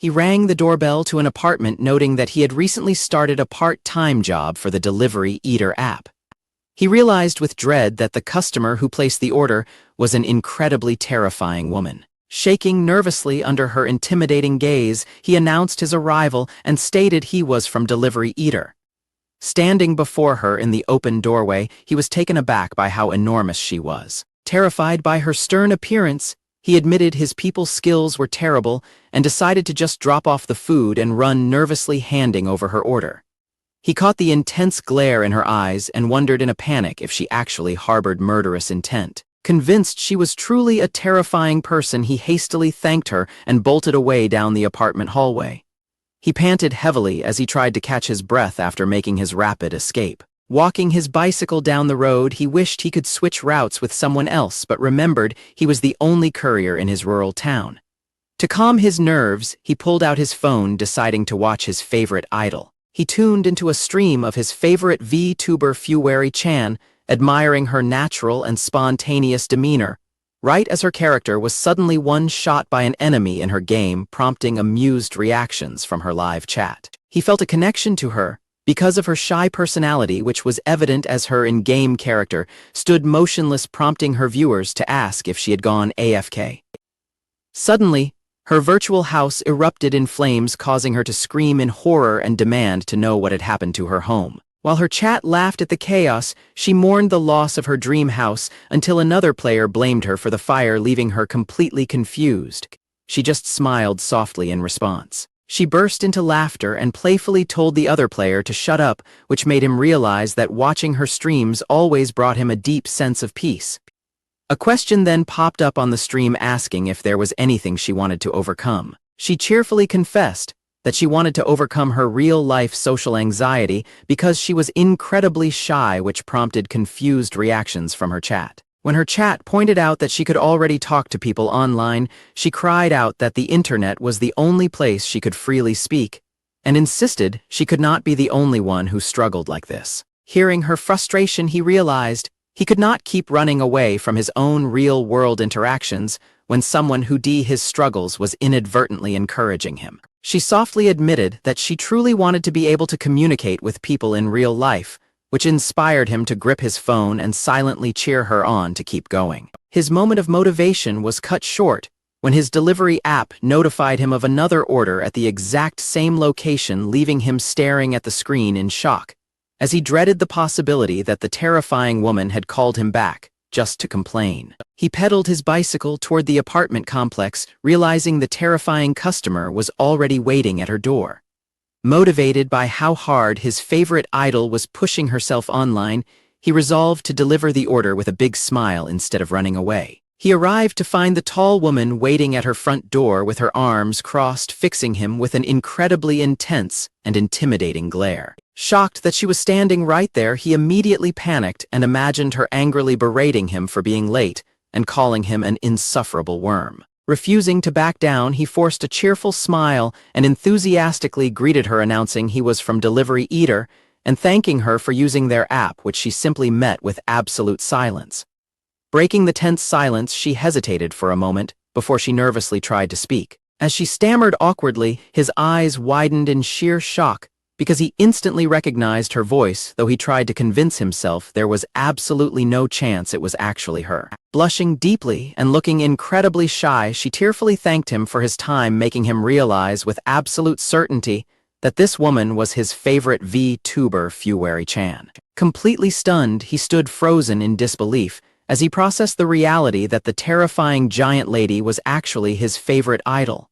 He rang the doorbell to an apartment, noting that he had recently started a part-time job for the Delivery Eater app. He realized with dread that the customer who placed the order was an incredibly terrifying woman. Shaking nervously under her intimidating gaze, he announced his arrival and stated he was from Delivery Eater. Standing before her in the open doorway, he was taken aback by how enormous she was. Terrified by her stern appearance, he admitted his people skills were terrible and decided to just drop off the food and run, nervously handing over her order. He caught the intense glare in her eyes and wondered in a panic if she actually harbored murderous intent. Convinced she was truly a terrifying person, he hastily thanked her and bolted away down the apartment hallway. He panted heavily as he tried to catch his breath after making his rapid escape. Walking his bicycle down the road, he wished he could switch routes with someone else, but remembered he was the only courier in his rural town. To calm his nerves, he pulled out his phone, deciding to watch his favorite idol. He tuned into a stream of his favorite VTuber Fuwari-chan, admiring her natural and spontaneous demeanor, right as her character was suddenly one-shot by an enemy in her game, prompting amused reactions from her live chat. He felt a connection to her, because of her shy personality, which was evident as her in-game character stood motionless, prompting her viewers to ask if she had gone AFK. Suddenly, her virtual house erupted in flames, causing her to scream in horror and demand to know what had happened to her home. While her chat laughed at the chaos, she mourned the loss of her dream house until another player blamed her for the fire, leaving her completely confused. She just smiled softly in response. She burst into laughter and playfully told the other player to shut up, which made him realize that watching her streams always brought him a deep sense of peace. A question then popped up on the stream asking if there was anything she wanted to overcome. She cheerfully confessed that she wanted to overcome her real-life social anxiety because she was incredibly shy, which prompted confused reactions from her chat. When her chat pointed out that she could already talk to people online, she cried out that the internet was the only place she could freely speak, and insisted she could not be the only one who struggled like this. Hearing her frustration, he realized he could not keep running away from his own real-world interactions when someone who his struggles was inadvertently encouraging him. She softly admitted that she truly wanted to be able to communicate with people in real life, which inspired him to grip his phone and silently cheer her on to keep going. His moment of motivation was cut short when his delivery app notified him of another order at the exact same location, leaving him staring at the screen in shock, as he dreaded the possibility that the terrifying woman had called him back just to complain. He pedaled his bicycle toward the apartment complex, realizing the terrifying customer was already waiting at her door. Motivated by how hard his favorite idol was pushing herself online, he resolved to deliver the order with a big smile instead of running away. He arrived to find the tall woman waiting at her front door with her arms crossed, fixing him with an incredibly intense and intimidating glare. Shocked that she was standing right there, he immediately panicked and imagined her angrily berating him for being late and calling him an insufferable worm. Refusing to back down, he forced a cheerful smile and enthusiastically greeted her, announcing he was from Delivery Eater and thanking her for using their app, which she simply met with absolute silence. Breaking the tense silence, she hesitated for a moment before she nervously tried to speak. As she stammered awkwardly, his eyes widened in sheer shock because he instantly recognized her voice, though he tried to convince himself there was absolutely no chance it was actually her. Blushing deeply and looking incredibly shy, she tearfully thanked him for his time, making him realize with absolute certainty that this woman was his favorite VTuber Fuwari-chan. Completely stunned, he stood frozen in disbelief as he processed the reality that the terrifying giant lady was actually his favorite idol.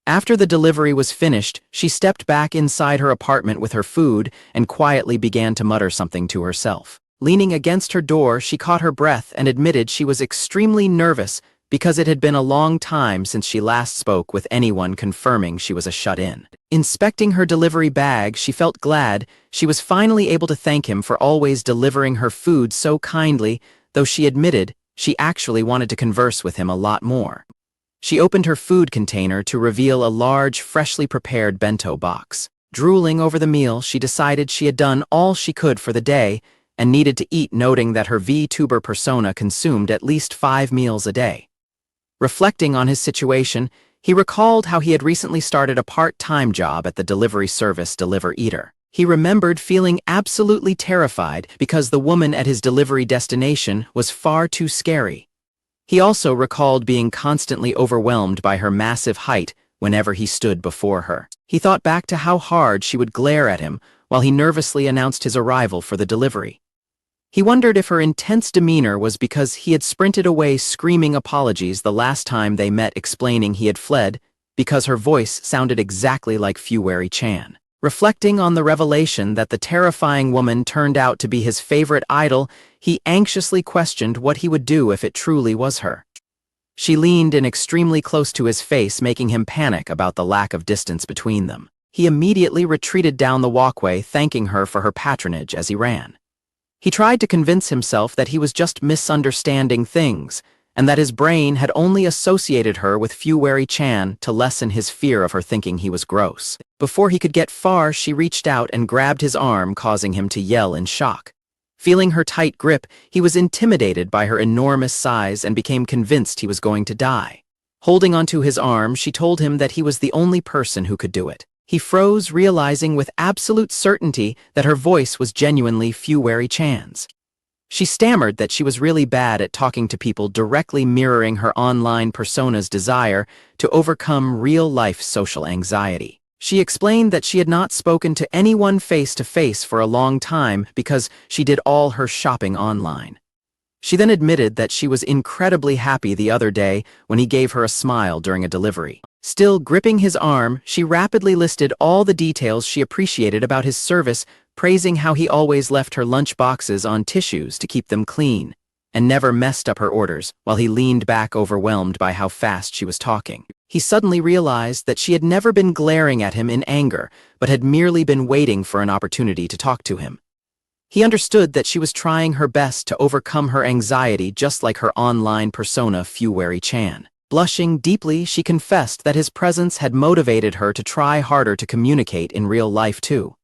After the delivery was finished, she stepped back inside her apartment with her food and quietly began to mutter something to herself. Leaning against her door, she caught her breath and admitted she was extremely nervous because it had been a long time since she last spoke with anyone, confirming she was a shut-in. Inspecting her delivery bag, she felt glad she was finally able to thank him for always delivering her food so kindly, though she admitted she actually wanted to converse with him a lot more. She opened her food container to reveal a large, freshly prepared bento box. Drooling over the meal, she decided she had done all she could for the day and needed to eat, noting that her VTuber persona consumed at least 5 meals a day. Reflecting on his situation, He recalled how he had recently started a part-time job at the delivery service Deliver Eater. He remembered feeling absolutely terrified because the woman at his delivery destination was far too scary. He also recalled being constantly overwhelmed by her massive height whenever he stood before her. He thought back to how hard she would glare at him while he nervously announced his arrival for the delivery. He wondered if her intense demeanor was because he had sprinted away screaming apologies the last time they met, explaining he had fled because her voice sounded exactly like Fuwari-chan. Reflecting on the revelation that the terrifying woman turned out to be his favorite idol, he anxiously questioned what he would do if it truly was her. She leaned in extremely close to his face, making him panic about the lack of distance between them. He immediately retreated down the walkway, thanking her for her patronage as he ran. He tried to convince himself that he was just misunderstanding things, and that his brain had only associated her with Fuwari-chan to lessen his fear of her thinking he was gross. Before he could get far, she reached out and grabbed his arm, causing him to yell in shock. Feeling her tight grip, he was intimidated by her enormous size and became convinced he was going to die. Holding onto his arm, she told him that he was the only person who could do it. He froze, realizing with absolute certainty that her voice was genuinely Fuwari-chan's. She stammered that she was really bad at talking to people, directly mirroring her online persona's desire to overcome real-life social anxiety. She explained that she had not spoken to anyone face-to-face for a long time because she did all her shopping online. She then admitted that she was incredibly happy the other day when he gave her a smile during a delivery. Still gripping his arm, she rapidly listed all the details she appreciated about his service, praising how he always left her lunch boxes on tissues to keep them clean, and never messed up her orders, while he leaned back overwhelmed by how fast she was talking. He suddenly realized that she had never been glaring at him in anger, but had merely been waiting for an opportunity to talk to him. He understood that she was trying her best to overcome her anxiety, just like her online persona Fuwari-chan. Blushing deeply, she confessed that his presence had motivated her to try harder to communicate in real life too.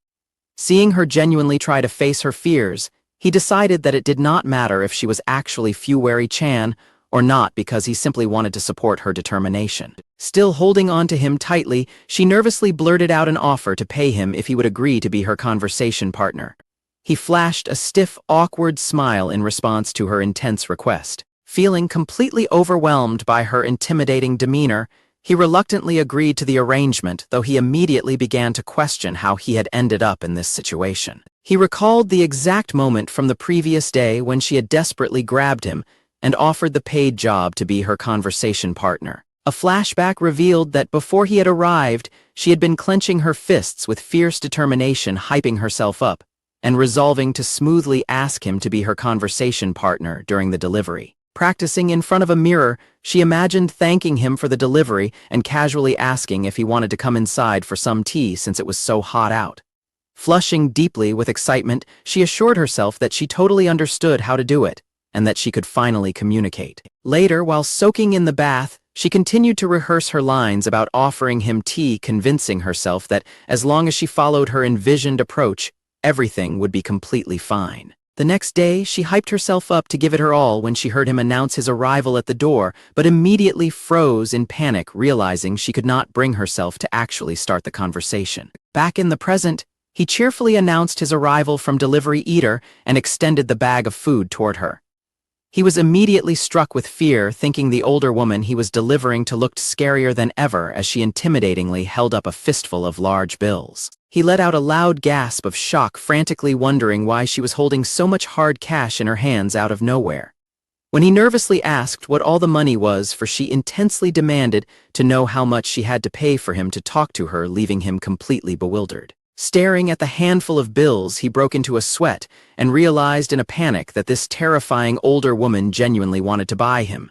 Seeing her genuinely try to face her fears, he decided that it did not matter if she was actually Fuwari-chan or not, because he simply wanted to support her determination. Still holding on to him tightly, she nervously blurted out an offer to pay him if he would agree to be her conversation partner. He flashed a stiff, awkward smile in response to her intense request. Feeling completely overwhelmed by her intimidating demeanor, he reluctantly agreed to the arrangement, though he immediately began to question how he had ended up in this situation. He recalled the exact moment from the previous day when she had desperately grabbed him and offered the paid job to be her conversation partner. A flashback revealed that before he had arrived, she had been clenching her fists with fierce determination, hyping herself up, and resolving to smoothly ask him to be her conversation partner during the delivery. Practicing in front of a mirror, she imagined thanking him for the delivery and casually asking if he wanted to come inside for some tea since it was so hot out. Flushing deeply with excitement, she assured herself that she totally understood how to do it, and that she could finally communicate. Later, while soaking in the bath, she continued to rehearse her lines about offering him tea, convincing herself that as long as she followed her envisioned approach, everything would be completely fine. The next day, she hyped herself up to give it her all when she heard him announce his arrival at the door, but immediately froze in panic, realizing she could not bring herself to actually start the conversation. Back in the present, he cheerfully announced his arrival from Delivery Eater and extended the bag of food toward her. He was immediately struck with fear, thinking the older woman he was delivering to looked scarier than ever as she intimidatingly held up a fistful of large bills. He let out a loud gasp of shock, frantically wondering why she was holding so much hard cash in her hands out of nowhere. When he nervously asked what all the money was for, she intensely demanded to know how much she had to pay for him to talk to her, leaving him completely bewildered. Staring at the handful of bills, he broke into a sweat and realized in a panic that this terrifying older woman genuinely wanted to buy him.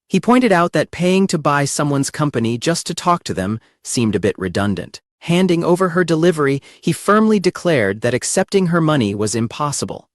He pointed out that paying to buy someone's company just to talk to them seemed a bit redundant. Handing over her delivery, he firmly declared that accepting her money was impossible.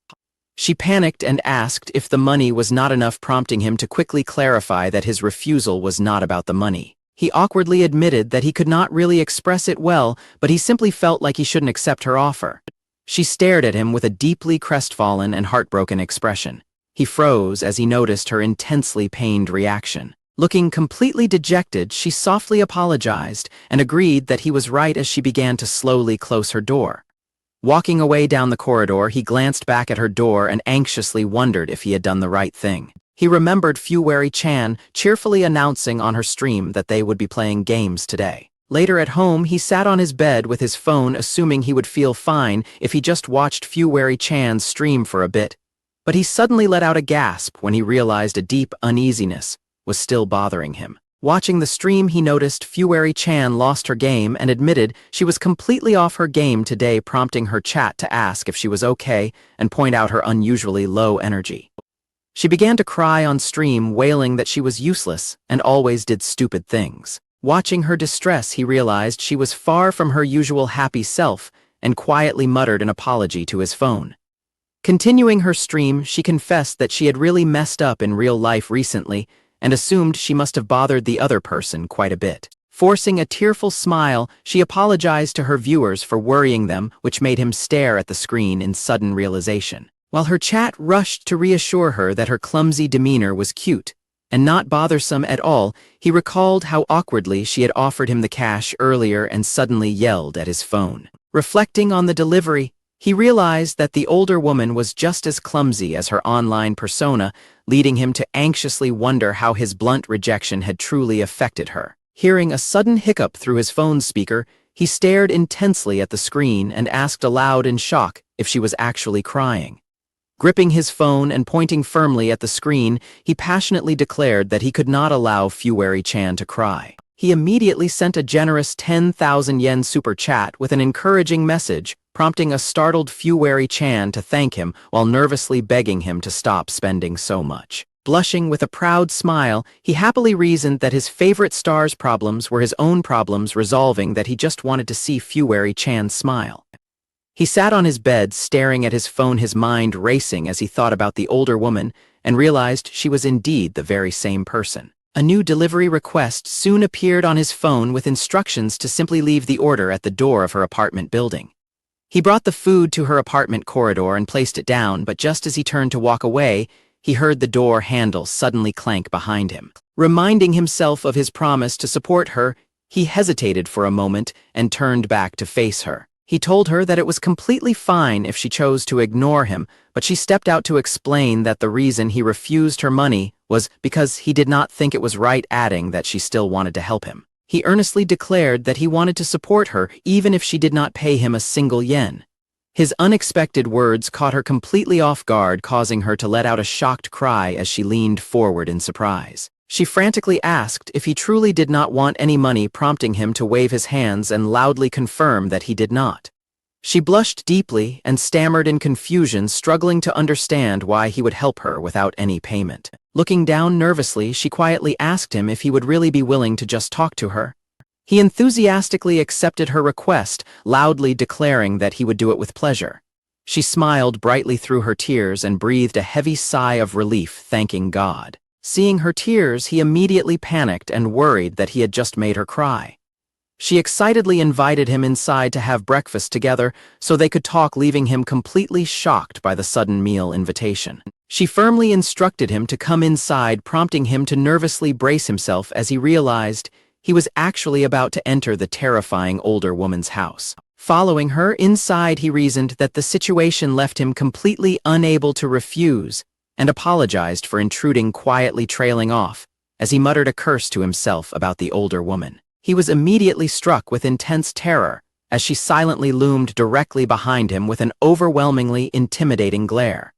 She panicked and asked if the money was not enough, prompting him to quickly clarify that his refusal was not about the money. He awkwardly admitted that he could not really express it well, but he simply felt like he shouldn't accept her offer. She stared at him with a deeply crestfallen and heartbroken expression. He froze as he noticed her intensely pained reaction. Looking completely dejected, she softly apologized and agreed that he was right as she began to slowly close her door. Walking away down the corridor, he glanced back at her door and anxiously wondered if he had done the right thing. He remembered Fuwari-chan cheerfully announcing on her stream that they would be playing games today. Later at home, he sat on his bed with his phone, assuming he would feel fine if he just watched Fuwari-chan's stream for a bit. But he suddenly let out a gasp when he realized a deep uneasiness was still bothering him. Watching the stream, he noticed Fuwari-chan lost her game and admitted she was completely off her game today, prompting her chat to ask if she was okay and point out her unusually low energy. She began to cry on stream, wailing that she was useless and always did stupid things. Watching her distress, he realized she was far from her usual happy self and quietly muttered an apology to his phone. Continuing her stream, she confessed that she had really messed up in real life recently and assumed she must have bothered the other person quite a bit. Forcing a tearful smile, she apologized to her viewers for worrying them, which made him stare at the screen in sudden realization. While her chat rushed to reassure her that her clumsy demeanor was cute and not bothersome at all, he recalled how awkwardly she had offered him the cash earlier and suddenly yelled at his phone. Reflecting on the delivery, he realized that the older woman was just as clumsy as her online persona, leading him to anxiously wonder how his blunt rejection had truly affected her. Hearing a sudden hiccup through his phone's speaker, he stared intensely at the screen and asked aloud in shock if she was actually crying. Gripping his phone and pointing firmly at the screen, he passionately declared that he could not allow Fuwari-chan to cry. He immediately sent a generous 10,000 yen super chat with an encouraging message, prompting a startled Fuwari-chan to thank him while nervously begging him to stop spending so much. Blushing with a proud smile, he happily reasoned that his favorite star's problems were his own problems, resolving that he just wanted to see Fuwari-chan smile. He sat on his bed, staring at his phone, his mind racing as he thought about the older woman, and realized she was indeed the very same person. A new delivery request soon appeared on his phone with instructions to simply leave the order at the door of her apartment building. He brought the food to her apartment corridor and placed it down, but just as he turned to walk away, he heard the door handle suddenly clank behind him. Reminding himself of his promise to support her, he hesitated for a moment and turned back to face her. He told her that it was completely fine if she chose to ignore him, but she stepped out to explain that the reason he refused her money was because he did not think it was right, adding that she still wanted to help him. He earnestly declared that he wanted to support her even if she did not pay him a single yen. His unexpected words caught her completely off guard, causing her to let out a shocked cry as she leaned forward in surprise. She frantically asked if he truly did not want any money, prompting him to wave his hands and loudly confirm that he did not. She blushed deeply and stammered in confusion, struggling to understand why he would help her without any payment. Looking down nervously, she quietly asked him if he would really be willing to just talk to her. He enthusiastically accepted her request, loudly declaring that he would do it with pleasure. She smiled brightly through her tears and breathed a heavy sigh of relief, thanking God. Seeing her tears, he immediately panicked and worried that he had just made her cry. She excitedly invited him inside to have breakfast together so they could talk, leaving him completely shocked by the sudden meal invitation. She firmly instructed him to come inside, prompting him to nervously brace himself as he realized he was actually about to enter the terrifying older woman's house. Following her inside, he reasoned that the situation left him completely unable to refuse, and apologized for intruding, quietly trailing off as he muttered a curse to himself about the older woman. He was immediately struck with intense terror as she silently loomed directly behind him with an overwhelmingly intimidating glare.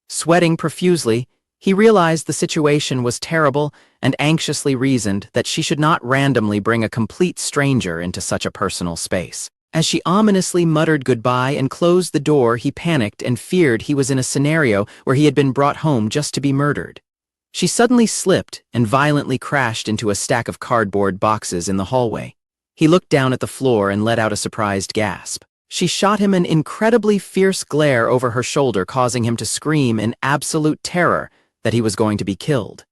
Sweating profusely, he realized the situation was terrible and anxiously reasoned that she should not randomly bring a complete stranger into such a personal space. As she ominously muttered goodbye and closed the door, he panicked and feared he was in a scenario where he had been brought home just to be murdered. She suddenly slipped and violently crashed into a stack of cardboard boxes in the hallway. He looked down at the floor and let out a surprised gasp. She shot him an incredibly fierce glare over her shoulder, causing him to scream in absolute terror that he was going to be killed.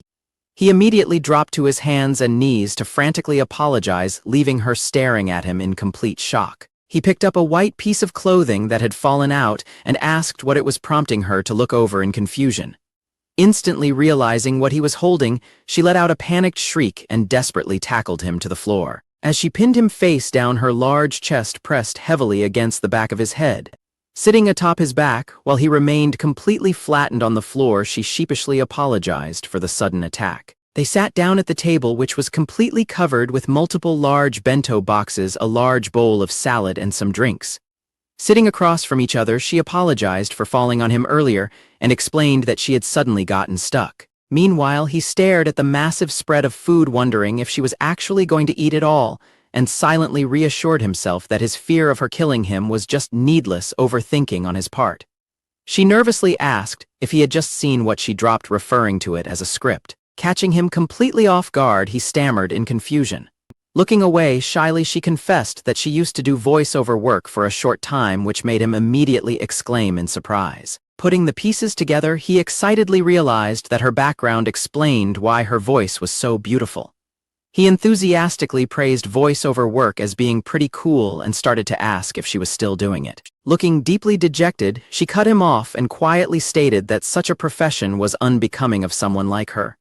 He immediately dropped to his hands and knees to frantically apologize, leaving her staring at him in complete shock. He picked up a white piece of clothing that had fallen out and asked what it was, prompting her to look over in confusion. Instantly realizing what he was holding, she let out a panicked shriek and desperately tackled him to the floor. As she pinned him face down, her large chest pressed heavily against the back of his head. Sitting atop his back, while he remained completely flattened on the floor, she sheepishly apologized for the sudden attack. They sat down at the table, which was completely covered with multiple large bento boxes, a large bowl of salad, and some drinks. Sitting across from each other, she apologized for falling on him earlier and explained that she had suddenly gotten stuck. Meanwhile, he stared at the massive spread of food, wondering if she was actually going to eat it all, and silently reassured himself that his fear of her killing him was just needless overthinking on his part. She nervously asked if he had just seen what she dropped, referring to it as a script. Catching him completely off guard, he stammered in confusion. Looking away shyly, she confessed that she used to do voiceover work for a short time, which made him immediately exclaim in surprise. Putting the pieces together, he excitedly realized that her background explained why her voice was so beautiful. He enthusiastically praised voiceover work as being pretty cool and started to ask if she was still doing it. Looking deeply dejected, she cut him off and quietly stated that such a profession was unbecoming of someone like her.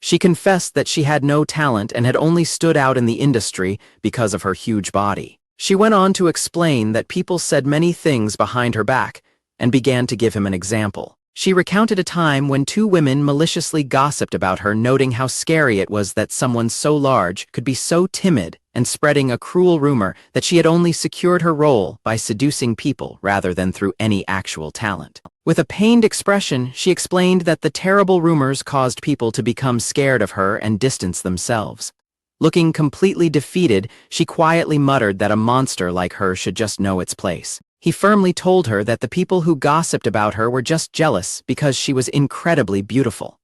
She confessed that she had no talent and had only stood out in the industry because of her huge body. She went on to explain that people said many things behind her back and began to give him an example. She recounted a time when two women maliciously gossiped about her, noting how scary it was that someone so large could be so timid, and spreading a cruel rumor that she had only secured her role by seducing people rather than through any actual talent. With a pained expression, she explained that the terrible rumors caused people to become scared of her and distance themselves. Looking completely defeated, she quietly muttered that a monster like her should just know its place. He firmly told her that the people who gossiped about her were just jealous because she was incredibly beautiful.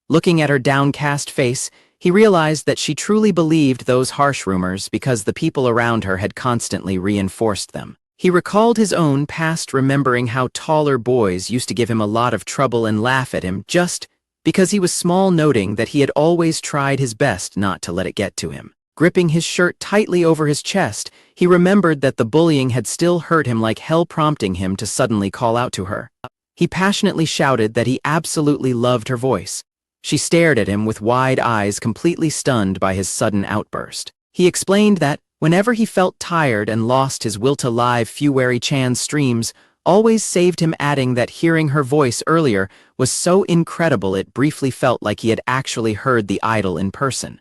Looking at her downcast face, he realized that she truly believed those harsh rumors because the people around her had constantly reinforced them. He recalled his own past, remembering how taller boys used to give him a lot of trouble and laugh at him just because he was small, noting that he had always tried his best not to let it get to him. Gripping his shirt tightly over his chest, he remembered that the bullying had still hurt him like hell, prompting him to suddenly call out to her. He passionately shouted that he absolutely loved her voice. She stared at him with wide eyes, completely stunned by his sudden outburst. He explained that whenever he felt tired and lost his will to live, Fuwari-chan's streams always saved him, adding that hearing her voice earlier was so incredible it briefly felt like he had actually heard the idol in person.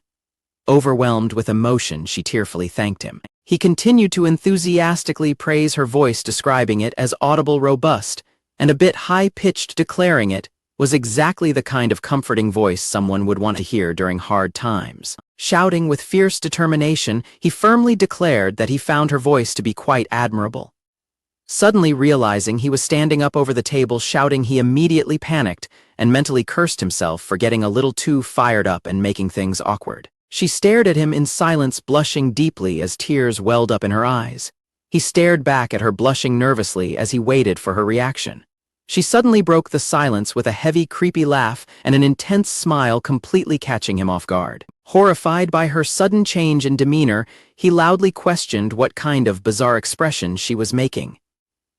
Overwhelmed with emotion, she tearfully thanked him. He continued to enthusiastically praise her voice, describing it as audible, robust, and a bit high-pitched, declaring it was exactly the kind of comforting voice someone would want to hear during hard times. Shouting with fierce determination, he firmly declared that he found her voice to be quite admirable. Suddenly realizing he was standing up over the table shouting, he immediately panicked and mentally cursed himself for getting a little too fired up and making things awkward. She stared at him in silence, blushing deeply as tears welled up in her eyes. He stared back at her, blushing nervously as he waited for her reaction. She suddenly broke the silence with a heavy, creepy laugh and an intense smile, completely catching him off guard. Horrified by her sudden change in demeanor, he loudly questioned what kind of bizarre expression she was making.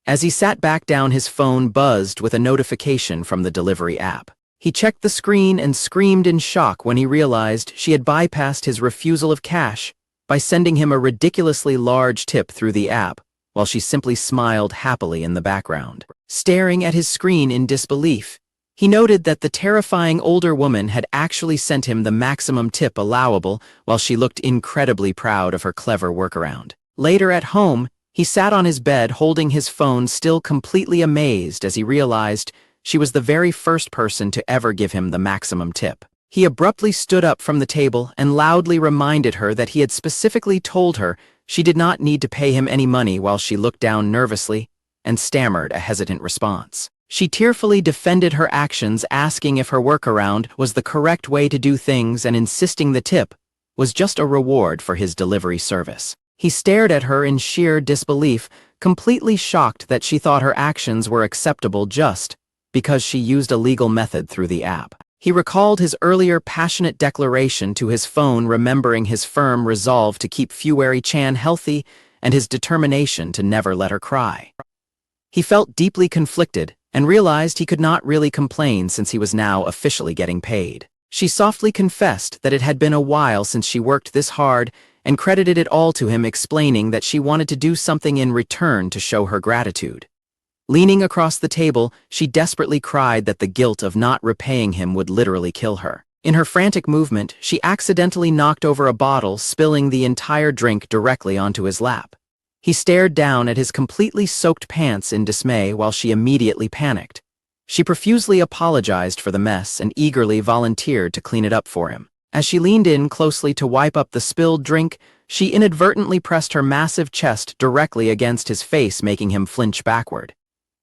As he sat back down, his phone buzzed with a notification from the delivery app. He checked the screen and screamed in shock when he realized she had bypassed his refusal of cash by sending him a ridiculously large tip through the app, while she simply smiled happily in the background. Staring at his screen in disbelief, he noted that the terrifying older woman had actually sent him the maximum tip allowable, while she looked incredibly proud of her clever workaround. Later at home, he sat on his bed holding his phone, still completely amazed as he realized she was the very first person to ever give him the maximum tip. He abruptly stood up from the table and loudly reminded her that he had specifically told her she did not need to pay him any money, while she looked down nervously and stammered a hesitant response. She tearfully defended her actions, asking if her workaround was the correct way to do things and insisting the tip was just a reward for his delivery service. He stared at her in sheer disbelief, completely shocked that she thought her actions were acceptable just because she used a legal method through the app. He recalled his earlier passionate declaration to his phone, remembering his firm resolve to keep Fuwari-chan healthy and his determination to never let her cry. He felt deeply conflicted and realized he could not really complain since he was now officially getting paid. She softly confessed that it had been a while since she worked this hard and credited it all to him, explaining that she wanted to do something in return to show her gratitude. Leaning across the table, she desperately cried that the guilt of not repaying him would literally kill her. In her frantic movement, she accidentally knocked over a bottle, spilling the entire drink directly onto his lap. He stared down at his completely soaked pants in dismay while she immediately panicked. She profusely apologized for the mess and eagerly volunteered to clean it up for him. As she leaned in closely to wipe up the spilled drink, she inadvertently pressed her massive chest directly against his face, making him flinch backward.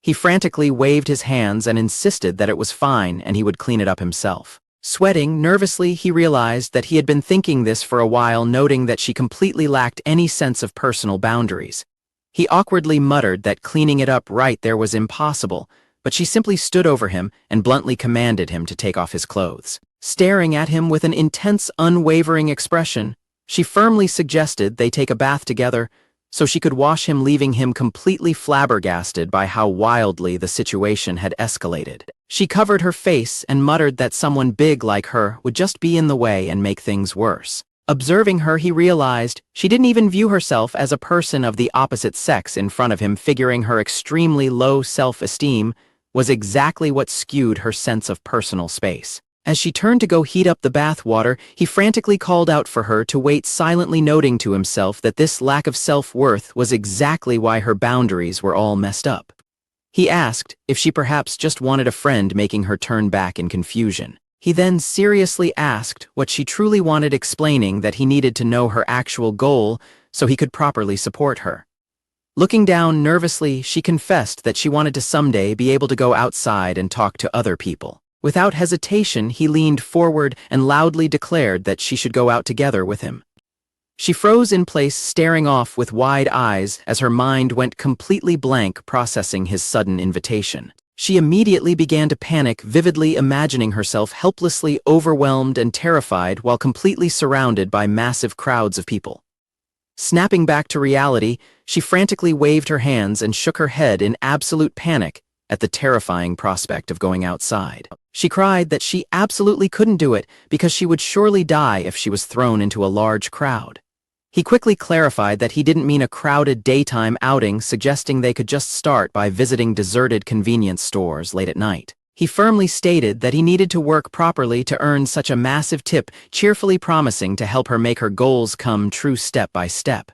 He frantically waved his hands and insisted that it was fine and he would clean it up himself. Sweating nervously, he realized that he had been thinking this for a while, noting that she completely lacked any sense of personal boundaries. He awkwardly muttered that cleaning it up right there was impossible, but she simply stood over him and bluntly commanded him to take off his clothes. Staring at him with an intense, unwavering expression, she firmly suggested they take a bath together so she could wash him, leaving him completely flabbergasted by how wildly the situation had escalated. She covered her face and muttered that someone big like her would just be in the way and make things worse. Observing her, he realized she didn't even view herself as a person of the opposite sex in front of him, figuring her extremely low self-esteem was exactly what skewed her sense of personal space. As she turned to go heat up the bath water, he frantically called out for her to wait, silently noting to himself that this lack of self-worth was exactly why her boundaries were all messed up. He asked if she perhaps just wanted a friend, making her turn back in confusion. He then seriously asked what she truly wanted, explaining that he needed to know her actual goal so he could properly support her. Looking down nervously, she confessed that she wanted to someday be able to go outside and talk to other people. Without hesitation, he leaned forward and loudly declared that she should go out together with him. She froze in place, staring off with wide eyes as her mind went completely blank, processing his sudden invitation. She immediately began to panic, vividly imagining herself helplessly overwhelmed and terrified while completely surrounded by massive crowds of people. Snapping back to reality, she frantically waved her hands and shook her head in absolute panic at the terrifying prospect of going outside. She cried that she absolutely couldn't do it because she would surely die if she was thrown into a large crowd. He quickly clarified that he didn't mean a crowded daytime outing, suggesting they could just start by visiting deserted convenience stores late at night. He firmly stated that he needed to work properly to earn such a massive tip, cheerfully promising to help her make her goals come true step by step.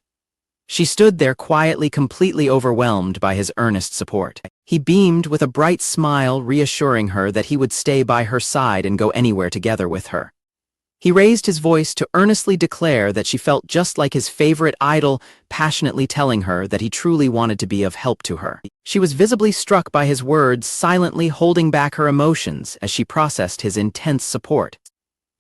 She stood there quietly, completely overwhelmed by his earnest support. He beamed with a bright smile, reassuring her that he would stay by her side and go anywhere together with her. He raised his voice to earnestly declare that she felt just like his favorite idol, passionately telling her that he truly wanted to be of help to her. She was visibly struck by his words, silently holding back her emotions as she processed his intense support.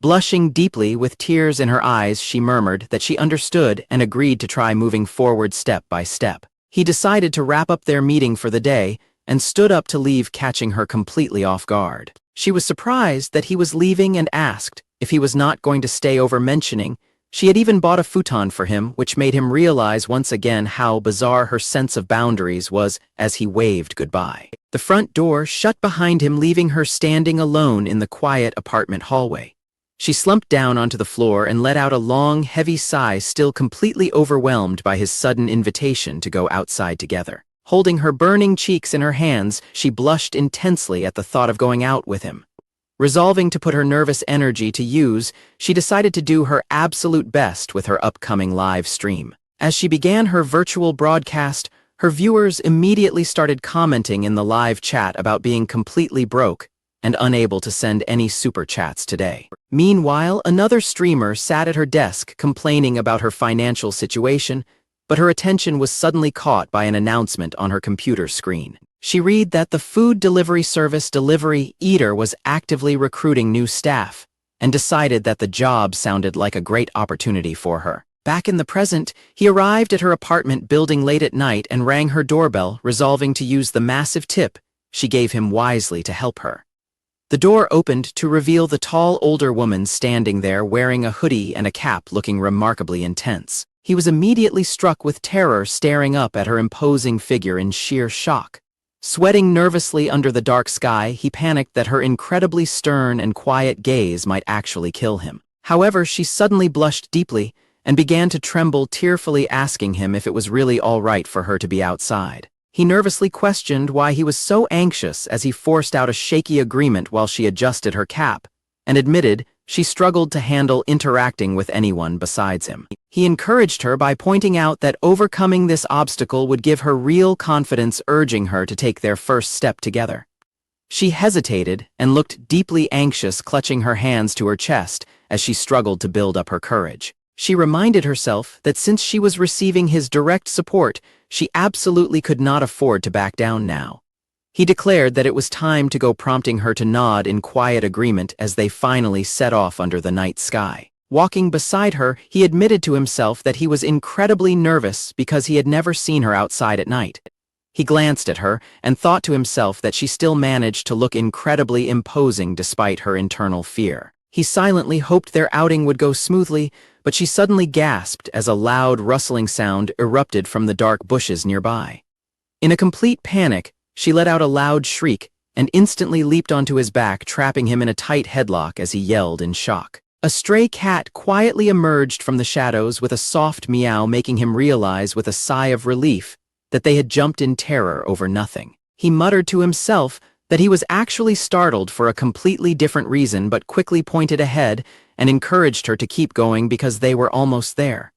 Blushing deeply with tears in her eyes, she murmured that she understood and agreed to try moving forward step by step. He decided to wrap up their meeting for the day and stood up to leave, catching her completely off guard. She was surprised that he was leaving and asked if he was not going to stay over, mentioning she had even bought a futon for him, which made him realize once again how bizarre her sense of boundaries was as he waved goodbye. The front door shut behind him, leaving her standing alone in the quiet apartment hallway. She slumped down onto the floor and let out a long, heavy sigh, still completely overwhelmed by his sudden invitation to go outside together. Holding her burning cheeks in her hands, she blushed intensely at the thought of going out with him. Resolving to put her nervous energy to use, she decided to do her absolute best with her upcoming live stream. As she began her virtual broadcast, her viewers immediately started commenting in the live chat about being completely broke and unable to send any super chats today. Meanwhile, another streamer sat at her desk complaining about her financial situation, but her attention was suddenly caught by an announcement on her computer screen. She read that the food delivery service Delivery Eater was actively recruiting new staff, and decided that the job sounded like a great opportunity for her. Back in the present, he arrived at her apartment building late at night and rang her doorbell, resolving to use the massive tip she gave him wisely to help her. The door opened to reveal the tall older woman standing there wearing a hoodie and a cap, looking remarkably intense. He was immediately struck with terror, staring up at her imposing figure in sheer shock. Sweating nervously under the dark sky, he panicked that her incredibly stern and quiet gaze might actually kill him. However, she suddenly blushed deeply and began to tremble, tearfully asking him if it was really all right for her to be outside. He nervously questioned why he was so anxious as he forced out a shaky agreement while she adjusted her cap, and admitted she struggled to handle interacting with anyone besides him. He encouraged her by pointing out that overcoming this obstacle would give her real confidence, urging her to take their first step together. She hesitated and looked deeply anxious, clutching her hands to her chest as she struggled to build up her courage. She reminded herself that since she was receiving his direct support, she absolutely could not afford to back down now. He declared that it was time to go, prompting her to nod in quiet agreement as they finally set off under the night sky. Walking beside her, he admitted to himself that he was incredibly nervous because he had never seen her outside at night. He glanced at her and thought to himself that she still managed to look incredibly imposing despite her internal fear. He silently hoped their outing would go smoothly, but she suddenly gasped as a loud rustling sound erupted from the dark bushes nearby. In a complete panic, she let out a loud shriek and instantly leaped onto his back, trapping him in a tight headlock as he yelled in shock. A stray cat quietly emerged from the shadows with a soft meow, making him realize with a sigh of relief that they had jumped in terror over nothing. He muttered to himself that he was actually startled for a completely different reason, but quickly pointed ahead and encouraged her to keep going because they were almost there.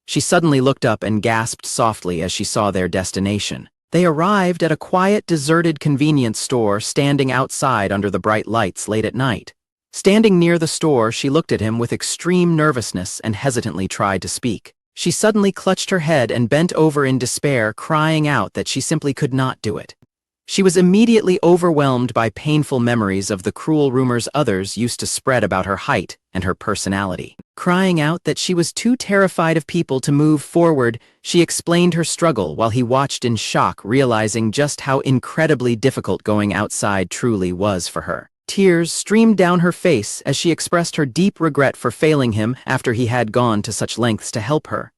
She suddenly looked up and gasped softly as she saw their destination. They arrived at a quiet, deserted convenience store standing outside under the bright lights late at night. Standing near the store, she looked at him with extreme nervousness and hesitantly tried to speak. She suddenly clutched her head and bent over in despair, crying out that she simply could not do it. She was immediately overwhelmed by painful memories of the cruel rumors others used to spread about her height and her personality. Crying out that she was too terrified of people to move forward, she explained her struggle while he watched in shock, realizing just how incredibly difficult going outside truly was for her. Tears streamed down her face as she expressed her deep regret for failing him after he had gone to such lengths to help her.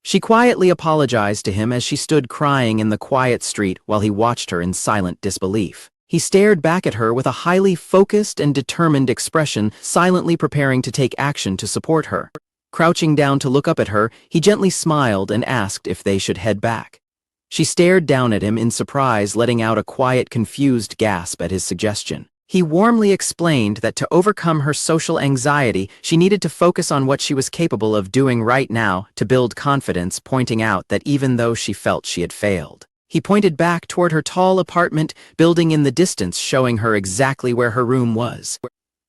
She quietly apologized to him as she stood crying in the quiet street while he watched her in silent disbelief. He stared back at her with a highly focused and determined expression, silently preparing to take action to support her. Crouching down to look up at her, he gently smiled and asked if they should head back. She stared down at him in surprise, letting out a quiet, confused gasp at his suggestion. He warmly explained that to overcome her social anxiety, she needed to focus on what she was capable of doing right now to build confidence, pointing out that even though she felt she had failed. He pointed back toward her tall apartment building in the distance, showing her exactly where her room was.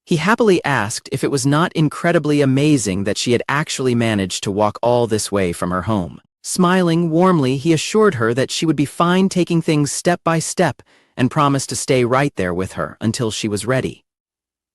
He happily asked if it was not incredibly amazing that she had actually managed to walk all this way from her home. Smiling warmly, he assured her that she would be fine, taking things step by step, and promised to stay right there with her until she was ready.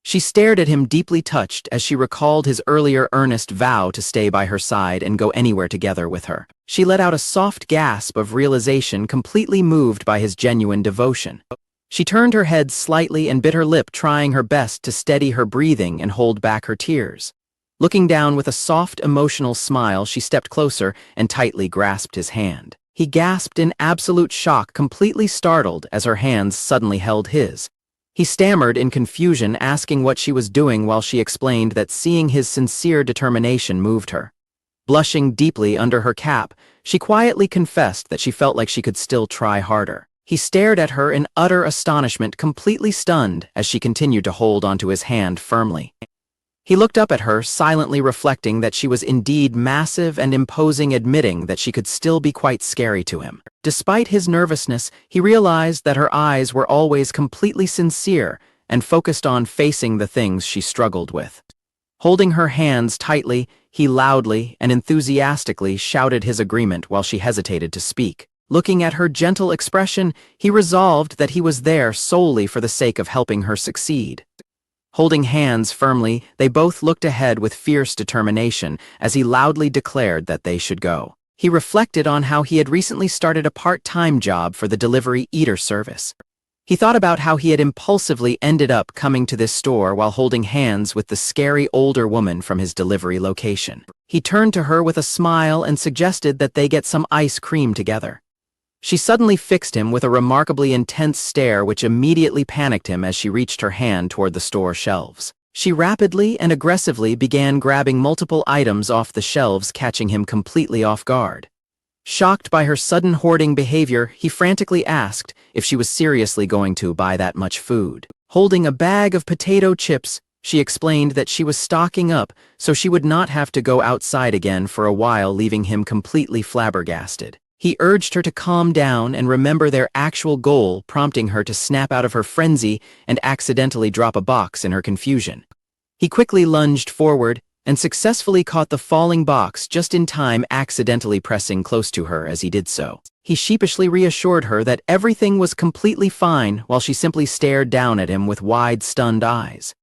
She stared at him, deeply touched, as she recalled his earlier earnest vow to stay by her side and go anywhere together with her. She let out a soft gasp of realization, completely moved by his genuine devotion. She turned her head slightly and bit her lip, trying her best to steady her breathing and hold back her tears. Looking down with a soft, emotional smile, she stepped closer and tightly grasped his hand. He gasped in absolute shock, completely startled as her hands suddenly held his. He stammered in confusion, asking what she was doing while she explained that seeing his sincere determination moved her. Blushing deeply under her cap, she quietly confessed that she felt like she could still try harder. He stared at her in utter astonishment, completely stunned as she continued to hold onto his hand firmly. He looked up at her, silently reflecting that she was indeed massive and imposing, admitting that she could still be quite scary to him. Despite his nervousness, he realized that her eyes were always completely sincere and focused on facing the things she struggled with. Holding her hands tightly, he loudly and enthusiastically shouted his agreement while she hesitated to speak. Looking at her gentle expression, he resolved that he was there solely for the sake of helping her succeed. Holding hands firmly, they both looked ahead with fierce determination as he loudly declared that they should go. He reflected on how he had recently started a part-time job for the delivery eater service. He thought about how he had impulsively ended up coming to this store while holding hands with the scary older woman from his delivery location. He turned to her with a smile and suggested that they get some ice cream together. She suddenly fixed him with a remarkably intense stare which immediately panicked him as she reached her hand toward the store shelves. She rapidly and aggressively began grabbing multiple items off the shelves, catching him completely off guard. Shocked by her sudden hoarding behavior, he frantically asked if she was seriously going to buy that much food. Holding a bag of potato chips, she explained that she was stocking up so she would not have to go outside again for a while, leaving him completely flabbergasted. He urged her to calm down and remember their actual goal, prompting her to snap out of her frenzy and accidentally drop a box in her confusion. He quickly lunged forward and successfully caught the falling box just in time, accidentally pressing close to her as he did so. He sheepishly reassured her that everything was completely fine while she simply stared down at him with wide, stunned eyes.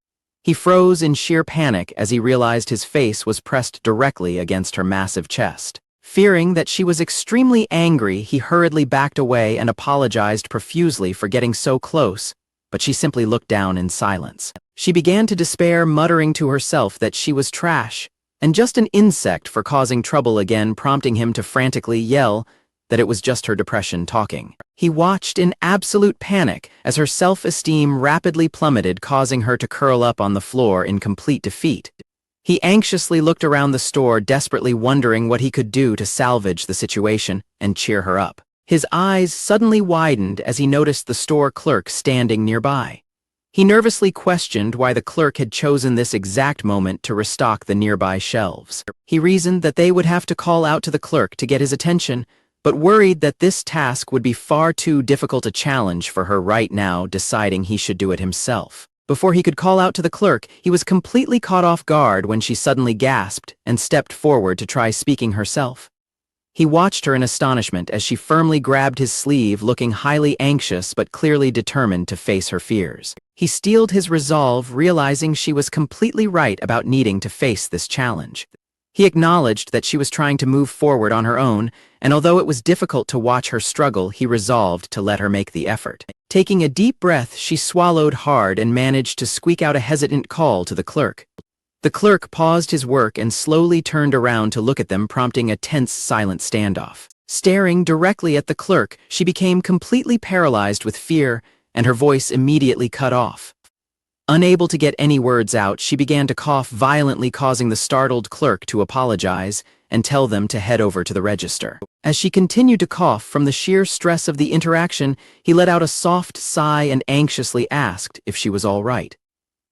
He froze in sheer panic as he realized his face was pressed directly against her massive chest. Fearing that she was extremely angry, he hurriedly backed away and apologized profusely for getting so close, but she simply looked down in silence. She began to despair, muttering to herself that she was trash and just an insect for causing trouble again, prompting him to frantically yell that it was just her depression talking. He watched in absolute panic as her self-esteem rapidly plummeted, causing her to curl up on the floor in complete defeat. He anxiously looked around the store, desperately wondering what he could do to salvage the situation and cheer her up. His eyes suddenly widened as he noticed the store clerk standing nearby. He nervously questioned why the clerk had chosen this exact moment to restock the nearby shelves. He reasoned that they would have to call out to the clerk to get his attention, but worried that this task would be far too difficult a challenge for her right now, deciding he should do it himself. Before he could call out to the clerk, he was completely caught off guard when she suddenly gasped and stepped forward to try speaking herself. He watched her in astonishment as she firmly grabbed his sleeve, looking highly anxious but clearly determined to face her fears. He steeled his resolve, realizing she was completely right about needing to face this challenge. He acknowledged that she was trying to move forward on her own, and although it was difficult to watch her struggle, he resolved to let her make the effort. Taking a deep breath, she swallowed hard and managed to squeak out a hesitant call to the clerk. The clerk paused his work and slowly turned around to look at them, prompting a tense, silent standoff. Staring directly at the clerk, she became completely paralyzed with fear, and her voice immediately cut off. Unable to get any words out, she began to cough violently, causing the startled clerk to apologize and tell them to head over to the register. As she continued to cough from the sheer stress of the interaction, he let out a soft sigh and anxiously asked if she was all right.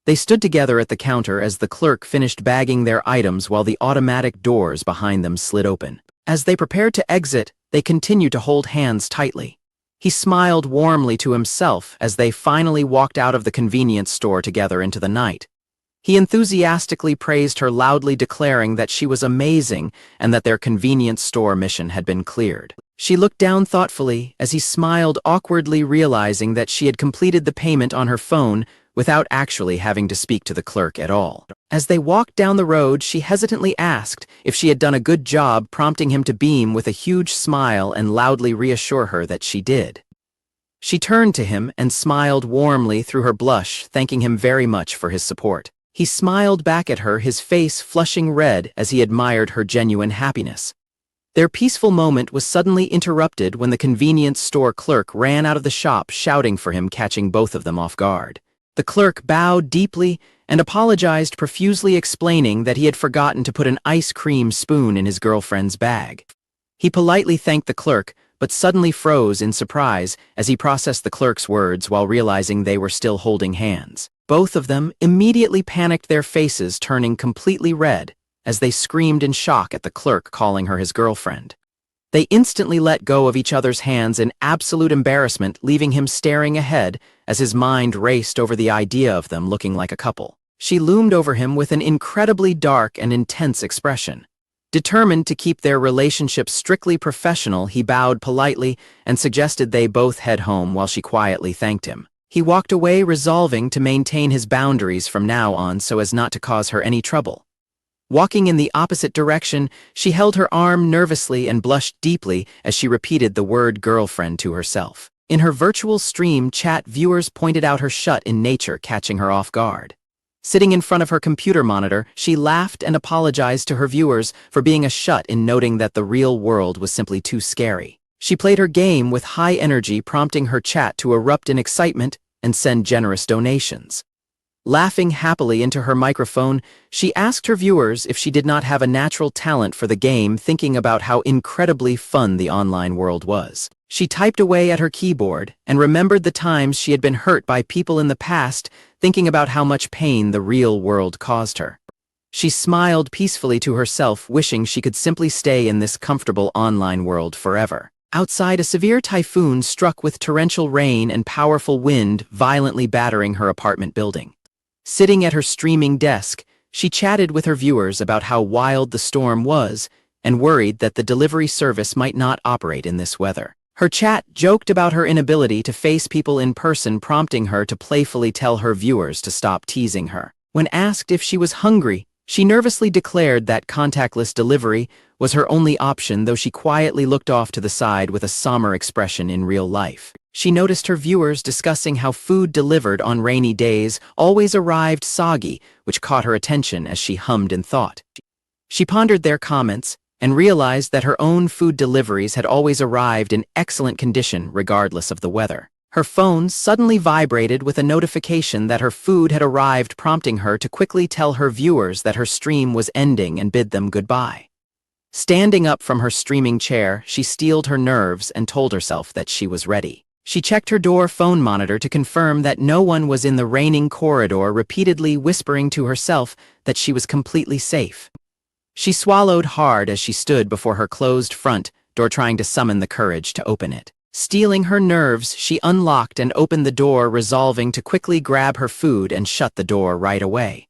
They stood together at the counter as the clerk finished bagging their items while the automatic doors behind them slid open. As they prepared to exit, they continued to hold hands tightly. He smiled warmly to himself as they finally walked out of the convenience store together into the night. He enthusiastically praised her, loudly declaring that she was amazing and that their convenience store mission had been cleared. She looked down thoughtfully as he smiled awkwardly, realizing that she had completed the payment on her phone without actually having to speak to the clerk at all. As they walked down the road, she hesitantly asked if she had done a good job, prompting him to beam with a huge smile and loudly reassure her that she did. She turned to him and smiled warmly through her blush, thanking him very much for his support. He smiled back at her, his face flushing red as he admired her genuine happiness. Their peaceful moment was suddenly interrupted when the convenience store clerk ran out of the shop, shouting for him, catching both of them off guard. The clerk bowed deeply and apologized profusely, explaining that he had forgotten to put an ice cream spoon in his girlfriend's bag. He politely thanked the clerk, but suddenly froze in surprise as he processed the clerk's words while realizing they were still holding hands. Both of them immediately panicked, their faces turning completely red as they screamed in shock at the clerk calling her his girlfriend. They instantly let go of each other's hands in absolute embarrassment, leaving him staring ahead as his mind raced over the idea of them looking like a couple. She loomed over him with an incredibly dark and intense expression. Determined to keep their relationship strictly professional, he bowed politely and suggested they both head home while she quietly thanked him. He walked away, resolving to maintain his boundaries from now on so as not to cause her any trouble. Walking in the opposite direction, she held her arm nervously and blushed deeply as she repeated the word girlfriend to herself. In her virtual stream chat, viewers pointed out her shut in nature, catching her off guard. Sitting in front of her computer monitor, she laughed and apologized to her viewers for being a shut in, noting that the real world was simply too scary. She played her game with high energy, prompting her chat to erupt in excitement and send generous donations. Laughing happily into her microphone, she asked her viewers if she did not have a natural talent for the game, thinking about how incredibly fun the online world was. She typed away at her keyboard and remembered the times she had been hurt by people in the past, thinking about how much pain the real world caused her. She smiled peacefully to herself, wishing she could simply stay in this comfortable online world forever. Outside, a severe typhoon struck with torrential rain and powerful wind, violently battering her apartment building. Sitting at her streaming desk, she chatted with her viewers about how wild the storm was and worried that the delivery service might not operate in this weather. Her chat joked about her inability to face people in person, prompting her to playfully tell her viewers to stop teasing her. When asked if she was hungry, she nervously declared that contactless delivery was her only option, though she quietly looked off to the side with a somber expression in real life. She noticed her viewers discussing how food delivered on rainy days always arrived soggy, which caught her attention as she hummed in thought. She pondered their comments and realized that her own food deliveries had always arrived in excellent condition regardless of the weather. Her phone suddenly vibrated with a notification that her food had arrived, prompting her to quickly tell her viewers that her stream was ending and bid them goodbye. Standing up from her streaming chair, she steeled her nerves and told herself that she was ready. She checked her door phone monitor to confirm that no one was in the raining corridor, repeatedly whispering to herself that she was completely safe. She swallowed hard as she stood before her closed front door, trying to summon the courage to open it. Steeling her nerves, she unlocked and opened the door, resolving to quickly grab her food and shut the door right away.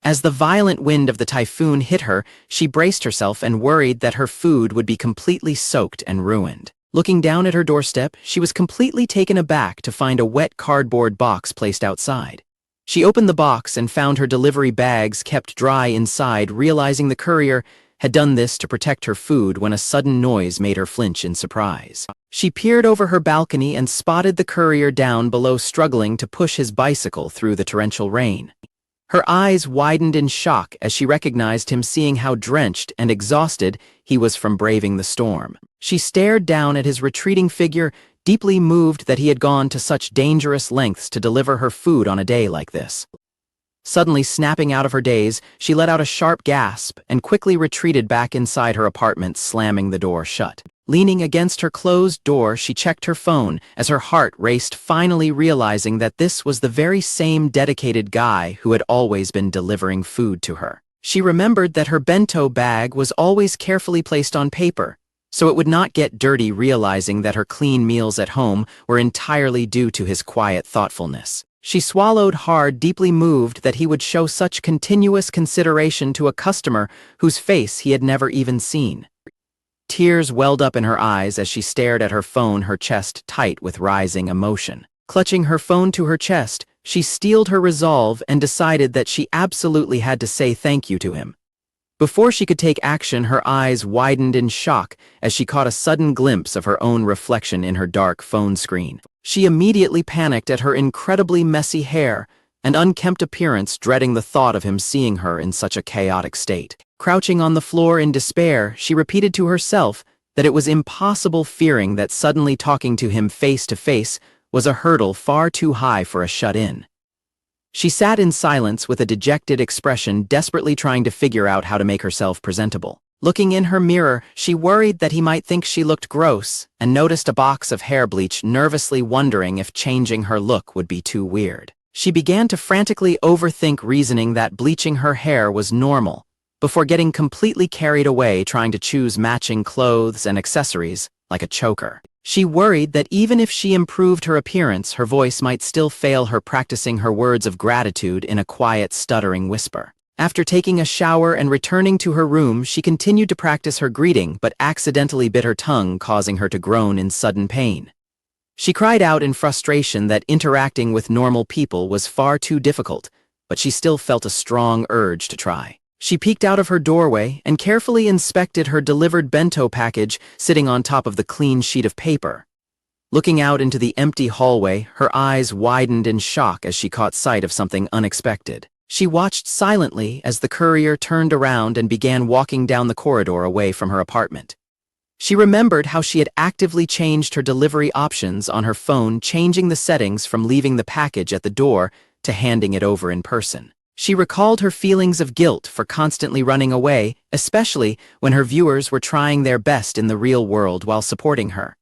As the violent wind of the typhoon hit her, she braced herself and worried that her food would be completely soaked and ruined. Looking down at her doorstep, she was completely taken aback to find a wet cardboard box placed outside. She opened the box and found her delivery bags kept dry inside, realizing the courier had done this to protect her food when a sudden noise made her flinch in surprise. She peered over her balcony and spotted the courier down below, struggling to push his bicycle through the torrential rain. Her eyes widened in shock as she recognized him, seeing how drenched and exhausted he was from braving the storm. She stared down at his retreating figure, deeply moved that he had gone to such dangerous lengths to deliver her food on a day like this. Suddenly snapping out of her daze, she let out a sharp gasp and quickly retreated back inside her apartment, slamming the door shut. Leaning against her closed door, she checked her phone as her heart raced, finally realizing that this was the very same dedicated guy who had always been delivering food to her. She remembered that her bento bag was always carefully placed on paper, so it would not get dirty, realizing that her clean meals at home were entirely due to his quiet thoughtfulness. She swallowed hard, deeply moved that he would show such continuous consideration to a customer whose face he had never even seen. Tears welled up in her eyes as she stared at her phone, her chest tight with rising emotion. Clutching her phone to her chest, she steeled her resolve and decided that she absolutely had to say thank you to him. Before she could take action, her eyes widened in shock as she caught a sudden glimpse of her own reflection in her dark phone screen. She immediately panicked at her incredibly messy hair and unkempt appearance, dreading the thought of him seeing her in such a chaotic state. Crouching on the floor in despair, she repeated to herself that it was impossible, fearing that suddenly talking to him face to face was a hurdle far too high for a shut-in. She sat in silence with a dejected expression, desperately trying to figure out how to make herself presentable. Looking in her mirror, she worried that he might think she looked gross and noticed a box of hair bleach, nervously wondering if changing her look would be too weird. She began to frantically overthink, reasoning that bleaching her hair was normal, before getting completely carried away trying to choose matching clothes and accessories like a choker. She worried that even if she improved her appearance, her voice might still fail her, practicing her words of gratitude in a quiet, stuttering whisper. After taking a shower and returning to her room, she continued to practice her greeting, but accidentally bit her tongue, causing her to groan in sudden pain. She cried out in frustration that interacting with normal people was far too difficult, but she still felt a strong urge to try. She peeked out of her doorway and carefully inspected her delivered bento package sitting on top of the clean sheet of paper. Looking out into the empty hallway, her eyes widened in shock as she caught sight of something unexpected. She watched silently as the courier turned around and began walking down the corridor away from her apartment. She remembered how she had actively changed her delivery options on her phone, changing the settings from leaving the package at the door to handing it over in person. She recalled her feelings of guilt for constantly running away, especially when her viewers were trying their best in the real world while supporting her.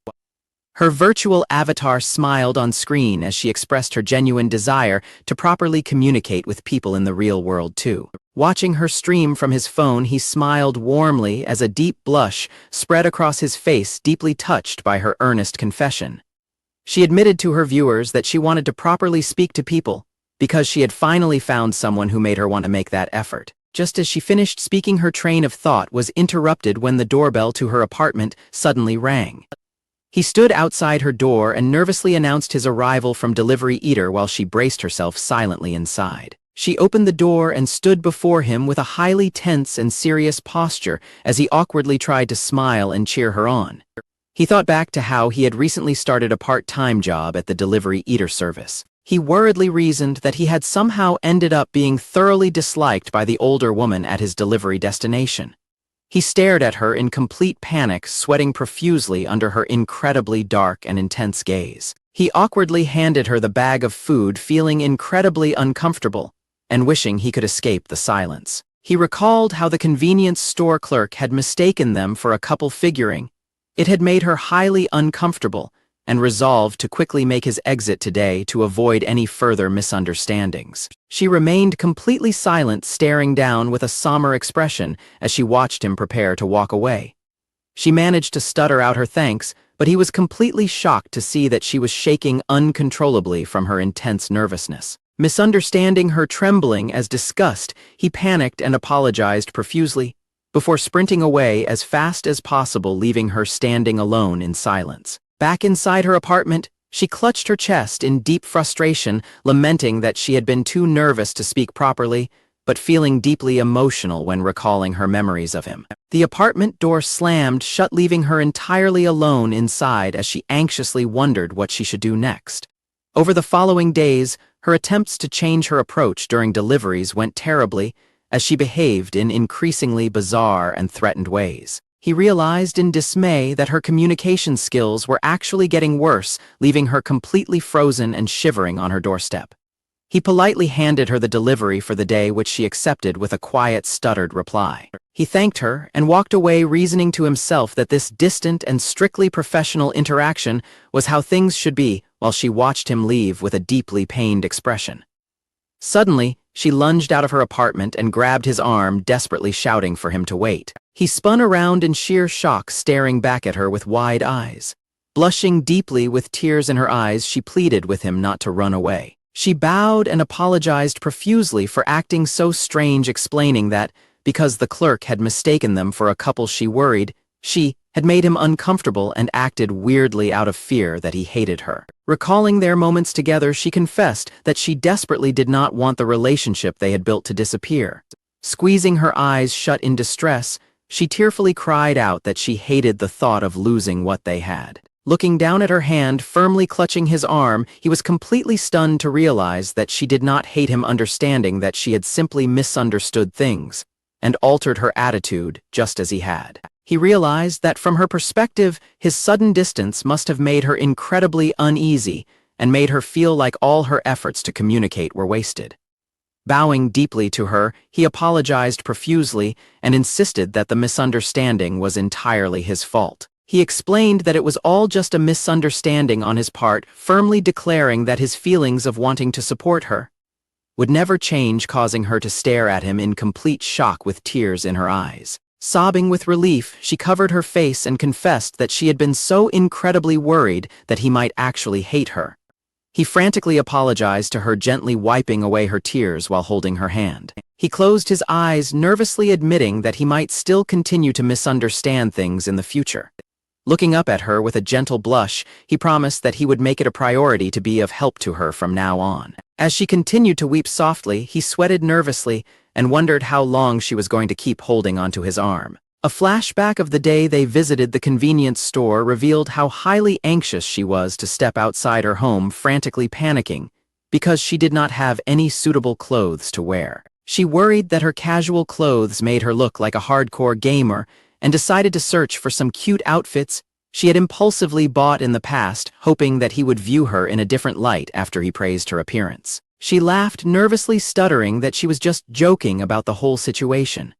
Her virtual avatar smiled on screen as she expressed her genuine desire to properly communicate with people in the real world too. Watching her stream from his phone, he smiled warmly as a deep blush spread across his face, deeply touched by her earnest confession. She admitted to her viewers that she wanted to properly speak to people because she had finally found someone who made her want to make that effort. Just as she finished speaking, her train of thought was interrupted when the doorbell to her apartment suddenly rang. He stood outside her door and nervously announced his arrival from Delivery Eater while she braced herself silently inside. She opened the door and stood before him with a highly tense and serious posture as he awkwardly tried to smile and cheer her on. He thought back to how he had recently started a part-time job at the Delivery Eater service. He worriedly reasoned that he had somehow ended up being thoroughly disliked by the older woman at his delivery destination. He stared at her in complete panic, sweating profusely under her incredibly dark and intense gaze. He awkwardly handed her the bag of food, feeling incredibly uncomfortable and wishing he could escape the silence. He recalled how the convenience store clerk had mistaken them for a couple figuring. It had made her highly uncomfortable and resolved to quickly make his exit today to avoid any further misunderstandings. She remained completely silent, staring down with a somber expression as she watched him prepare to walk away. She managed to stutter out her thanks, but he was completely shocked to see that she was shaking uncontrollably from her intense nervousness. Misunderstanding her trembling as disgust, he panicked and apologized profusely, before sprinting away as fast as possible, leaving her standing alone in silence. Back inside her apartment, she clutched her chest in deep frustration, lamenting that she had been too nervous to speak properly, but feeling deeply emotional when recalling her memories of him. The apartment door slammed shut, leaving her entirely alone inside as she anxiously wondered what she should do next. Over the following days, her attempts to change her approach during deliveries went terribly, as she behaved in increasingly bizarre and threatened ways. He realized in dismay that her communication skills were actually getting worse, leaving her completely frozen and shivering on her doorstep. He politely handed her the delivery for the day, which she accepted with a quiet, stuttered reply. He thanked her and walked away, reasoning to himself that this distant and strictly professional interaction was how things should be, while she watched him leave with a deeply pained expression. Suddenly, she lunged out of her apartment and grabbed his arm, desperately shouting for him to wait. He spun around in sheer shock, staring back at her with wide eyes. Blushing deeply with tears in her eyes, she pleaded with him not to run away. She bowed and apologized profusely for acting so strange, explaining that, because the clerk had mistaken them for a couple, she worried she had made him uncomfortable and acted weirdly out of fear that he hated her. Recalling their moments together, she confessed that she desperately did not want the relationship they had built to disappear. Squeezing her eyes shut in distress, she tearfully cried out that she hated the thought of losing what they had. Looking down at her hand, firmly clutching his arm, he was completely stunned to realize that she did not hate him, understanding that she had simply misunderstood things and altered her attitude just as he had. He realized that from her perspective, his sudden distance must have made her incredibly uneasy and made her feel like all her efforts to communicate were wasted. Bowing deeply to her, he apologized profusely and insisted that the misunderstanding was entirely his fault. He explained that it was all just a misunderstanding on his part, firmly declaring that his feelings of wanting to support her would never change, causing her to stare at him in complete shock with tears in her eyes. Sobbing with relief, she covered her face and confessed that she had been so incredibly worried that he might actually hate her. He frantically apologized to her, gently wiping away her tears while holding her hand. He closed his eyes, nervously admitting that he might still continue to misunderstand things in the future. Looking up at her with a gentle blush, he promised that he would make it a priority to be of help to her from now on. As she continued to weep softly, he sweated nervously and wondered how long she was going to keep holding onto his arm. A flashback of the day they visited the convenience store revealed how highly anxious she was to step outside her home, frantically panicking because she did not have any suitable clothes to wear. She worried that her casual clothes made her look like a hardcore gamer and decided to search for some cute outfits she had impulsively bought in the past, hoping that he would view her in a different light after he praised her appearance. She laughed, nervously stuttering that she was just joking about the whole situation.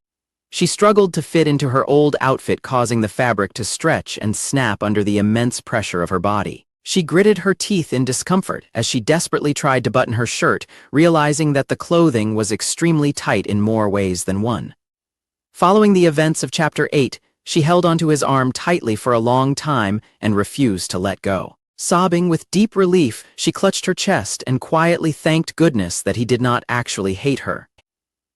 She struggled to fit into her old outfit, causing the fabric to stretch and snap under the immense pressure of her body. She gritted her teeth in discomfort as she desperately tried to button her shirt, realizing that the clothing was extremely tight in more ways than one. Following the events of Chapter 8, she held onto his arm tightly for a long time and refused to let go. Sobbing with deep relief, she clutched her chest and quietly thanked goodness that he did not actually hate her.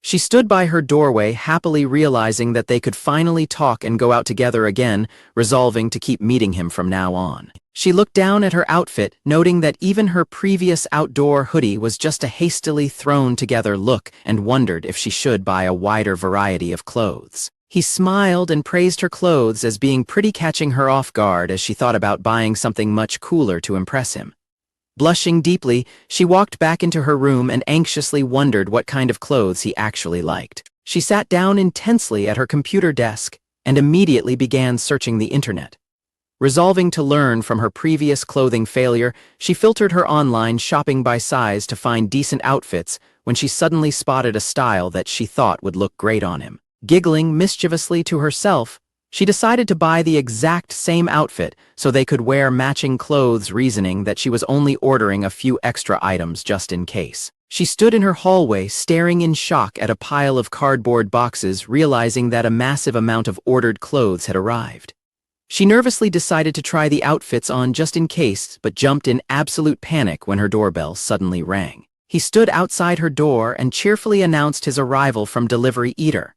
She stood by her doorway, happily realizing that they could finally talk and go out together again, resolving to keep meeting him from now on. She looked down at her outfit, noting that even her previous outdoor hoodie was just a hastily thrown together look, and wondered if she should buy a wider variety of clothes. He smiled and praised her clothes as being pretty, catching her off guard as she thought about buying something much cooler to impress him. Blushing deeply, she walked back into her room and anxiously wondered what kind of clothes he actually liked. She sat down intensely at her computer desk and immediately began searching the internet. Resolving to learn from her previous clothing failure, she filtered her online shopping by size to find decent outfits when she suddenly spotted a style that she thought would look great on him. Giggling mischievously to herself, she decided to buy the exact same outfit so they could wear matching clothes, reasoning that she was only ordering a few extra items just in case. She stood in her hallway, staring in shock at a pile of cardboard boxes, realizing that a massive amount of ordered clothes had arrived. She nervously decided to try the outfits on just in case, but jumped in absolute panic when her doorbell suddenly rang. He stood outside her door and cheerfully announced his arrival from Delivery Eater.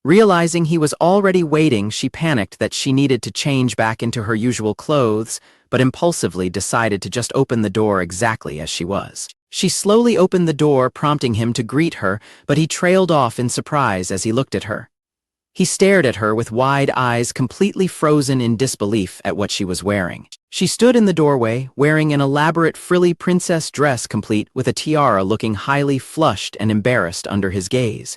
Realizing he was already waiting, she panicked that she needed to change back into her usual clothes, but impulsively decided to just open the door exactly as she was. She slowly opened the door, prompting him to greet her, but he trailed off in surprise as he looked at her. He stared at her with wide eyes, completely frozen in disbelief at what she was wearing. She stood in the doorway, wearing an elaborate frilly princess dress complete with a tiara, looking highly flushed and embarrassed under his gaze.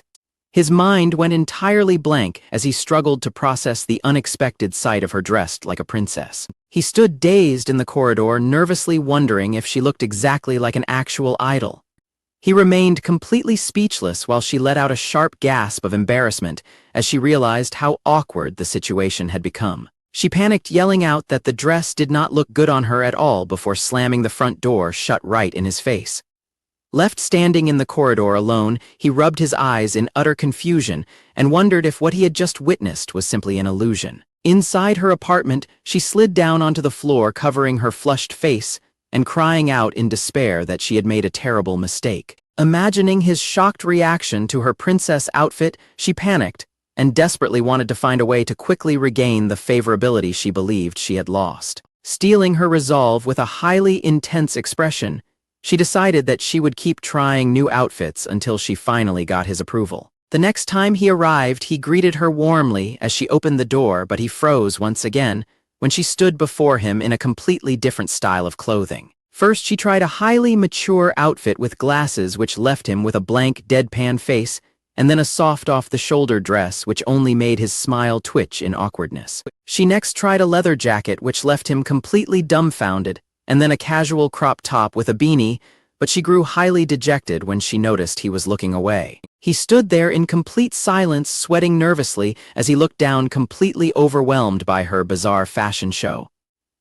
His mind went entirely blank as he struggled to process the unexpected sight of her dressed like a princess. He stood dazed in the corridor, nervously wondering if she looked exactly like an actual idol. He remained completely speechless while she let out a sharp gasp of embarrassment as she realized how awkward the situation had become. She panicked, yelling out that the dress did not look good on her at all before slamming the front door shut right in his face. Left standing in the corridor alone, he rubbed his eyes in utter confusion and wondered if what he had just witnessed was simply an illusion. Inside her apartment, she slid down onto the floor, covering her flushed face and crying out in despair that she had made a terrible mistake. Imagining his shocked reaction to her princess outfit, she panicked and desperately wanted to find a way to quickly regain the favorability she believed she had lost. Steeling her resolve with a highly intense expression, she decided that she would keep trying new outfits until she finally got his approval. The next time he arrived, he greeted her warmly as she opened the door, but he froze once again when she stood before him in a completely different style of clothing. First, she tried a highly mature outfit with glasses which left him with a blank, deadpan face, and then a soft off-the-shoulder dress which only made his smile twitch in awkwardness. She next tried a leather jacket which left him completely dumbfounded, and then a casual crop top with a beanie, but she grew highly dejected when she noticed he was looking away. He stood there in complete silence, sweating nervously as he looked down, completely overwhelmed by her bizarre fashion show.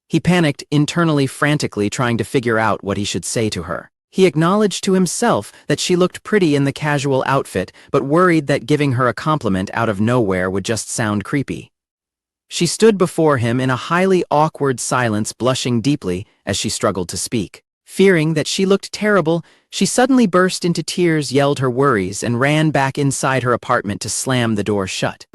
He panicked, internally frantically trying to figure out what he should say to her. He acknowledged to himself that she looked pretty in the casual outfit, but worried that giving her a compliment out of nowhere would just sound creepy. She stood before him in a highly awkward silence, blushing deeply as she struggled to speak. Fearing that she looked terrible, she suddenly burst into tears, yelled her worries, and ran back inside her apartment to slam the door shut.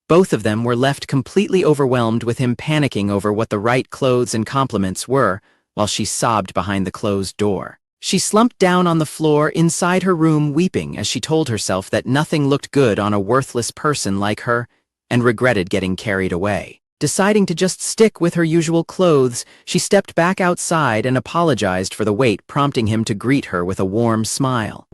Both of them were left completely overwhelmed with him panicking over what the right clothes and compliments were, while she sobbed behind the closed door. She slumped down on the floor inside her room, weeping as she told herself that nothing looked good on a worthless person like her, and regretted getting carried away. Deciding to just stick with her usual clothes, she stepped back outside and apologized for the wait, prompting him to greet her with a warm smile.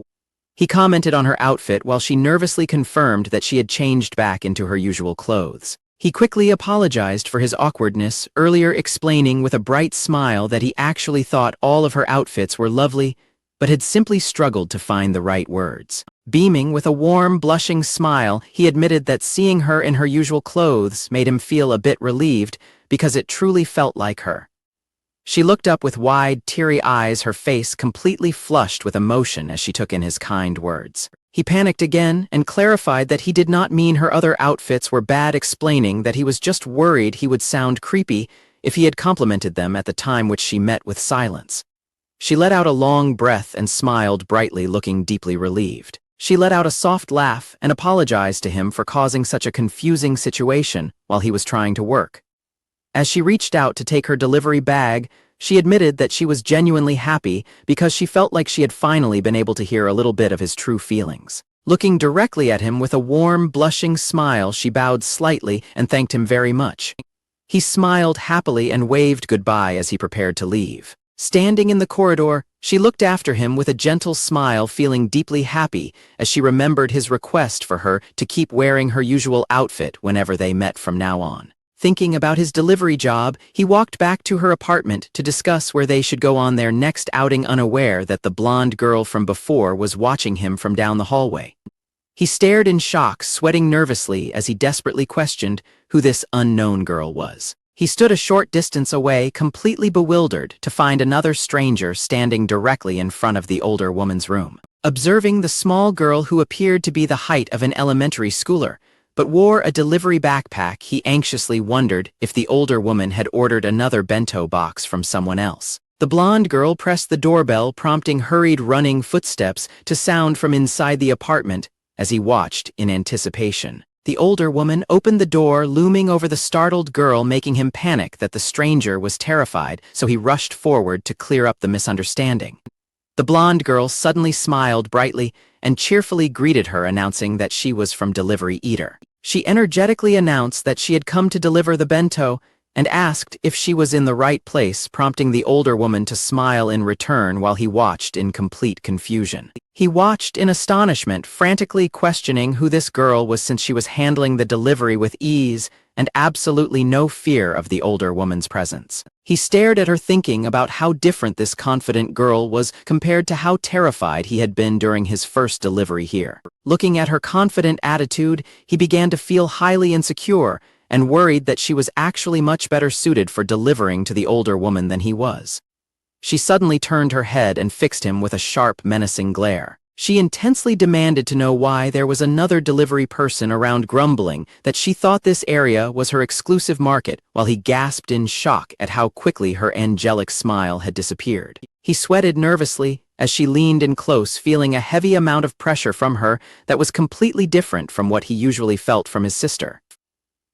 He commented on her outfit while she nervously confirmed that she had changed back into her usual clothes. He quickly apologized for his awkwardness, earlier explaining with a bright smile that he actually thought all of her outfits were lovely, but had simply struggled to find the right words. Beaming with a warm, blushing smile, he admitted that seeing her in her usual clothes made him feel a bit relieved because it truly felt like her. She looked up with wide, teary eyes, her face completely flushed with emotion as she took in his kind words. He panicked again and clarified that he did not mean her other outfits were bad, explaining that he was just worried he would sound creepy if he had complimented them at the time, which she met with silence. She let out a long breath and smiled brightly, looking deeply relieved. She let out a soft laugh and apologized to him for causing such a confusing situation while he was trying to work. As she reached out to take her delivery bag, she admitted that she was genuinely happy because she felt like she had finally been able to hear a little bit of his true feelings. Looking directly at him with a warm, blushing smile, she bowed slightly and thanked him very much. He smiled happily and waved goodbye as he prepared to leave. Standing in the corridor, she looked after him with a gentle smile, feeling deeply happy as she remembered his request for her to keep wearing her usual outfit whenever they met from now on. Thinking about his delivery job, he walked back to her apartment to discuss where they should go on their next outing, unaware that the blonde girl from before was watching him from down the hallway. He stared in shock, sweating nervously as he desperately questioned who this unknown girl was. He stood a short distance away, completely bewildered, to find another stranger standing directly in front of the older woman's room. Observing the small girl who appeared to be the height of an elementary schooler, but wore a delivery backpack, he anxiously wondered if the older woman had ordered another bento box from someone else. The blonde girl pressed the doorbell, prompting hurried running footsteps to sound from inside the apartment as he watched in anticipation. The older woman opened the door, looming over the startled girl, making him panic that the stranger was terrified, so he rushed forward to clear up the misunderstanding. The blonde girl suddenly smiled brightly and cheerfully greeted her, announcing that she was from Delivery Eater. She energetically announced that she had come to deliver the bento and asked if she was in the right place, prompting the older woman to smile in return while he watched in complete confusion. He watched in astonishment, frantically questioning who this girl was since she was handling the delivery with ease and absolutely no fear of the older woman's presence. He stared at her, thinking about how different this confident girl was compared to how terrified he had been during his first delivery here. Looking at her confident attitude, he began to feel highly insecure and worried that she was actually much better suited for delivering to the older woman than he was. She suddenly turned her head and fixed him with a sharp, menacing glare. She intensely demanded to know why there was another delivery person around, grumbling that she thought this area was her exclusive market, while he gasped in shock at how quickly her angelic smile had disappeared. He sweated nervously as she leaned in close, feeling a heavy amount of pressure from her that was completely different from what he usually felt from his sister.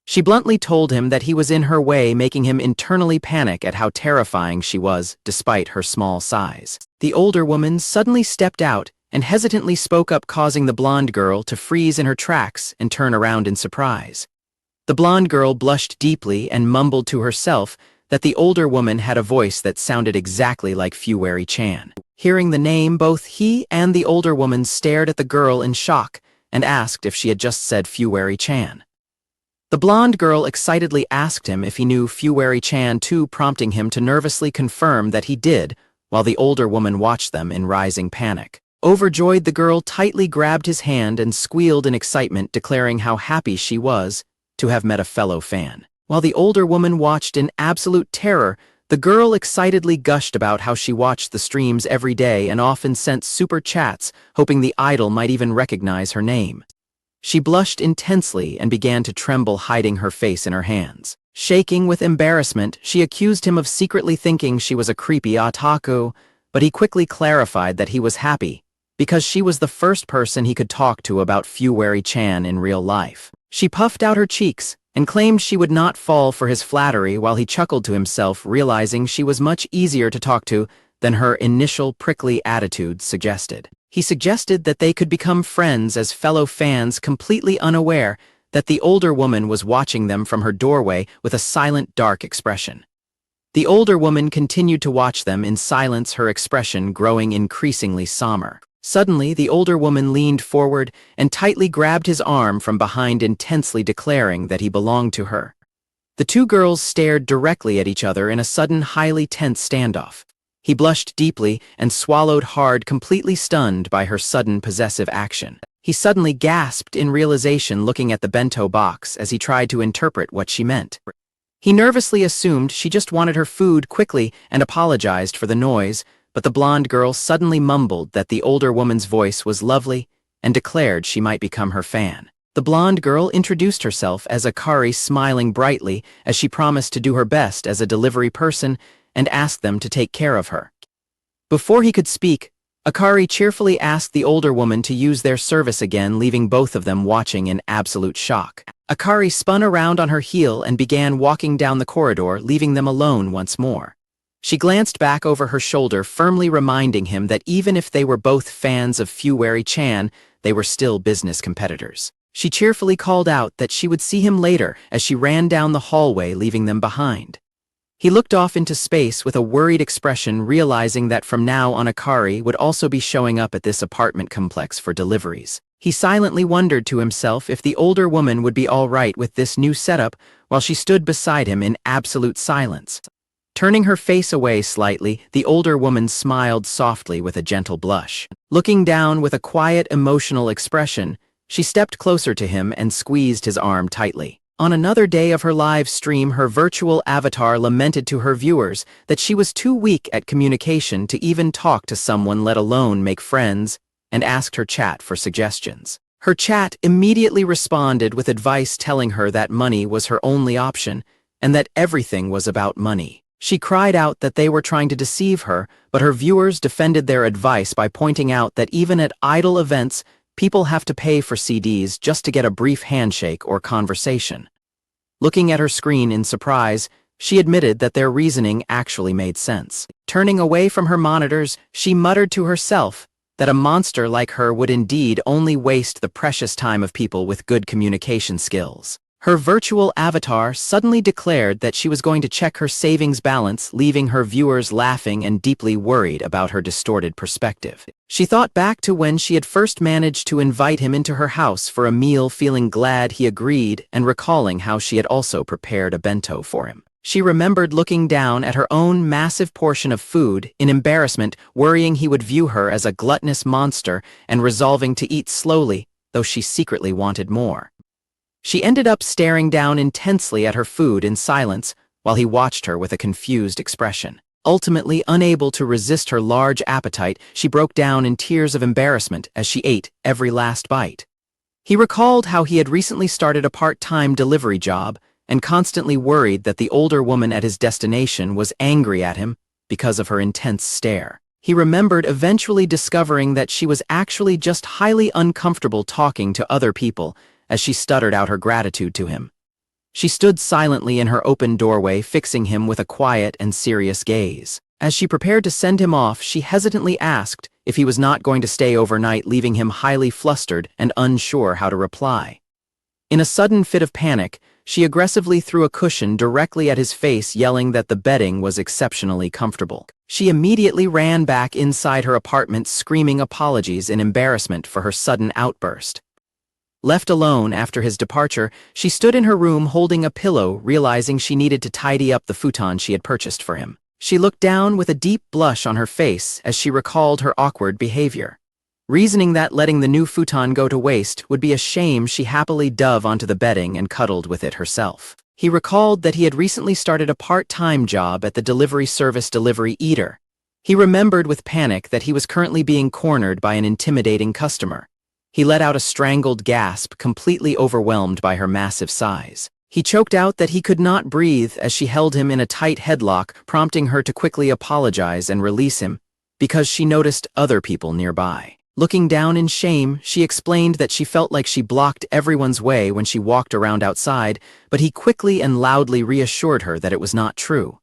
She bluntly told him that he was in her way, making him internally panic at how terrifying she was despite her small size. The older woman suddenly stepped out and hesitantly spoke up, causing the blonde girl to freeze in her tracks and turn around in surprise. The blonde girl blushed deeply and mumbled to herself that the older woman had a voice that sounded exactly like Fuwari-chan. Hearing the name, both he and the older woman stared at the girl in shock and asked if she had just said Fuwari-chan. The blonde girl excitedly asked him if he knew Fuwari-chan too, prompting him to nervously confirm that he did, while the older woman watched them in rising panic. Overjoyed, the girl tightly grabbed his hand and squealed in excitement, declaring how happy she was to have met a fellow fan. While the older woman watched in absolute terror, the girl excitedly gushed about how she watched the streams every day and often sent super chats, hoping the idol might even recognize her name. She blushed intensely and began to tremble, hiding her face in her hands. Shaking with embarrassment, she accused him of secretly thinking she was a creepy otaku, but he quickly clarified that he was happy because she was the first person he could talk to about Fuwari-chan in real life. She puffed out her cheeks and claimed she would not fall for his flattery, while he chuckled to himself, realizing she was much easier to talk to than her initial prickly attitude suggested. He suggested that they could become friends as fellow fans, completely unaware that the older woman was watching them from her doorway with a silent, dark expression. The older woman continued to watch them in silence, her expression growing increasingly somber. Suddenly, the older woman leaned forward and tightly grabbed his arm from behind, intensely declaring that he belonged to her. The two girls stared directly at each other in a sudden, highly tense standoff. He blushed deeply and swallowed hard, completely stunned by her sudden possessive action. He suddenly gasped in realization, looking at the bento box as he tried to interpret what she meant. He nervously assumed she just wanted her food quickly and apologized for the noise, but the blonde girl suddenly mumbled that the older woman's voice was lovely and declared she might become her fan. The blonde girl introduced herself as Akari, smiling brightly as she promised to do her best as a delivery person and asked them to take care of her. Before he could speak, Akari cheerfully asked the older woman to use their service again, leaving both of them watching in absolute shock. Akari spun around on her heel and began walking down the corridor, leaving them alone once more. She glanced back over her shoulder, firmly reminding him that even if they were both fans of Fuwari-chan, they were still business competitors. She cheerfully called out that she would see him later as she ran down the hallway, leaving them behind. He looked off into space with a worried expression, realizing that from now on Akari would also be showing up at this apartment complex for deliveries. He silently wondered to himself if the older woman would be all right with this new setup while she stood beside him in absolute silence. Turning her face away slightly, the older woman smiled softly with a gentle blush. Looking down with a quiet, emotional expression, she stepped closer to him and squeezed his arm tightly. On another day of her live stream, her virtual avatar lamented to her viewers that she was too weak at communication to even talk to someone, let alone make friends, and asked her chat for suggestions. Her chat immediately responded with advice, telling her that money was her only option and that everything was about money. She cried out that they were trying to deceive her, but her viewers defended their advice by pointing out that even at idol events, people have to pay for CDs just to get a brief handshake or conversation. Looking at her screen in surprise, she admitted that their reasoning actually made sense. Turning away from her monitors, she muttered to herself that a monster like her would indeed only waste the precious time of people with good communication skills. Her virtual avatar suddenly declared that she was going to check her savings balance, leaving her viewers laughing and deeply worried about her distorted perspective. She thought back to when she had first managed to invite him into her house for a meal, feeling glad he agreed and recalling how she had also prepared a bento for him. She remembered looking down at her own massive portion of food in embarrassment, worrying he would view her as a gluttonous monster and resolving to eat slowly, though she secretly wanted more. She ended up staring down intensely at her food in silence while he watched her with a confused expression. Ultimately, unable to resist her large appetite, she broke down in tears of embarrassment as she ate every last bite. He recalled how he had recently started a part-time delivery job and constantly worried that the older woman at his destination was angry at him because of her intense stare. He remembered eventually discovering that she was actually just highly uncomfortable talking to other people as she stuttered out her gratitude to him. She stood silently in her open doorway, fixing him with a quiet and serious gaze. As she prepared to send him off, she hesitantly asked if he was not going to stay overnight, leaving him highly flustered and unsure how to reply. In a sudden fit of panic, she aggressively threw a cushion directly at his face, yelling that the bedding was exceptionally comfortable. She immediately ran back inside her apartment, screaming apologies in embarrassment for her sudden outburst. Left alone after his departure, she stood in her room holding a pillow, realizing she needed to tidy up the futon she had purchased for him. She looked down with a deep blush on her face as she recalled her awkward behavior. Reasoning that letting the new futon go to waste would be a shame, she happily dove onto the bedding and cuddled with it herself. He recalled that he had recently started a part-time job at the delivery service Delivery Eater. He remembered with panic that he was currently being cornered by an intimidating customer. He let out a strangled gasp, completely overwhelmed by her massive size. He choked out that he could not breathe as she held him in a tight headlock, prompting her to quickly apologize and release him, because she noticed other people nearby. Looking down in shame, she explained that she felt like she blocked everyone's way when she walked around outside, but he quickly and loudly reassured her that it was not true.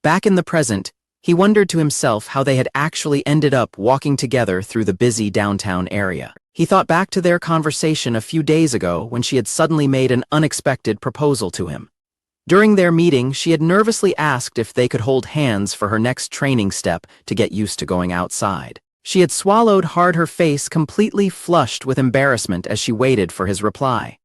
Back in the present, he wondered to himself how they had actually ended up walking together through the busy downtown area. He thought back to their conversation a few days ago when she had suddenly made an unexpected proposal to him. During their meeting, she had nervously asked if they could hold hands for her next training step to get used to going outside. She had swallowed hard, her face completely flushed with embarrassment as she waited for his reply.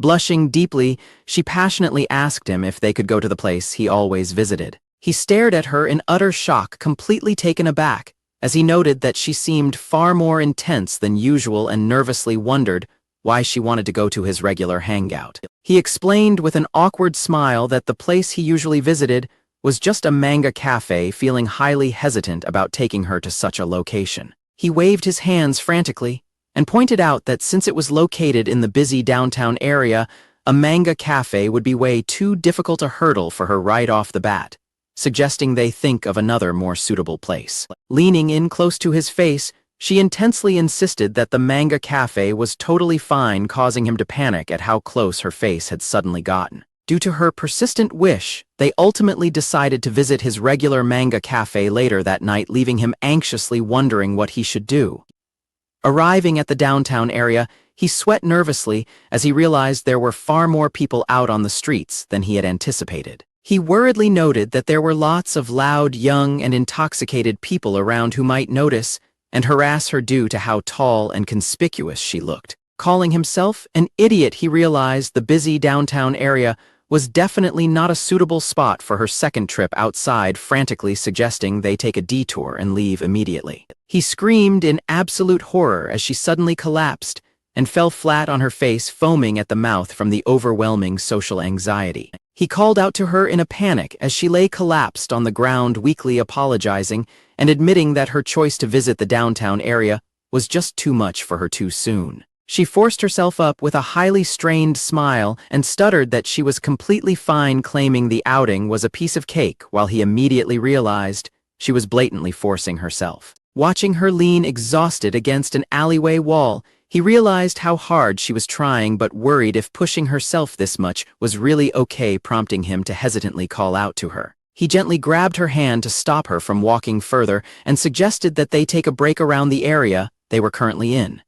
Blushing deeply, she passionately asked him if they could go to the place he always visited. He stared at her in utter shock, completely taken aback, as he noted that she seemed far more intense than usual and nervously wondered why she wanted to go to his regular hangout. He explained with an awkward smile that the place he usually visited was just a manga cafe, feeling highly hesitant about taking her to such a location. He waved his hands frantically and pointed out that since it was located in the busy downtown area, a manga cafe would be way too difficult a hurdle for her right off the bat, suggesting they think of another more suitable place. Leaning in close to his face, she intensely insisted that the manga cafe was totally fine, causing him to panic at how close her face had suddenly gotten. Due to her persistent wish, they ultimately decided to visit his regular manga cafe later that night, leaving him anxiously wondering what he should do. Arriving at the downtown area, he sweat nervously as he realized there were far more people out on the streets than he had anticipated. He worriedly noted that there were lots of loud, young, and intoxicated people around who might notice and harass her due to how tall and conspicuous she looked. Calling himself an idiot, he realized the busy downtown area was definitely not a suitable spot for her second trip outside, frantically suggesting they take a detour and leave immediately. He screamed in absolute horror as she suddenly collapsed and fell flat on her face, foaming at the mouth from the overwhelming social anxiety. He called out to her in a panic as she lay collapsed on the ground, weakly apologizing and admitting that her choice to visit the downtown area was just too much for her too soon. She forced herself up with a highly strained smile and stuttered that she was completely fine, claiming the outing was a piece of cake, while he immediately realized she was blatantly forcing herself. Watching her lean exhausted against an alleyway wall, he realized how hard she was trying, but worried if pushing herself this much was really okay, prompting him to hesitantly call out to her. He gently grabbed her hand to stop her from walking further and suggested that they take a break around the area they were currently in.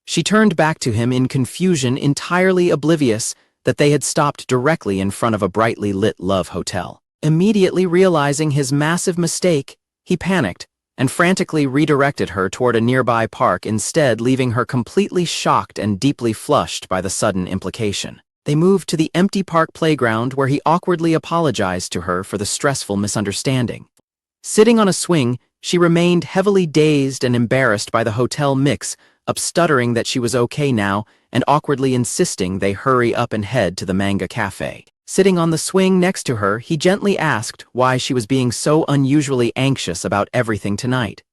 She turned back to him in confusion, entirely oblivious that they had stopped directly in front of a brightly lit love hotel. Immediately realizing his massive mistake, he panicked and frantically redirected her toward a nearby park, instead leaving her completely shocked and deeply flushed by the sudden implication. They moved to the empty park playground, where he awkwardly apologized to her for the stressful misunderstanding. Sitting on a swing, she remained heavily dazed and embarrassed by the hotel mix, stuttering that she was okay now and awkwardly insisting they hurry up and head to the manga cafe. Sitting on the swing next to her, he gently asked why she was being so unusually anxious about everything tonight.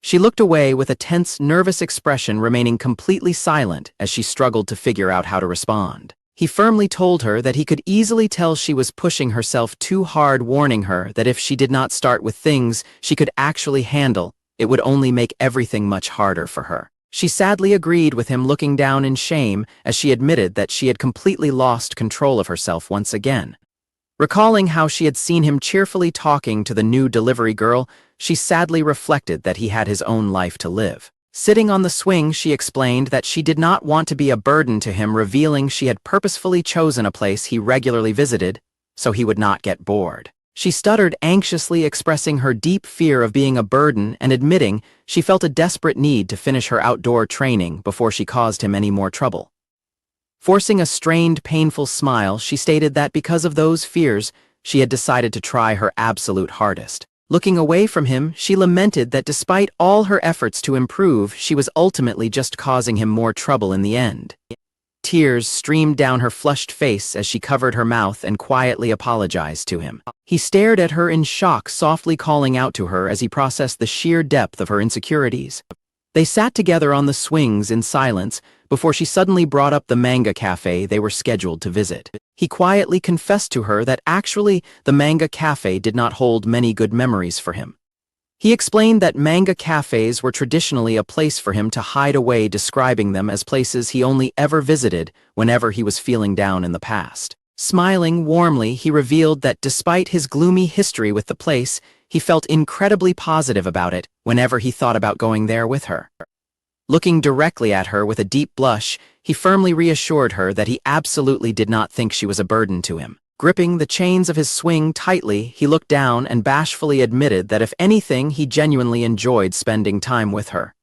She looked away with a tense, nervous expression, remaining completely silent as she struggled to figure out how to respond. He firmly told her that he could easily tell she was pushing herself too hard, warning her that if she did not start with things she could actually handle, it would only make everything much harder for her. She sadly agreed with him, looking down in shame as she admitted that she had completely lost control of herself once again. Recalling how she had seen him cheerfully talking to the new delivery girl, she sadly reflected that he had his own life to live. Sitting on the swing, she explained that she did not want to be a burden to him, revealing she had purposefully chosen a place he regularly visited so he would not get bored. She stuttered anxiously, expressing her deep fear of being a burden and admitting she felt a desperate need to finish her outdoor training before she caused him any more trouble. Forcing a strained, painful smile, she stated that because of those fears, she had decided to try her absolute hardest. Looking away from him, she lamented that despite all her efforts to improve, she was ultimately just causing him more trouble in the end. Tears streamed down her flushed face as she covered her mouth and quietly apologized to him. He stared at her in shock, softly calling out to her as he processed the sheer depth of her insecurities. They sat together on the swings in silence before she suddenly brought up the manga cafe they were scheduled to visit. He quietly confessed to her that actually the manga cafe did not hold many good memories for him. He explained that manga cafes were traditionally a place for him to hide away, describing them as places he only ever visited whenever he was feeling down in the past. Smiling warmly, he revealed that despite his gloomy history with the place, he felt incredibly positive about it whenever he thought about going there with her. Looking directly at her with a deep blush, he firmly reassured her that he absolutely did not think she was a burden to him. Gripping the chains of his swing tightly, he looked down and bashfully admitted that if anything, he genuinely enjoyed spending time with her.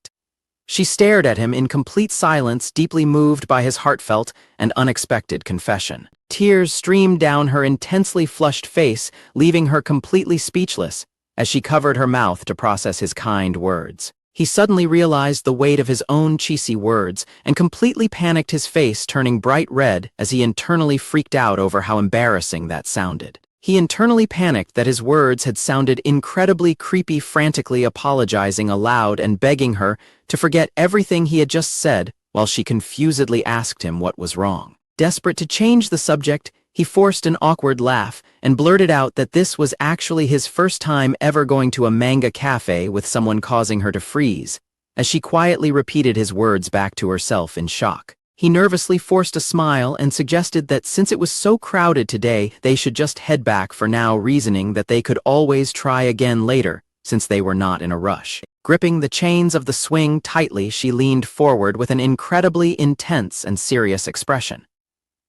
She stared at him in complete silence, deeply moved by his heartfelt and unexpected confession. Tears streamed down her intensely flushed face, leaving her completely speechless as she covered her mouth to process his kind words. He suddenly realized the weight of his own cheesy words and completely panicked, his face turning bright red as he internally freaked out over how embarrassing that sounded. He internally panicked that his words had sounded incredibly creepy, frantically apologizing aloud and begging her to forget everything he had just said while she confusedly asked him what was wrong. Desperate to change the subject, he forced an awkward laugh and blurted out that this was actually his first time ever going to a manga cafe, with someone causing her to freeze, as she quietly repeated his words back to herself in shock. He nervously forced a smile and suggested that since it was so crowded today, they should just head back for now, reasoning that they could always try again later, since they were not in a rush. Gripping the chains of the swing tightly, she leaned forward with an incredibly intense and serious expression.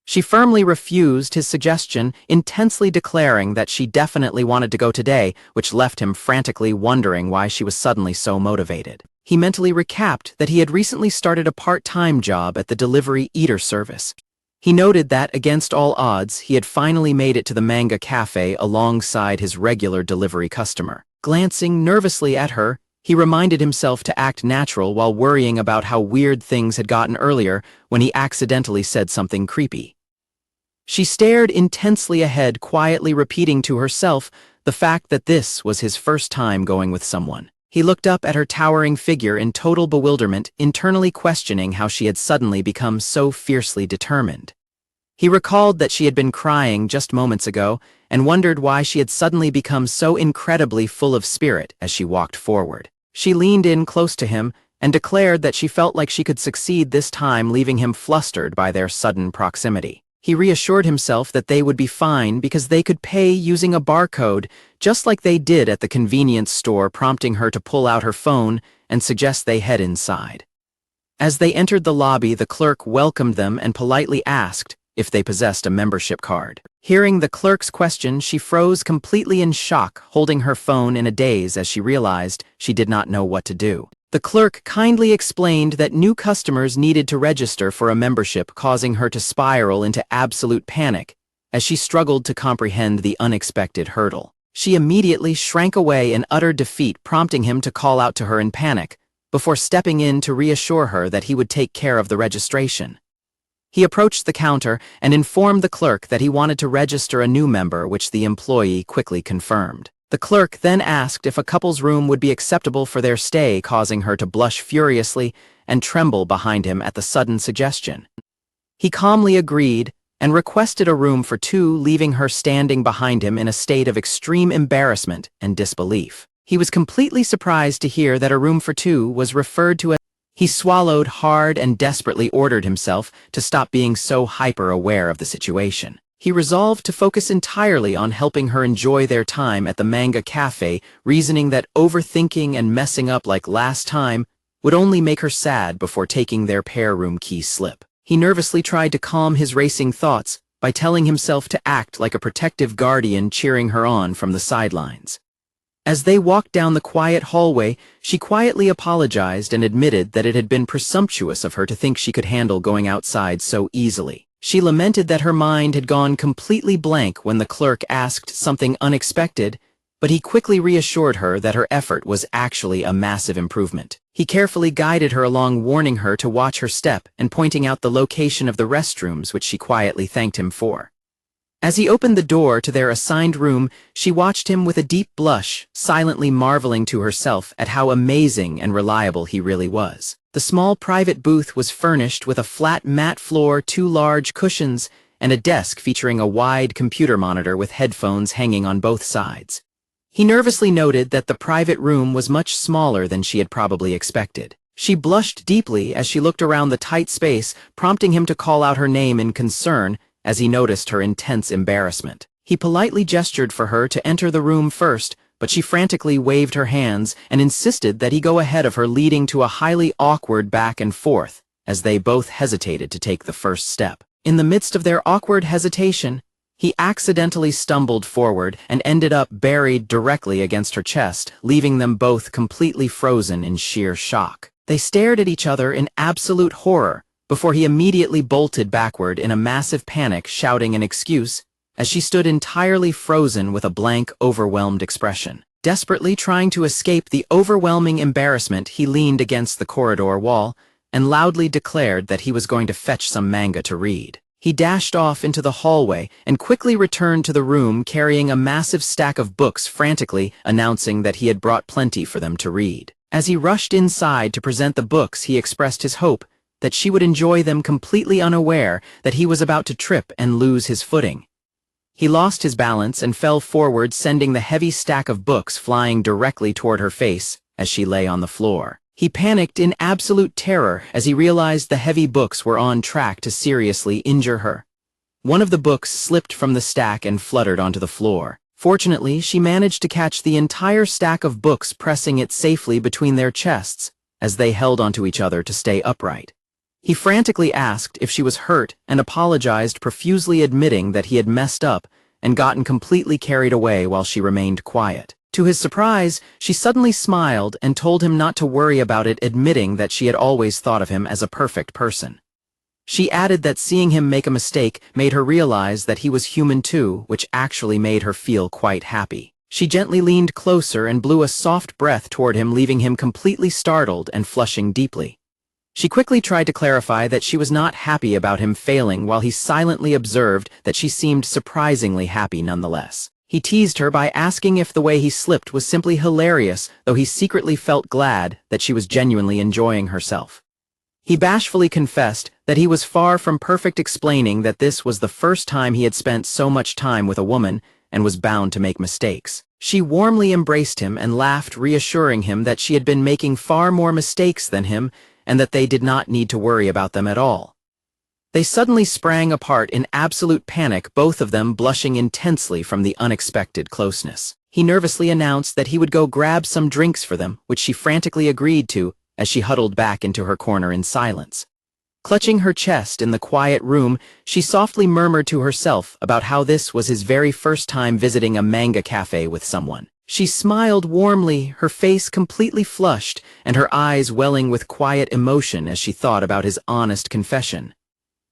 She firmly refused his suggestion, intensely declaring that she definitely wanted to go today, which left him frantically wondering why she was suddenly so motivated. He mentally recapped that he had recently started a part-time job at the delivery eater service. He noted that, against all odds, he had finally made it to the manga cafe alongside his regular delivery customer. Glancing nervously at her, he reminded himself to act natural while worrying about how weird things had gotten earlier when he accidentally said something creepy. She stared intensely ahead, quietly repeating to herself the fact that this was his first time going with someone. He looked up at her towering figure in total bewilderment, internally questioning how she had suddenly become so fiercely determined. He recalled that she had been crying just moments ago and wondered why she had suddenly become so incredibly full of spirit as she walked forward. She leaned in close to him and declared that she felt like she could succeed this time, leaving him flustered by their sudden proximity. He reassured himself that they would be fine because they could pay using a barcode, just like they did at the convenience store, prompting her to pull out her phone and suggest they head inside. As they entered the lobby, the clerk welcomed them and politely asked if they possessed a membership card. Hearing the clerk's question, she froze completely in shock, holding her phone in a daze as she realized she did not know what to do. The clerk kindly explained that new customers needed to register for a membership, causing her to spiral into absolute panic as she struggled to comprehend the unexpected hurdle. She immediately shrank away in utter defeat, prompting him to call out to her in panic, before stepping in to reassure her that he would take care of the registration. He approached the counter and informed the clerk that he wanted to register a new member, which the employee quickly confirmed. The clerk then asked if a couple's room would be acceptable for their stay, causing her to blush furiously and tremble behind him at the sudden suggestion. He calmly agreed and requested a room for two, leaving her standing behind him in a state of extreme embarrassment and disbelief. He was completely surprised to hear that a room for two was referred to as. He swallowed hard and desperately ordered himself to stop being so hyper-aware of the situation. He resolved to focus entirely on helping her enjoy their time at the manga cafe, reasoning that overthinking and messing up like last time would only make her sad before taking their pair room key slip. He nervously tried to calm his racing thoughts by telling himself to act like a protective guardian, cheering her on from the sidelines. As they walked down the quiet hallway, she quietly apologized and admitted that it had been presumptuous of her to think she could handle going outside so easily. She lamented that her mind had gone completely blank when the clerk asked something unexpected, but he quickly reassured her that her effort was actually a massive improvement. He carefully guided her along, warning her to watch her step and pointing out the location of the restrooms, which she quietly thanked him for. As he opened the door to their assigned room, she watched him with a deep blush, silently marveling to herself at how amazing and reliable he really was. The small private booth was furnished with a flat matte floor, 2 large cushions, and a desk featuring a wide computer monitor with headphones hanging on both sides. He nervously noted that the private room was much smaller than she had probably expected. She blushed deeply as she looked around the tight space, prompting him to call out her name in concern as he noticed her intense embarrassment. He politely gestured for her to enter the room first, but she frantically waved her hands and insisted that he go ahead of her, leading to a highly awkward back and forth as they both hesitated to take the first step. In the midst of their awkward hesitation, He accidentally stumbled forward and ended up buried directly against her chest, leaving them both completely frozen in sheer shock. They stared at each other in absolute horror before he immediately bolted backward in a massive panic, shouting an excuse as she stood entirely frozen with a blank, overwhelmed expression. Desperately trying to escape the overwhelming embarrassment, he leaned against the corridor wall and loudly declared that he was going to fetch some manga to read. He dashed off into the hallway and quickly returned to the room carrying a massive stack of books, frantically announcing that he had brought plenty for them to read. As he rushed inside to present the books, he expressed his hope that she would enjoy them, completely unaware that he was about to trip and lose his footing. He lost his balance and fell forward, sending the heavy stack of books flying directly toward her face as she lay on the floor. He panicked in absolute terror as he realized the heavy books were on track to seriously injure her. One of the books slipped from the stack and fluttered onto the floor. Fortunately, she managed to catch the entire stack of books, pressing it safely between their chests as they held onto each other to stay upright. He frantically asked if she was hurt and apologized profusely, admitting that he had messed up and gotten completely carried away while she remained quiet. To his surprise, she suddenly smiled and told him not to worry about it, admitting that she had always thought of him as a perfect person. She added that seeing him make a mistake made her realize that he was human too, which actually made her feel quite happy. She gently leaned closer and blew a soft breath toward him, leaving him completely startled and flushing deeply. She quickly tried to clarify that she was not happy about him failing, while he silently observed that she seemed surprisingly happy nonetheless. He teased her by asking if the way he slipped was simply hilarious, though he secretly felt glad that she was genuinely enjoying herself. He bashfully confessed that he was far from perfect, explaining that this was the first time he had spent so much time with a woman and was bound to make mistakes. She warmly embraced him and laughed, reassuring him that she had been making far more mistakes than him and that they did not need to worry about them at all. They suddenly sprang apart in absolute panic, both of them blushing intensely from the unexpected closeness. He nervously announced that he would go grab some drinks for them, which she frantically agreed to as she huddled back into her corner in silence. Clutching her chest in the quiet room, she softly murmured to herself about how this was his very first time visiting a manga cafe with someone. She smiled warmly, her face completely flushed and her eyes welling with quiet emotion as she thought about his honest confession.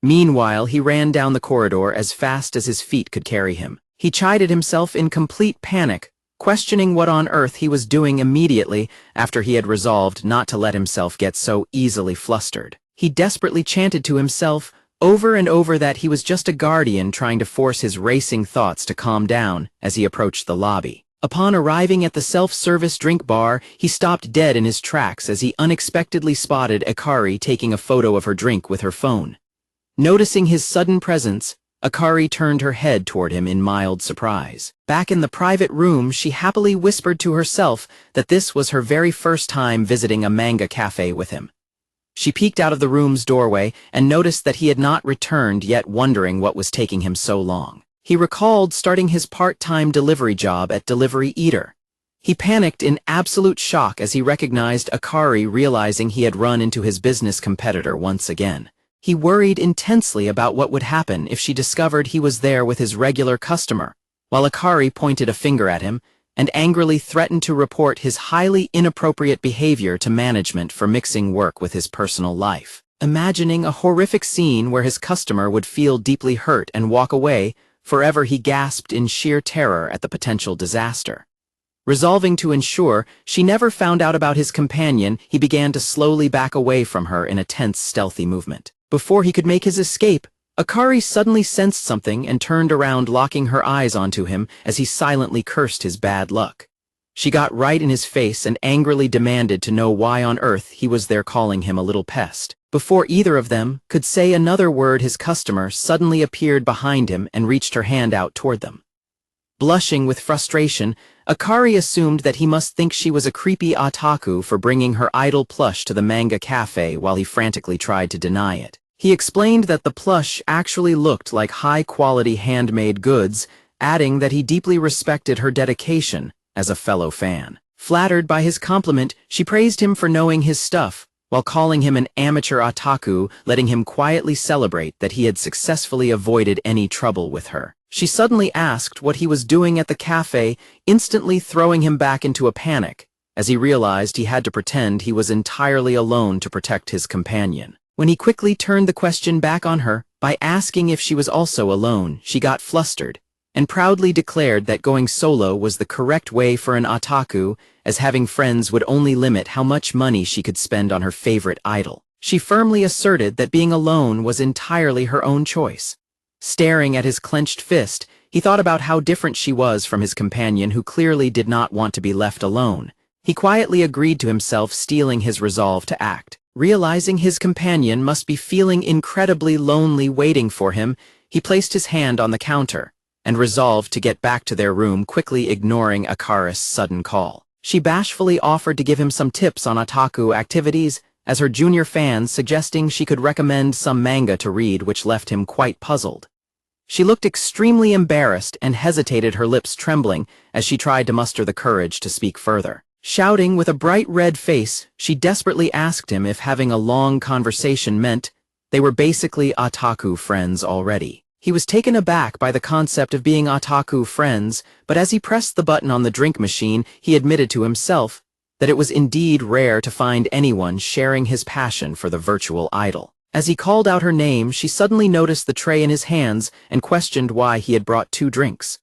Meanwhile, he ran down the corridor as fast as his feet could carry him. He chided himself in complete panic, questioning what on earth he was doing immediately after he had resolved not to let himself get so easily flustered. He desperately chanted to himself over and over that he was just a guardian trying to force his racing thoughts to calm down as he approached the lobby. Upon arriving at the self-service drink bar, he stopped dead in his tracks as he unexpectedly spotted Akari taking a photo of her drink with her phone. Noticing his sudden presence, Akari turned her head toward him in mild surprise. Back in the private room, she happily whispered to herself that this was her very first time visiting a manga cafe with him. She peeked out of the room's doorway and noticed that he had not returned yet, wondering what was taking him so long. He recalled starting his part-time delivery job at Delivery Eater. He panicked in absolute shock as he recognized Akari, realizing he had run into his business competitor once again. He worried intensely about what would happen if she discovered he was there with his regular customer, while Akari pointed a finger at him and angrily threatened to report his highly inappropriate behavior to management for mixing work with his personal life. Imagining a horrific scene where his customer would feel deeply hurt and walk away forever, he gasped in sheer terror at the potential disaster. Resolving to ensure she never found out about his companion, he began to slowly back away from her in a tense, stealthy movement. Before he could make his escape, Akari suddenly sensed something and turned around, locking her eyes onto him as he silently cursed his bad luck. She got right in his face and angrily demanded to know why on earth he was there, calling him a little pest. Before either of them could say another word, his customer suddenly appeared behind him and reached her hand out toward them. Blushing with frustration, Akari assumed that he must think she was a creepy otaku for bringing her idol plush to the manga cafe, while he frantically tried to deny it. He explained that the plush actually looked like high-quality handmade goods, adding that he deeply respected her dedication as a fellow fan. Flattered by his compliment, she praised him for knowing his stuff, while calling him an amateur otaku, letting him quietly celebrate that he had successfully avoided any trouble with her. She suddenly asked what he was doing at the cafe, instantly throwing him back into a panic, as he realized he had to pretend he was entirely alone to protect his companion. When he quickly turned the question back on her by asking if she was also alone, she got flustered and proudly declared that going solo was the correct way for an otaku, as having friends would only limit how much money she could spend on her favorite idol. She firmly asserted that being alone was entirely her own choice. Staring at his clenched fist, he thought about how different she was from his companion, who clearly did not want to be left alone. He quietly agreed to himself, steeling his resolve to act. Realizing his companion must be feeling incredibly lonely waiting for him, he placed his hand on the counter and resolved to get back to their room, quickly ignoring Akari's sudden call. She bashfully offered to give him some tips on otaku activities, as her junior fan, suggesting she could recommend some manga to read, which left him quite puzzled. She looked extremely embarrassed and hesitated, her lips trembling, as she tried to muster the courage to speak further. Shouting with a bright red face, she desperately asked him if having a long conversation meant they were basically otaku friends already. He was taken aback by the concept of being otaku friends, but as he pressed the button on the drink machine, he admitted to himself that it was indeed rare to find anyone sharing his passion for the virtual idol. As he called out her name, she suddenly noticed the tray in his hands and questioned why he had brought 2 drinks.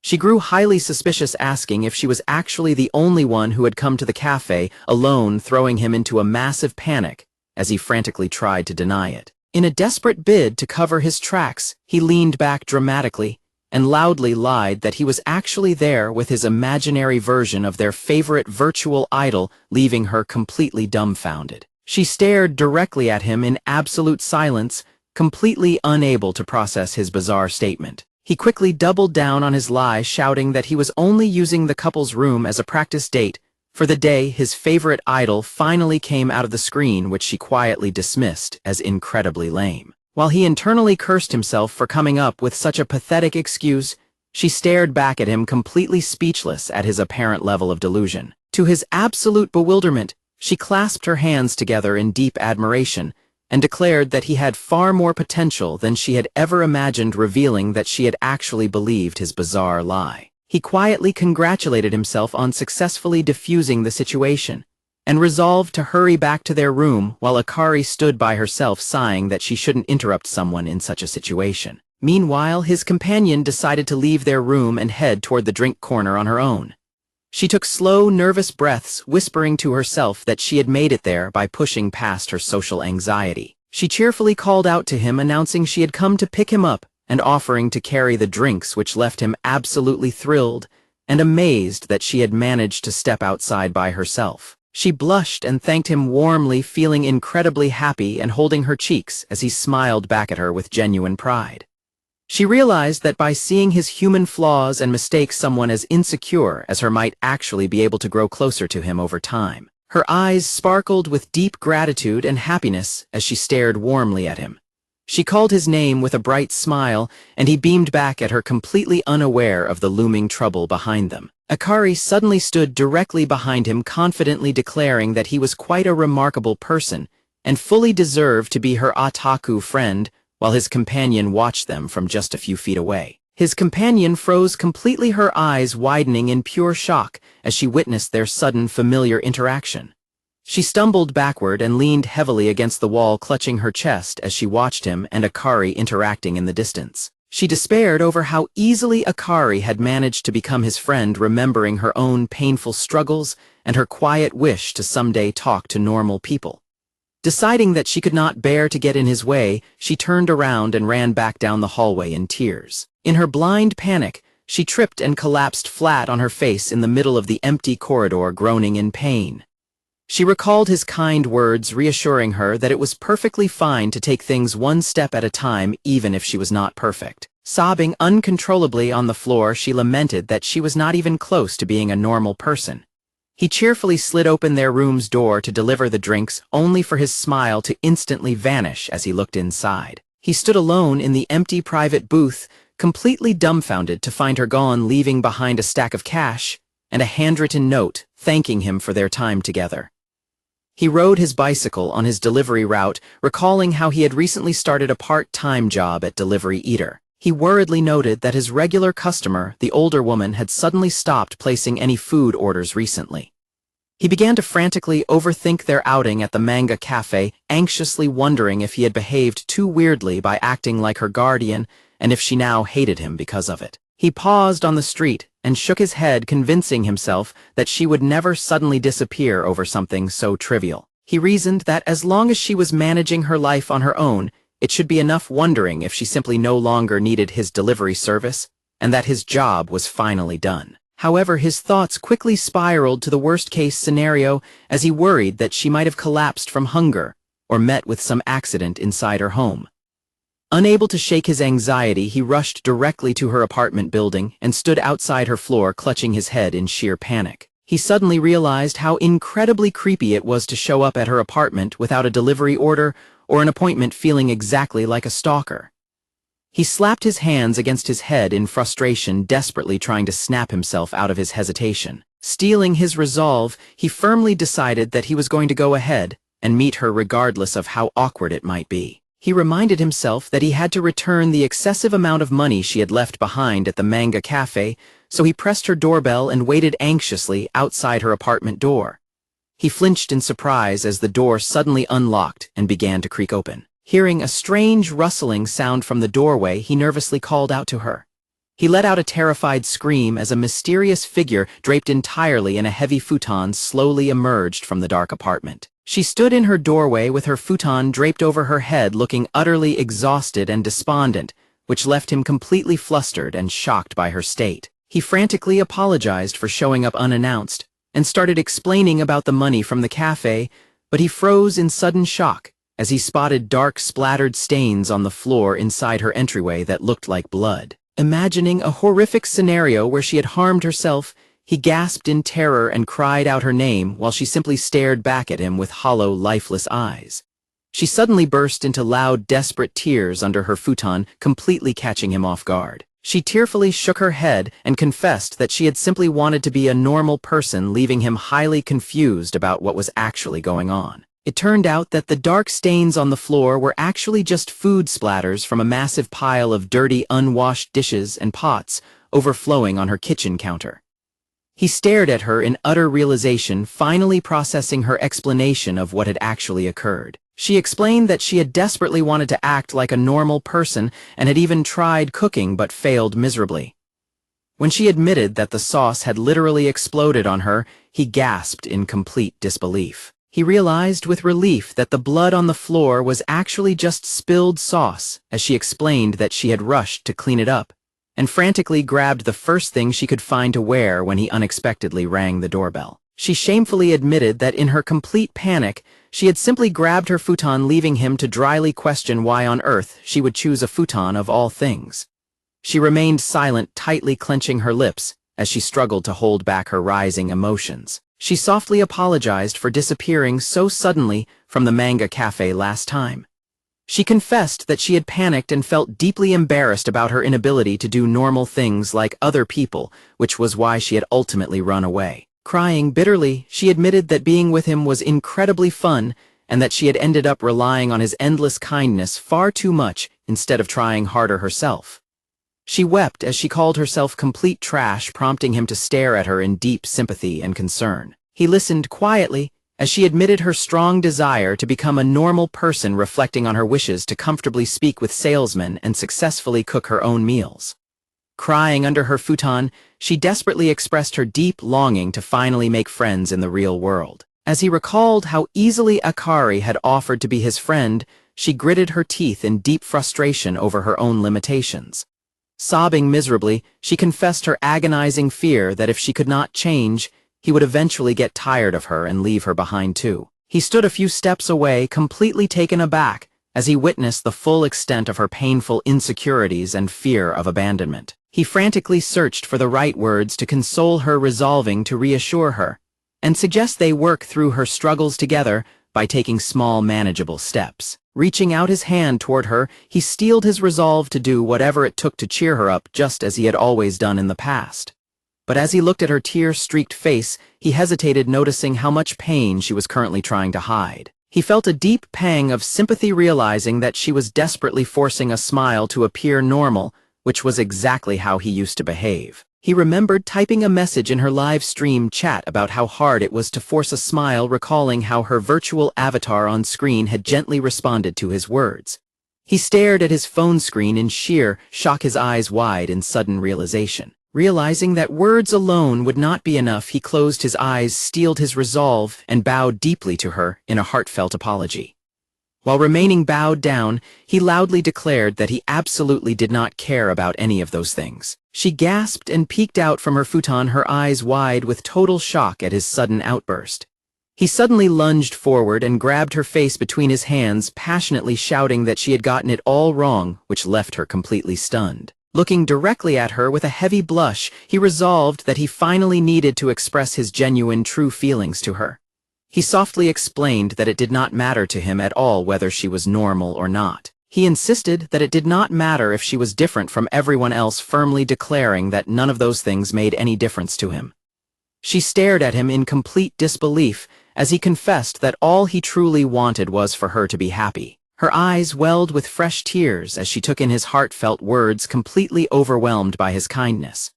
She grew highly suspicious, asking if she was actually the only one who had come to the cafe alone, throwing him into a massive panic as he frantically tried to deny it. In a desperate bid to cover his tracks, he leaned back dramatically and loudly lied that he was actually there with his imaginary version of their favorite virtual idol, leaving her completely dumbfounded. She stared directly at him in absolute silence, completely unable to process his bizarre statement. He quickly doubled down on his lie, shouting that he was only using the couple's room as a practice date for the day his favorite idol finally came out of the screen, which she quietly dismissed as incredibly lame. While he internally cursed himself for coming up with such a pathetic excuse, she stared back at him, completely speechless at his apparent level of delusion. To his absolute bewilderment, she clasped her hands together in deep admiration and declared that he had far more potential than she had ever imagined, revealing that she had actually believed his bizarre lie. He quietly congratulated himself on successfully diffusing the situation and resolved to hurry back to their room, while Akari stood by herself, sighing that she shouldn't interrupt someone in such a situation. Meanwhile, his companion decided to leave their room and head toward the drink corner on her own. She took slow, nervous breaths, whispering to herself that she had made it there by pushing past her social anxiety. She cheerfully called out to him, announcing she had come to pick him up and offering to carry the drinks, which left him absolutely thrilled and amazed that she had managed to step outside by herself. She blushed and thanked him warmly, feeling incredibly happy and holding her cheeks as he smiled back at her with genuine pride. She realized that by seeing his human flaws and mistakes someone as insecure as her might actually be able to grow closer to him over time. Her eyes sparkled with deep gratitude and happiness as she stared warmly at him. She called his name with a bright smile, and he beamed back at her, completely unaware of the looming trouble behind them. Akari suddenly stood directly behind him, confidently declaring that he was quite a remarkable person and fully deserved to be her otaku friend, while his companion watched them from just a few feet away. His companion froze completely, her eyes widening in pure shock as she witnessed their sudden familiar interaction. She stumbled backward and leaned heavily against the wall, clutching her chest as she watched him and Akari interacting in the distance. She despaired over how easily Akari had managed to become his friend, remembering her own painful struggles and her quiet wish to someday talk to normal people. Deciding that she could not bear to get in his way, she turned around and ran back down the hallway in tears. In her blind panic, she tripped and collapsed flat on her face in the middle of the empty corridor, groaning in pain. She recalled his kind words, reassuring her that it was perfectly fine to take things one step at a time, even if she was not perfect. Sobbing uncontrollably on the floor, she lamented that she was not even close to being a normal person. He cheerfully slid open their room's door to deliver the drinks, only for his smile to instantly vanish as he looked inside. He stood alone in the empty private booth, completely dumbfounded to find her gone, leaving behind a stack of cash and a handwritten note thanking him for their time together. He rode his bicycle on his delivery route, recalling how he had recently started a part-time job at Delivery Eater. He worriedly noted that his regular customer, the older woman, had suddenly stopped placing any food orders recently. He began to frantically overthink their outing at the manga cafe, anxiously wondering if he had behaved too weirdly by acting like her guardian and if she now hated him because of it. He paused on the street and shook his head, convincing himself that she would never suddenly disappear over something so trivial. He reasoned that as long as she was managing her life on her own, it should be enough wondering if she simply no longer needed his delivery service, and that his job was finally done. However, his thoughts quickly spiraled to the worst-case scenario as he worried that she might have collapsed from hunger or met with some accident inside her home. Unable to shake his anxiety, he rushed directly to her apartment building and stood outside her floor, clutching his head in sheer panic. He suddenly realized how incredibly creepy it was to show up at her apartment without a delivery order or an appointment, feeling exactly like a stalker. He slapped his hands against his head in frustration, desperately trying to snap himself out of his hesitation. Steeling his resolve, he firmly decided that he was going to go ahead and meet her regardless of how awkward it might be. He reminded himself that he had to return the excessive amount of money she had left behind at the manga cafe, so he pressed her doorbell and waited anxiously outside her apartment door. He flinched in surprise as the door suddenly unlocked and began to creak open. Hearing a strange rustling sound from the doorway, he nervously called out to her. He let out a terrified scream as a mysterious figure draped entirely in a heavy futon slowly emerged from the dark apartment. She stood in her doorway with her futon draped over her head, looking utterly exhausted and despondent, which left him completely flustered and shocked by her state. He frantically apologized for showing up unannounced and started explaining about the money from the cafe, but he froze in sudden shock as he spotted dark splattered stains on the floor inside her entryway that looked like blood. Imagining a horrific scenario where she had harmed herself, he gasped in terror and cried out her name while she simply stared back at him with hollow, lifeless eyes. She suddenly burst into loud, desperate tears under her futon, completely catching him off guard. She tearfully shook her head and confessed that she had simply wanted to be a normal person, leaving him highly confused about what was actually going on. It turned out that the dark stains on the floor were actually just food splatters from a massive pile of dirty, unwashed dishes and pots overflowing on her kitchen counter. He stared at her in utter realization, finally processing her explanation of what had actually occurred. She explained that she had desperately wanted to act like a normal person and had even tried cooking but failed miserably. When she admitted that the sauce had literally exploded on her, he gasped in complete disbelief. He realized with relief that the blood on the floor was actually just spilled sauce, as she explained that she had rushed to clean it up, and frantically grabbed the first thing she could find to wear when he unexpectedly rang the doorbell. She shamefully admitted that in her complete panic, she had simply grabbed her futon, leaving him to dryly question why on earth she would choose a futon of all things. She remained silent, tightly clenching her lips as she struggled to hold back her rising emotions. She softly apologized for disappearing so suddenly from the manga cafe last time. She confessed that she had panicked and felt deeply embarrassed about her inability to do normal things like other people, which was why she had ultimately run away. Crying bitterly, she admitted that being with him was incredibly fun and that she had ended up relying on his endless kindness far too much instead of trying harder herself. She wept as she called herself complete trash, prompting him to stare at her in deep sympathy and concern. He listened quietly as she admitted her strong desire to become a normal person, reflecting on her wishes to comfortably speak with salesmen and successfully cook her own meals. Crying under her futon, she desperately expressed her deep longing to finally make friends in the real world. As he recalled how easily Akari had offered to be his friend, she gritted her teeth in deep frustration over her own limitations. Sobbing miserably, she confessed her agonizing fear that if she could not change, he would eventually get tired of her and leave her behind too. He stood a few steps away, completely taken aback, as he witnessed the full extent of her painful insecurities and fear of abandonment. He frantically searched for the right words to console her, resolving to reassure her, and suggest they work through her struggles together by taking small, manageable steps. Reaching out his hand toward her, he steeled his resolve to do whatever it took to cheer her up, just as he had always done in the past. But as he looked at her tear-streaked face, he hesitated, noticing how much pain she was currently trying to hide. He felt a deep pang of sympathy, realizing that she was desperately forcing a smile to appear normal, which was exactly how he used to behave. He remembered typing a message in her live stream chat about how hard it was to force a smile, recalling how her virtual avatar on screen had gently responded to his words. He stared at his phone screen in sheer shock, his eyes wide in sudden realization. Realizing that words alone would not be enough, he closed his eyes, steeled his resolve, and bowed deeply to her in a heartfelt apology. While remaining bowed down, he loudly declared that he absolutely did not care about any of those things. She gasped and peeked out from her futon, her eyes wide with total shock at his sudden outburst. He suddenly lunged forward and grabbed her face between his hands, passionately shouting that she had gotten it all wrong, which left her completely stunned. Looking directly at her with a heavy blush, he resolved that he finally needed to express his genuine, true feelings to her. He softly explained that it did not matter to him at all whether she was normal or not. He insisted that it did not matter if she was different from everyone else, firmly declaring that none of those things made any difference to him. She stared at him in complete disbelief as he confessed that all he truly wanted was for her to be happy. Her eyes welled with fresh tears as she took in his heartfelt words, completely overwhelmed by his kindness.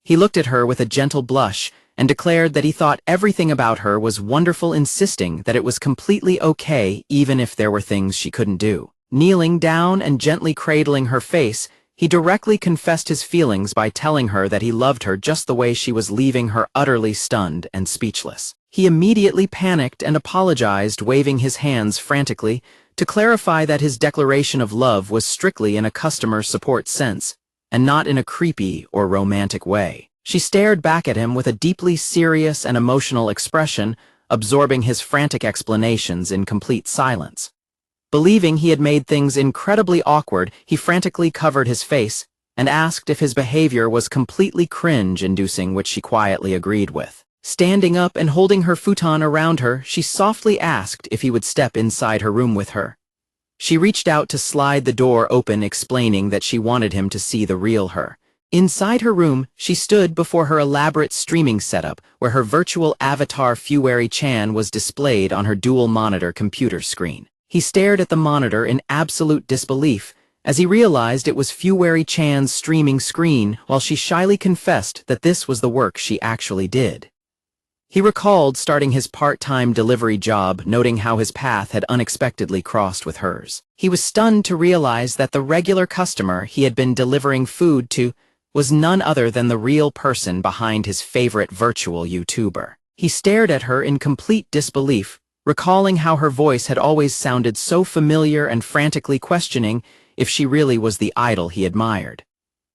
He looked at her with a gentle blush and declared that he thought everything about her was wonderful, insisting that it was completely okay even if there were things she couldn't do. Kneeling down and gently cradling her face, he directly confessed his feelings by telling her that he loved her just the way she was, leaving her utterly stunned and speechless. He immediately panicked and apologized, waving his hands frantically, to clarify that his declaration of love was strictly in a customer support sense, and not in a creepy or romantic way. She stared back at him with a deeply serious and emotional expression, absorbing his frantic explanations in complete silence. Believing he had made things incredibly awkward, he frantically covered his face and asked if his behavior was completely cringe-inducing, which she quietly agreed with. Standing up and holding her futon around her, she softly asked if he would step inside her room with her. She reached out to slide the door open, explaining that she wanted him to see the real her. Inside her room, she stood before her elaborate streaming setup, where her virtual avatar Fuwari-chan was displayed on her dual-monitor computer screen. He stared at the monitor in absolute disbelief as he realized it was Fuwari-chan's streaming screen, while she shyly confessed that this was the work she actually did. He recalled starting his part-time delivery job, noting how his path had unexpectedly crossed with hers. He was stunned to realize that the regular customer he had been delivering food to was none other than the real person behind his favorite virtual YouTuber. He stared at her in complete disbelief, recalling how her voice had always sounded so familiar and frantically questioning if she really was the idol he admired.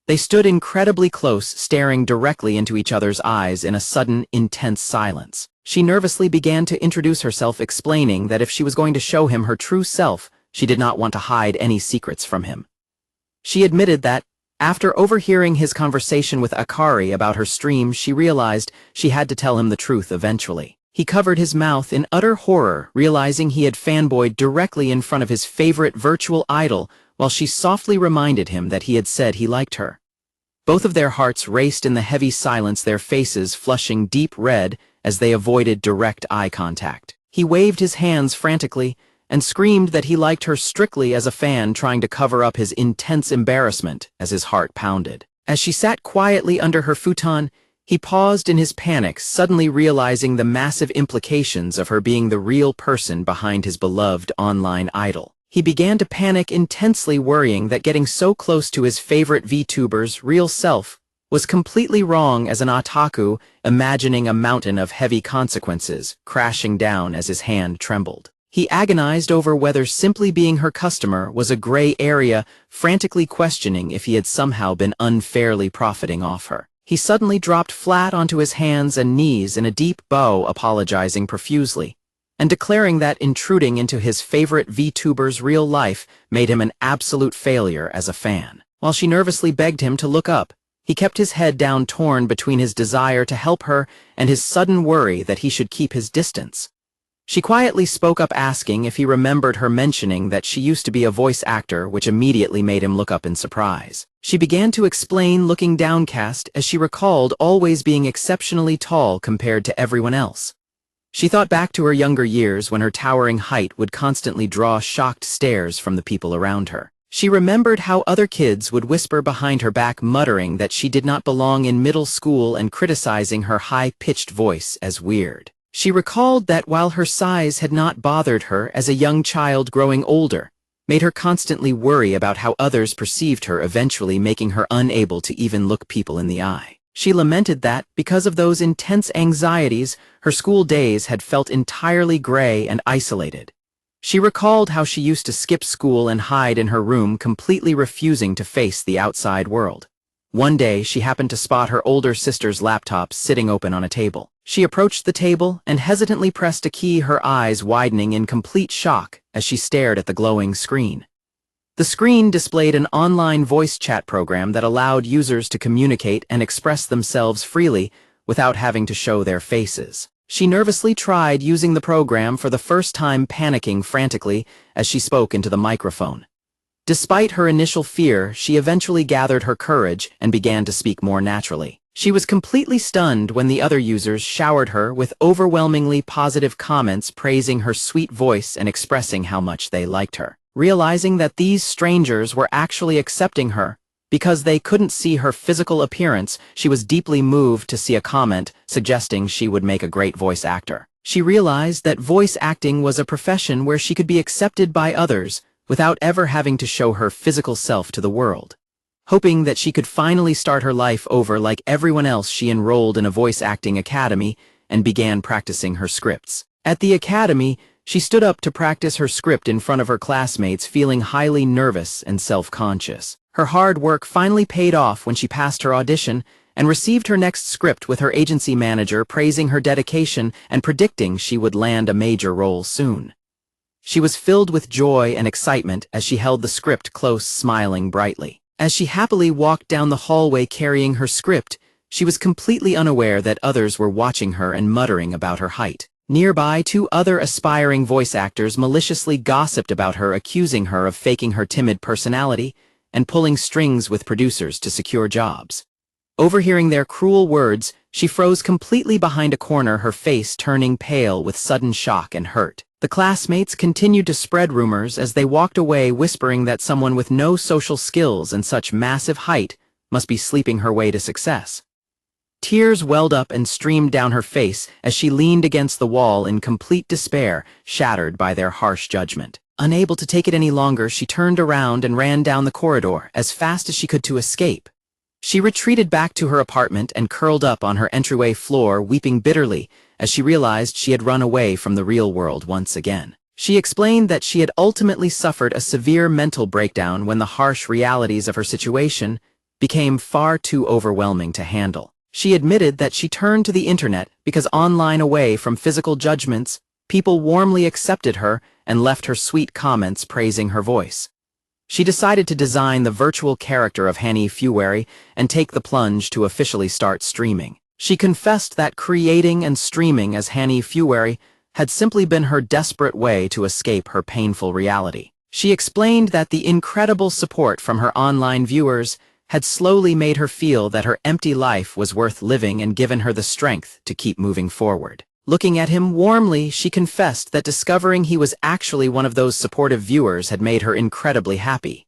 They stood incredibly close, staring directly into each other's eyes in a sudden, intense silence. She nervously began to introduce herself, explaining that if she was going to show him her true self, she did not want to hide any secrets from him. She admitted that, after overhearing his conversation with Akari about her stream, she realized she had to tell him the truth eventually. He covered his mouth in utter horror, realizing he had fanboyed directly in front of his favorite virtual idol, while she softly reminded him that he had said he liked her. Both of their hearts raced in the heavy silence, their faces flushing deep red as they avoided direct eye contact. He waved his hands frantically and screamed that he liked her strictly as a fan, trying to cover up his intense embarrassment as his heart pounded. As she sat quietly under her futon, he paused in his panic, suddenly realizing the massive implications of her being the real person behind his beloved online idol. He began to panic intensely, worrying that getting so close to his favorite VTuber's real self was completely wrong as an otaku, imagining a mountain of heavy consequences crashing down as his hand trembled. He agonized over whether simply being her customer was a gray area, frantically questioning if he had somehow been unfairly profiting off her. He suddenly dropped flat onto his hands and knees in a deep bow, apologizing profusely, and declaring that intruding into his favorite VTuber's real life made him an absolute failure as a fan. While she nervously begged him to look up, he kept his head down, torn between his desire to help her and his sudden worry that he should keep his distance. She quietly spoke up, asking if he remembered her mentioning that she used to be a voice actor, which immediately made him look up in surprise. She began to explain, looking downcast, as she recalled always being exceptionally tall compared to everyone else. She thought back to her younger years when her towering height would constantly draw shocked stares from the people around her. She remembered how other kids would whisper behind her back muttering that she did not belong in middle school and criticizing her high-pitched voice as weird. She recalled that while her size had not bothered her as a young child growing older, made her constantly worry about how others perceived her, eventually making her unable to even look people in the eye. She lamented that, because of those intense anxieties, her school days had felt entirely gray and isolated. She recalled how she used to skip school and hide in her room, completely refusing to face the outside world. One day, she happened to spot her older sister's laptop sitting open on a table. She approached the table and hesitantly pressed a key, her eyes widening in complete shock as she stared at the glowing screen. The screen displayed an online voice chat program that allowed users to communicate and express themselves freely without having to show their faces. She nervously tried using the program for the first time, panicking frantically as she spoke into the microphone. Despite her initial fear, she eventually gathered her courage and began to speak more naturally. She was completely stunned when the other users showered her with overwhelmingly positive comments praising her sweet voice and expressing how much they liked her. Realizing that these strangers were actually accepting her because they couldn't see her physical appearance, she was deeply moved to see a comment suggesting she would make a great voice actor. She realized that voice acting was a profession where she could be accepted by others without ever having to show her physical self to the world. Hoping that she could finally start her life over like everyone else, she enrolled in a voice acting academy and began practicing her scripts. At the academy, she stood up to practice her script in front of her classmates, feeling highly nervous and self-conscious. Her hard work finally paid off when she passed her audition and received her next script, with her agency manager praising her dedication and predicting she would land a major role soon. She was filled with joy and excitement as she held the script close, smiling brightly. As she happily walked down the hallway carrying her script, she was completely unaware that others were watching her and muttering about her height. Nearby, 2 other aspiring voice actors maliciously gossiped about her, accusing her of faking her timid personality and pulling strings with producers to secure jobs. Overhearing their cruel words, she froze completely behind a corner, her face turning pale with sudden shock and hurt. The classmates continued to spread rumors as they walked away, whispering that someone with no social skills and such massive height must be sleeping her way to success. Tears welled up and streamed down her face as she leaned against the wall in complete despair, shattered by their harsh judgment. Unable to take it any longer, she turned around and ran down the corridor as fast as she could to escape. She retreated back to her apartment and curled up on her entryway floor, weeping bitterly as she realized she had run away from the real world once again. She explained that she had ultimately suffered a severe mental breakdown when the harsh realities of her situation became far too overwhelming to handle. She admitted that she turned to the internet because, online, away from physical judgments, people warmly accepted her and left her sweet comments praising her voice. She decided to design the virtual character of Hanashi and take the plunge to officially start streaming. She confessed that creating and streaming as Hanashi had simply been her desperate way to escape her painful reality. She explained that the incredible support from her online viewers had slowly made her feel that her empty life was worth living and given her the strength to keep moving forward. Looking at him warmly, she confessed that discovering he was actually one of those supportive viewers had made her incredibly happy.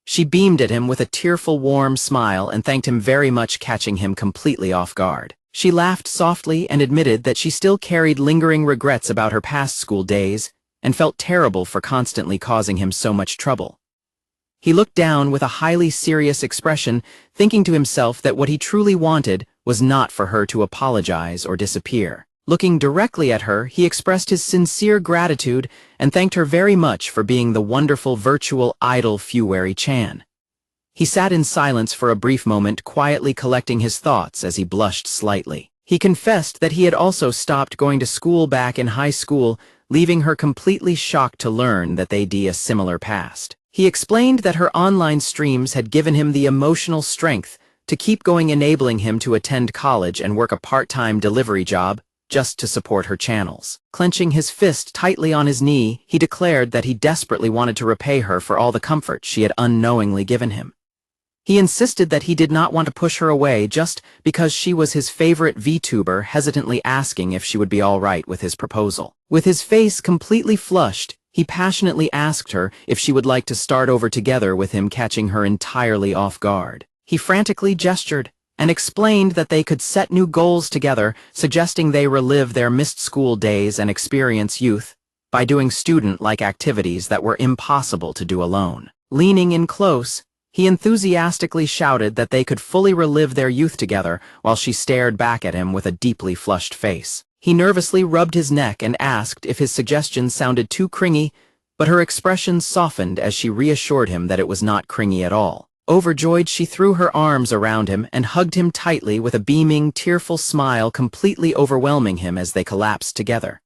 She beamed at him with a tearful, warm smile and thanked him very much, catching him completely off guard. She laughed softly and admitted that she still carried lingering regrets about her past school days and felt terrible for constantly causing him so much trouble. He looked down with a highly serious expression, thinking to himself that what he truly wanted was not for her to apologize or disappear. Looking directly at her, he expressed his sincere gratitude and thanked her very much for being the wonderful virtual idol Fuwari-chan. He sat in silence for a brief moment, quietly collecting his thoughts as he blushed slightly. He confessed that he had also stopped going to school back in high school, leaving her completely shocked to learn that they'd a similar past. He explained that her online streams had given him the emotional strength to keep going, enabling him to attend college and work a part-time delivery job just to support her channels. Clenching his fist tightly on his knee, he declared that he desperately wanted to repay her for all the comfort she had unknowingly given him. He insisted that he did not want to push her away just because she was his favorite VTuber, hesitantly asking if she would be all right with his proposal. With his face completely flushed, He passionately asked her if she would like to start over together with him, catching her entirely off guard. He frantically gestured and explained that they could set new goals together, suggesting they relive their missed school days and experience youth by doing student-like activities that were impossible to do alone. Leaning in close, he enthusiastically shouted that they could fully relive their youth together while she stared back at him with a deeply flushed face. He nervously rubbed his neck and asked if his suggestion sounded too cringy, but her expression softened as she reassured him that it was not cringy at all. Overjoyed, she threw her arms around him and hugged him tightly with a beaming, tearful smile, completely overwhelming him as they collapsed together.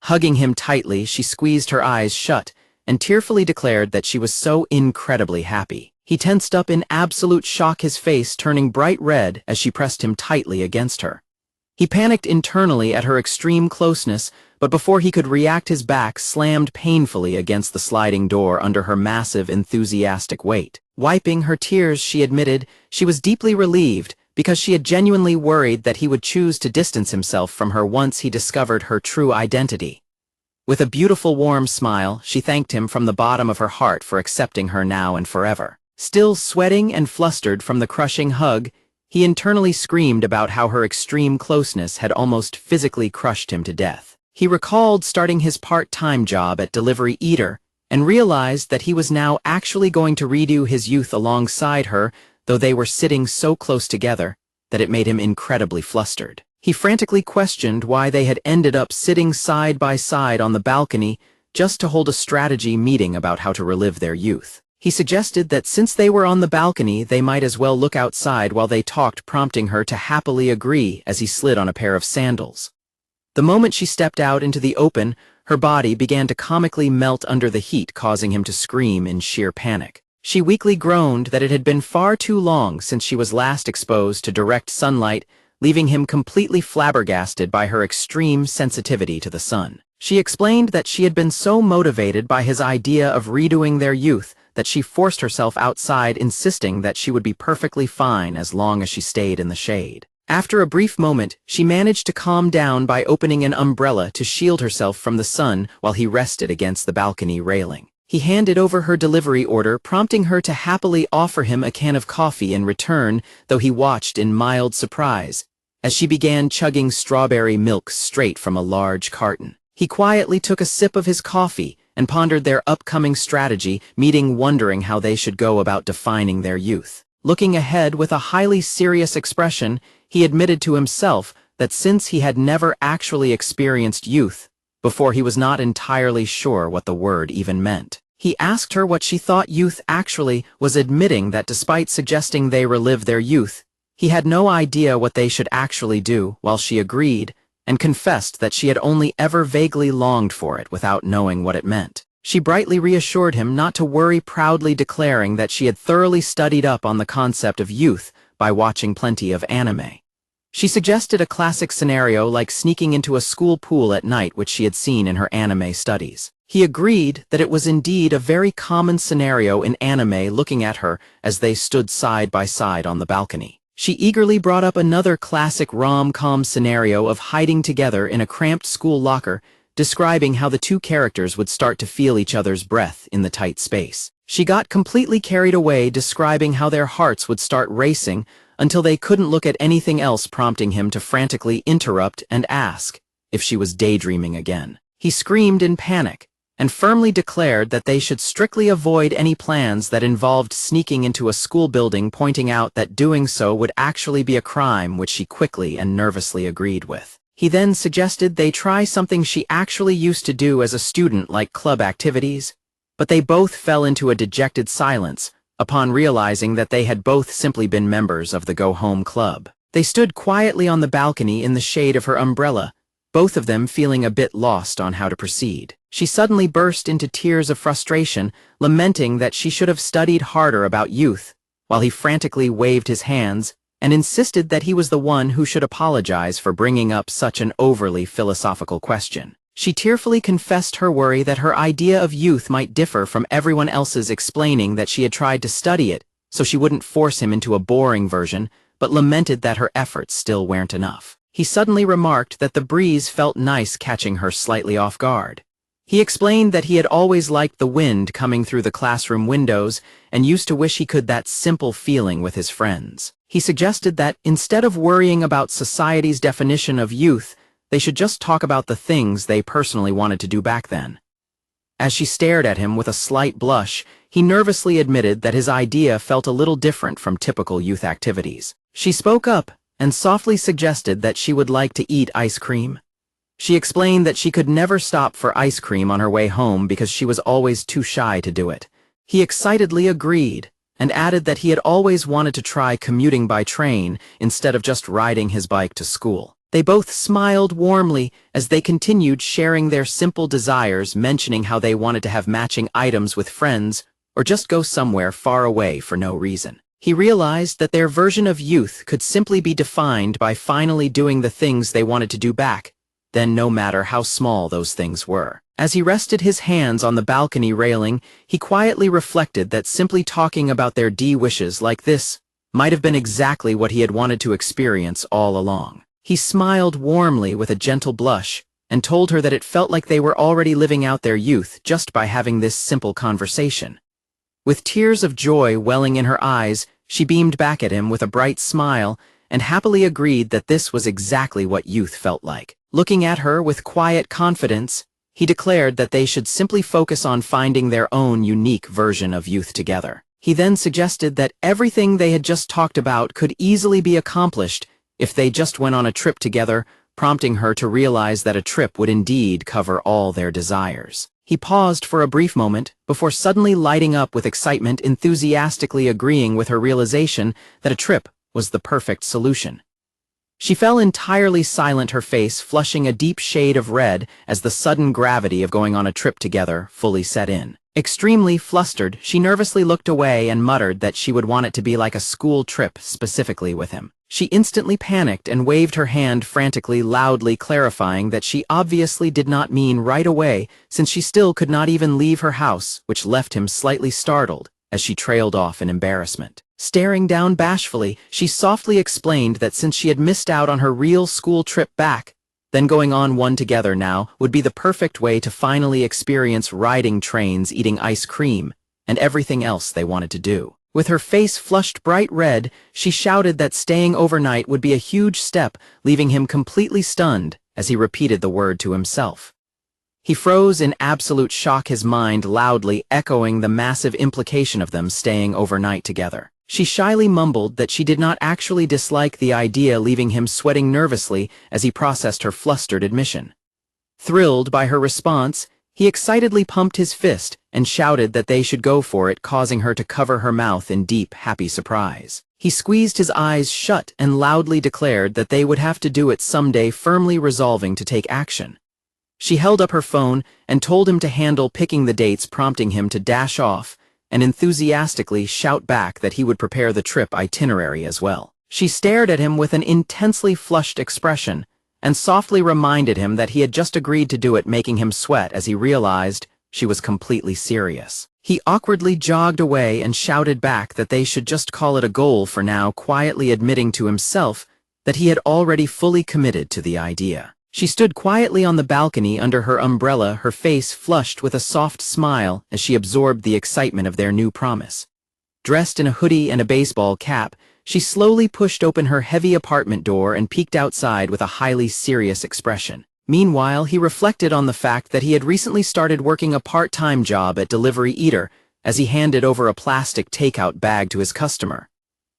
Hugging him tightly, she squeezed her eyes shut and tearfully declared that she was so incredibly happy. He tensed up in absolute shock, his face turning bright red as she pressed him tightly against her. He panicked internally at her extreme closeness, but before he could react, his back slammed painfully against the sliding door under her massive, enthusiastic weight. Wiping her tears, she admitted she was deeply relieved because she had genuinely worried that he would choose to distance himself from her once he discovered her true identity. With a beautiful, warm smile, she thanked him from the bottom of her heart for accepting her now and forever. Still sweating and flustered from the crushing hug, he internally screamed about how her extreme closeness had almost physically crushed him to death. He recalled starting his part-time job at Delivery Eater and realized that he was now actually going to redo his youth alongside her, though they were sitting so close together that it made him incredibly flustered. He frantically questioned why they had ended up sitting side by side on the balcony just to hold a strategy meeting about how to relive their youth. He suggested that since they were on the balcony, they might as well look outside while they talked, prompting her to happily agree as he slid on a pair of sandals. The moment she stepped out into the open, her body began to comically melt under the heat, causing him to scream in sheer panic. She weakly groaned that it had been far too long since she was last exposed to direct sunlight, leaving him completely flabbergasted by her extreme sensitivity to the sun. She explained that she had been so motivated by his idea of redoing their youth that she forced herself outside, insisting that she would be perfectly fine as long as she stayed in the shade. After a brief moment, she managed to calm down by opening an umbrella to shield herself from the sun while he rested against the balcony railing. He handed over her delivery order, prompting her to happily offer him a can of coffee in return, though he watched in mild surprise as she began chugging strawberry milk straight from a large carton. He quietly took a sip of his coffee and pondered their upcoming strategy meeting, wondering how they should go about defining their youth. Looking ahead with a highly serious expression, he admitted to himself that since he had never actually experienced youth before, he was not entirely sure what the word even meant. He asked her what she thought youth actually was, admitting that despite suggesting they relive their youth, he had no idea what they should actually do, while she agreed and confessed that she had only ever vaguely longed for it without knowing what it meant. She brightly reassured him not to worry, proudly declaring that she had thoroughly studied up on the concept of youth by watching plenty of anime. She suggested a classic scenario like sneaking into a school pool at night, which she had seen in her anime studies. He agreed that it was indeed a very common scenario in anime, looking at her as they stood side by side on the balcony. She eagerly brought up another classic rom-com scenario of hiding together in a cramped school locker, describing how the two characters would start to feel each other's breath in the tight space. She got completely carried away, describing how their hearts would start racing until they couldn't look at anything else, prompting him to frantically interrupt and ask if she was daydreaming again. He screamed in panic and firmly declared that they should strictly avoid any plans that involved sneaking into a school building, pointing out that doing so would actually be a crime, which she quickly and nervously agreed with. He then suggested they try something she actually used to do as a student, like club activities, but they both fell into a dejected silence upon realizing that they had both simply been members of the Go Home Club. They stood quietly on the balcony in the shade of her umbrella, both of them feeling a bit lost on how to proceed. She suddenly burst into tears of frustration, lamenting that she should have studied harder about youth, while he frantically waved his hands and insisted that he was the one who should apologize for bringing up such an overly philosophical question. She tearfully confessed her worry that her idea of youth might differ from everyone else's, explaining that she had tried to study it so she wouldn't force him into a boring version, but lamented that her efforts still weren't enough. He suddenly remarked that the breeze felt nice, catching her slightly off guard. He explained that he had always liked the wind coming through the classroom windows and used to wish he could that simple feeling with his friends. He suggested that instead of worrying about society's definition of youth, they should just talk about the things they personally wanted to do back then. As she stared at him with a slight blush, he nervously admitted that his idea felt a little different from typical youth activities. She spoke up and softly suggested that she would like to eat ice cream. She explained that she could never stop for ice cream on her way home because she was always too shy to do it. He excitedly agreed and added that he had always wanted to try commuting by train instead of just riding his bike to school. They both smiled warmly as they continued sharing their simple desires, mentioning how they wanted to have matching items with friends or just go somewhere far away for no reason. He realized that their version of youth could simply be defined by finally doing the things they wanted to do back then, no matter how small those things were. As he rested his hands on the balcony railing, he quietly reflected that simply talking about their wishes like this might have been exactly what he had wanted to experience all along. He smiled warmly with a gentle blush and told her that it felt like they were already living out their youth just by having this simple conversation. With tears of joy welling in her eyes, she beamed back at him with a bright smile and happily agreed that this was exactly what youth felt like. Looking at her with quiet confidence, he declared that they should simply focus on finding their own unique version of youth together. He then suggested that everything they had just talked about could easily be accomplished if they just went on a trip together, prompting her to realize that a trip would indeed cover all their desires. He paused for a brief moment before suddenly lighting up with excitement, enthusiastically agreeing with her realization that a trip was the perfect solution. She fell entirely silent, her face flushing a deep shade of red as the sudden gravity of going on a trip together fully set in. Extremely flustered, she nervously looked away and muttered that she would want it to be like a school trip specifically with him. She instantly panicked and waved her hand frantically, loudly clarifying that she obviously did not mean right away, since she still could not even leave her house, which left him slightly startled as she trailed off in embarrassment. Staring down bashfully, she softly explained that since she had missed out on her real school trip back, then going on one together now would be the perfect way to finally experience riding trains, eating ice cream, and everything else they wanted to do. With her face flushed bright red, she shouted that staying overnight would be a huge step, leaving him completely stunned as he repeated the word to himself. He froze in absolute shock, his mind loudly echoing the massive implication of them staying overnight together. She shyly mumbled that she did not actually dislike the idea, leaving him sweating nervously as he processed her flustered admission. Thrilled by her response, he excitedly pumped his fist and shouted that they should go for it, causing her to cover her mouth in deep, happy surprise. He squeezed his eyes shut and loudly declared that they would have to do it someday, firmly resolving to take action. She held up her phone and told him to handle picking the dates, prompting him to dash off and enthusiastically shout back that he would prepare the trip itinerary as well. She stared at him with an intensely flushed expression and softly reminded him that he had just agreed to do it, making him sweat as he realized she was completely serious. He awkwardly jogged away and shouted back that they should just call it a goal for now, quietly admitting to himself that he had already fully committed to the idea. She stood quietly on the balcony under her umbrella, her face flushed with a soft smile as she absorbed the excitement of their new promise. Dressed in a hoodie and a baseball cap, she slowly pushed open her heavy apartment door and peeked outside with a highly serious expression. Meanwhile, he reflected on the fact that he had recently started working a part-time job at Delivery Eater as he handed over a plastic takeout bag to his customer.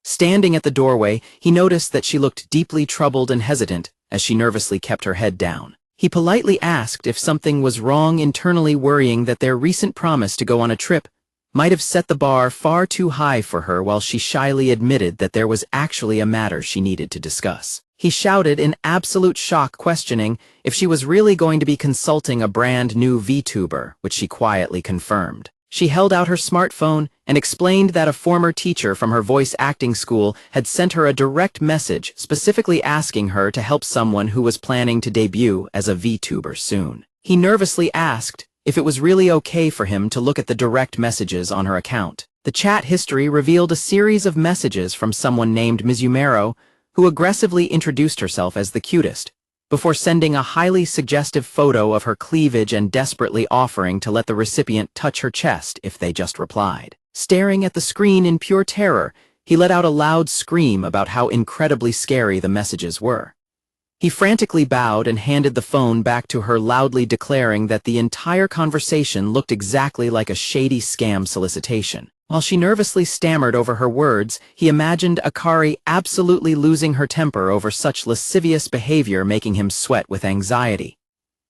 Standing at the doorway, he noticed that she looked deeply troubled and hesitant as she nervously kept her head down. He politely asked if something was wrong internally, worrying that their recent promise to go on a trip might have set the bar far too high for her, while she shyly admitted that there was actually a matter she needed to discuss. He shouted in absolute shock, questioning if she was really going to be consulting a brand new VTuber, which she quietly confirmed. She held out her smartphone and explained that a former teacher from her voice acting school had sent her a direct message specifically asking her to help someone who was planning to debut as a VTuber soon. He nervously asked if it was really okay for him to look at the direct messages on her account. The chat history revealed a series of messages from someone named Mizumero, who aggressively introduced herself as the cutest, before sending a highly suggestive photo of her cleavage and desperately offering to let the recipient touch her chest if they just replied. Staring at the screen in pure terror, he let out a loud scream about how incredibly scary the messages were. He frantically bowed and handed the phone back to her, loudly declaring that the entire conversation looked exactly like a shady scam solicitation. While she nervously stammered over her words, he imagined Akari absolutely losing her temper over such lascivious behavior, making him sweat with anxiety.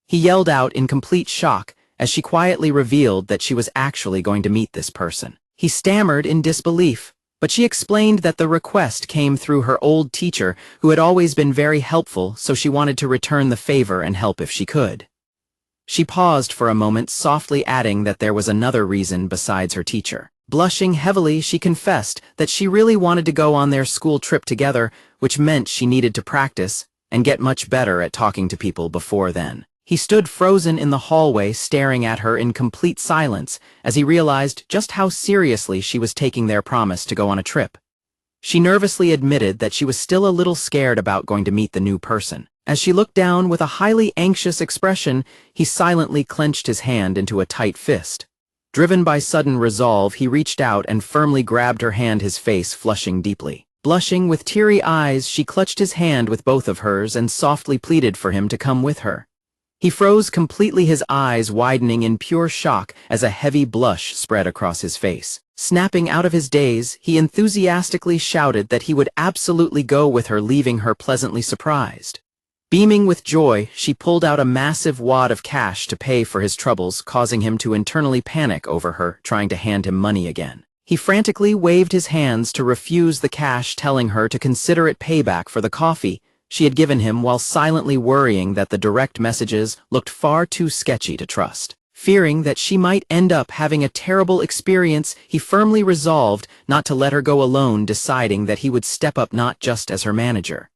He yelled out in complete shock as she quietly revealed that she was actually going to meet this person. He stammered in disbelief, but she explained that the request came through her old teacher, who had always been very helpful, so she wanted to return the favor and help if she could. She paused for a moment, softly adding that there was another reason besides her teacher. Blushing heavily, she confessed that she really wanted to go on their school trip together, which meant she needed to practice and get much better at talking to people before then. He stood frozen in the hallway, staring at her in complete silence as he realized just how seriously she was taking their promise to go on a trip. She nervously admitted that she was still a little scared about going to meet the new person. As she looked down with a highly anxious expression, he silently clenched his hand into a tight fist. Driven by sudden resolve, he reached out and firmly grabbed her hand, his face flushing deeply. Blushing with teary eyes, she clutched his hand with both of hers and softly pleaded for him to come with her. He froze completely, his eyes widening in pure shock as a heavy blush spread across his face. Snapping out of his daze, he enthusiastically shouted that he would absolutely go with her, leaving her pleasantly surprised. Beaming with joy, she pulled out a massive wad of cash to pay for his troubles, causing him to internally panic over her trying to hand him money again. He frantically waved his hands to refuse the cash, telling her to consider it payback for the coffee she had given him, while silently worrying that the direct messages looked far too sketchy to trust. Fearing that she might end up having a terrible experience, he firmly resolved not to let her go alone, deciding that he would step up not just as her manager.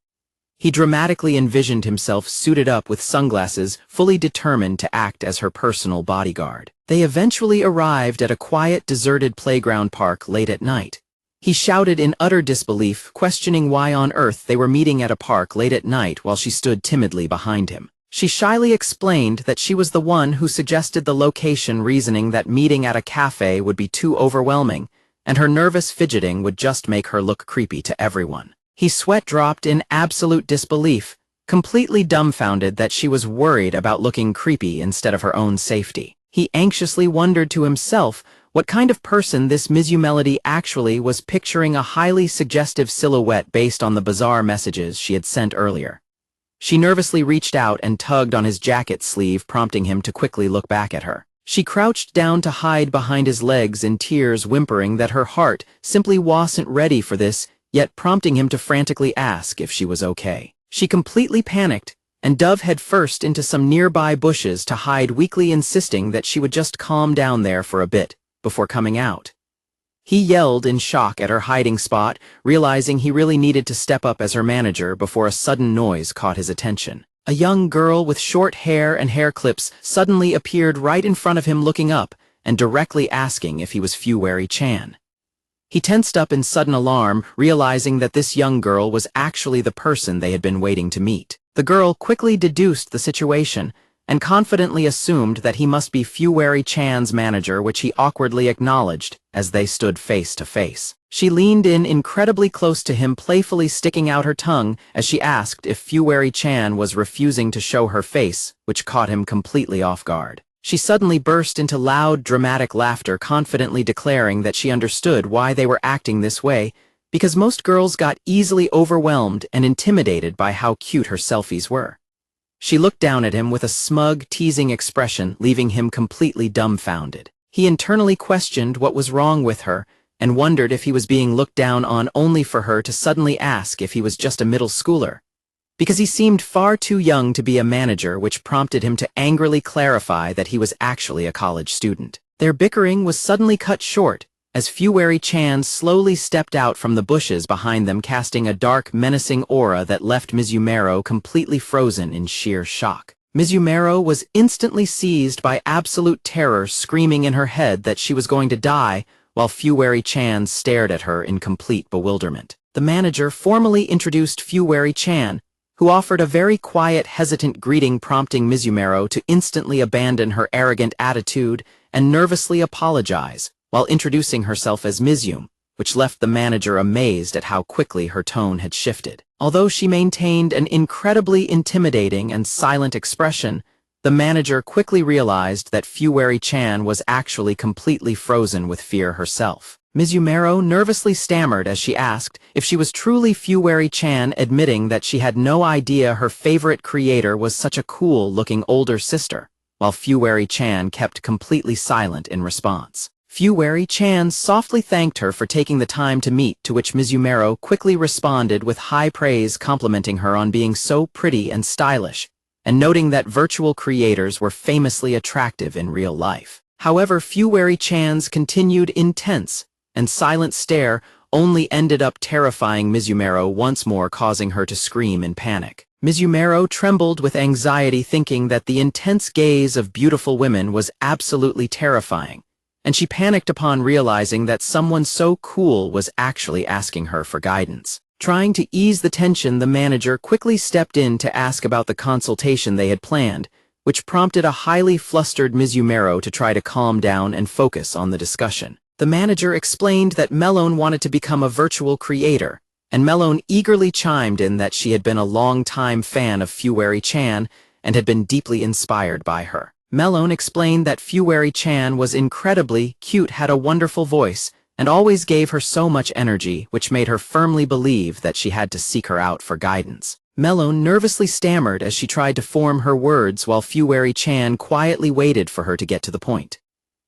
He dramatically envisioned himself suited up with sunglasses, fully determined to act as her personal bodyguard. They eventually arrived at a quiet, deserted playground park late at night. He shouted in utter disbelief, questioning why on earth they were meeting at a park late at night while she stood timidly behind him. She shyly explained that she was the one who suggested the location, reasoning that meeting at a cafe would be too overwhelming, and her nervous fidgeting would just make her look creepy to everyone. He sweat dropped in absolute disbelief, completely dumbfounded that she was worried about looking creepy instead of her own safety. He anxiously wondered to himself what kind of person this Mizumelody actually was, picturing a highly suggestive silhouette based on the bizarre messages she had sent earlier. She nervously reached out and tugged on his jacket sleeve, prompting him to quickly look back at her. She crouched down to hide behind his legs in tears, whimpering that her heart simply wasn't ready for this, yet prompting him to frantically ask if she was okay. She completely panicked and dove headfirst into some nearby bushes to hide, weakly insisting that she would just calm down there for a bit before coming out. He yelled in shock at her hiding spot, realizing he really needed to step up as her manager before a sudden noise caught his attention. A young girl with short hair and hair clips suddenly appeared right in front of him, looking up and directly asking if he was Fuwari-chan. He tensed up in sudden alarm, realizing that this young girl was actually the person they had been waiting to meet. The girl quickly deduced the situation and confidently assumed that he must be Fuwari-chan's manager, which he awkwardly acknowledged as they stood face to face. She leaned in incredibly close to him, playfully sticking out her tongue as she asked if Fuwari-chan was refusing to show her face, which caught him completely off guard. She suddenly burst into loud, dramatic laughter, confidently declaring that she understood why they were acting this way, because most girls got easily overwhelmed and intimidated by how cute her selfies were. She looked down at him with a smug, teasing expression, leaving him completely dumbfounded. He internally questioned what was wrong with her and wondered if he was being looked down on, only for her to suddenly ask if he was just a middle schooler, because he seemed far too young to be a manager, which prompted him to angrily clarify that he was actually a college student. Their bickering was suddenly cut short as Fuwari-chan slowly stepped out from the bushes behind them, casting a dark, menacing aura that left Mizumero completely frozen in sheer shock. Mizumero was instantly seized by absolute terror, screaming in her head that she was going to die, while Fuwari-chan stared at her in complete bewilderment. The manager formally introduced Fuwari-chan, who offered a very quiet, hesitant greeting prompting Mizumero to instantly abandon her arrogant attitude and nervously apologize while introducing herself as Mizum, which left the manager amazed at how quickly her tone had shifted. Although she maintained an incredibly intimidating and silent expression, the manager quickly realized that Fuwari-chan was actually completely frozen with fear herself. Mizumero nervously stammered as she asked if she was truly Fuwari-chan, admitting that she had no idea her favorite creator was such a cool-looking older sister, while Fuwari-chan kept completely silent in response. Fuwari-chan softly thanked her for taking the time to meet, to which Mizumero quickly responded with high praise, complimenting her on being so pretty and stylish, and noting that virtual creators were famously attractive in real life. However, Fuwari-chan's continued intense and silent stare only ended up terrifying Mizumero once more, causing her to scream in panic. Mizumero trembled with anxiety, thinking that the intense gaze of beautiful women was absolutely terrifying, and she panicked upon realizing that someone so cool was actually asking her for guidance. Trying to ease the tension, the manager quickly stepped in to ask about the consultation they had planned, which prompted a highly flustered Mizumero to try to calm down and focus on the discussion. The manager explained that Melone wanted to become a virtual creator, and Melone eagerly chimed in that she had been a long-time fan of Fuwari-chan and had been deeply inspired by her. Melone explained that Fuwari-chan was incredibly cute, had a wonderful voice, and always gave her so much energy, which made her firmly believe that she had to seek her out for guidance. Melone nervously stammered as she tried to form her words while Fuwari-chan quietly waited for her to get to the point.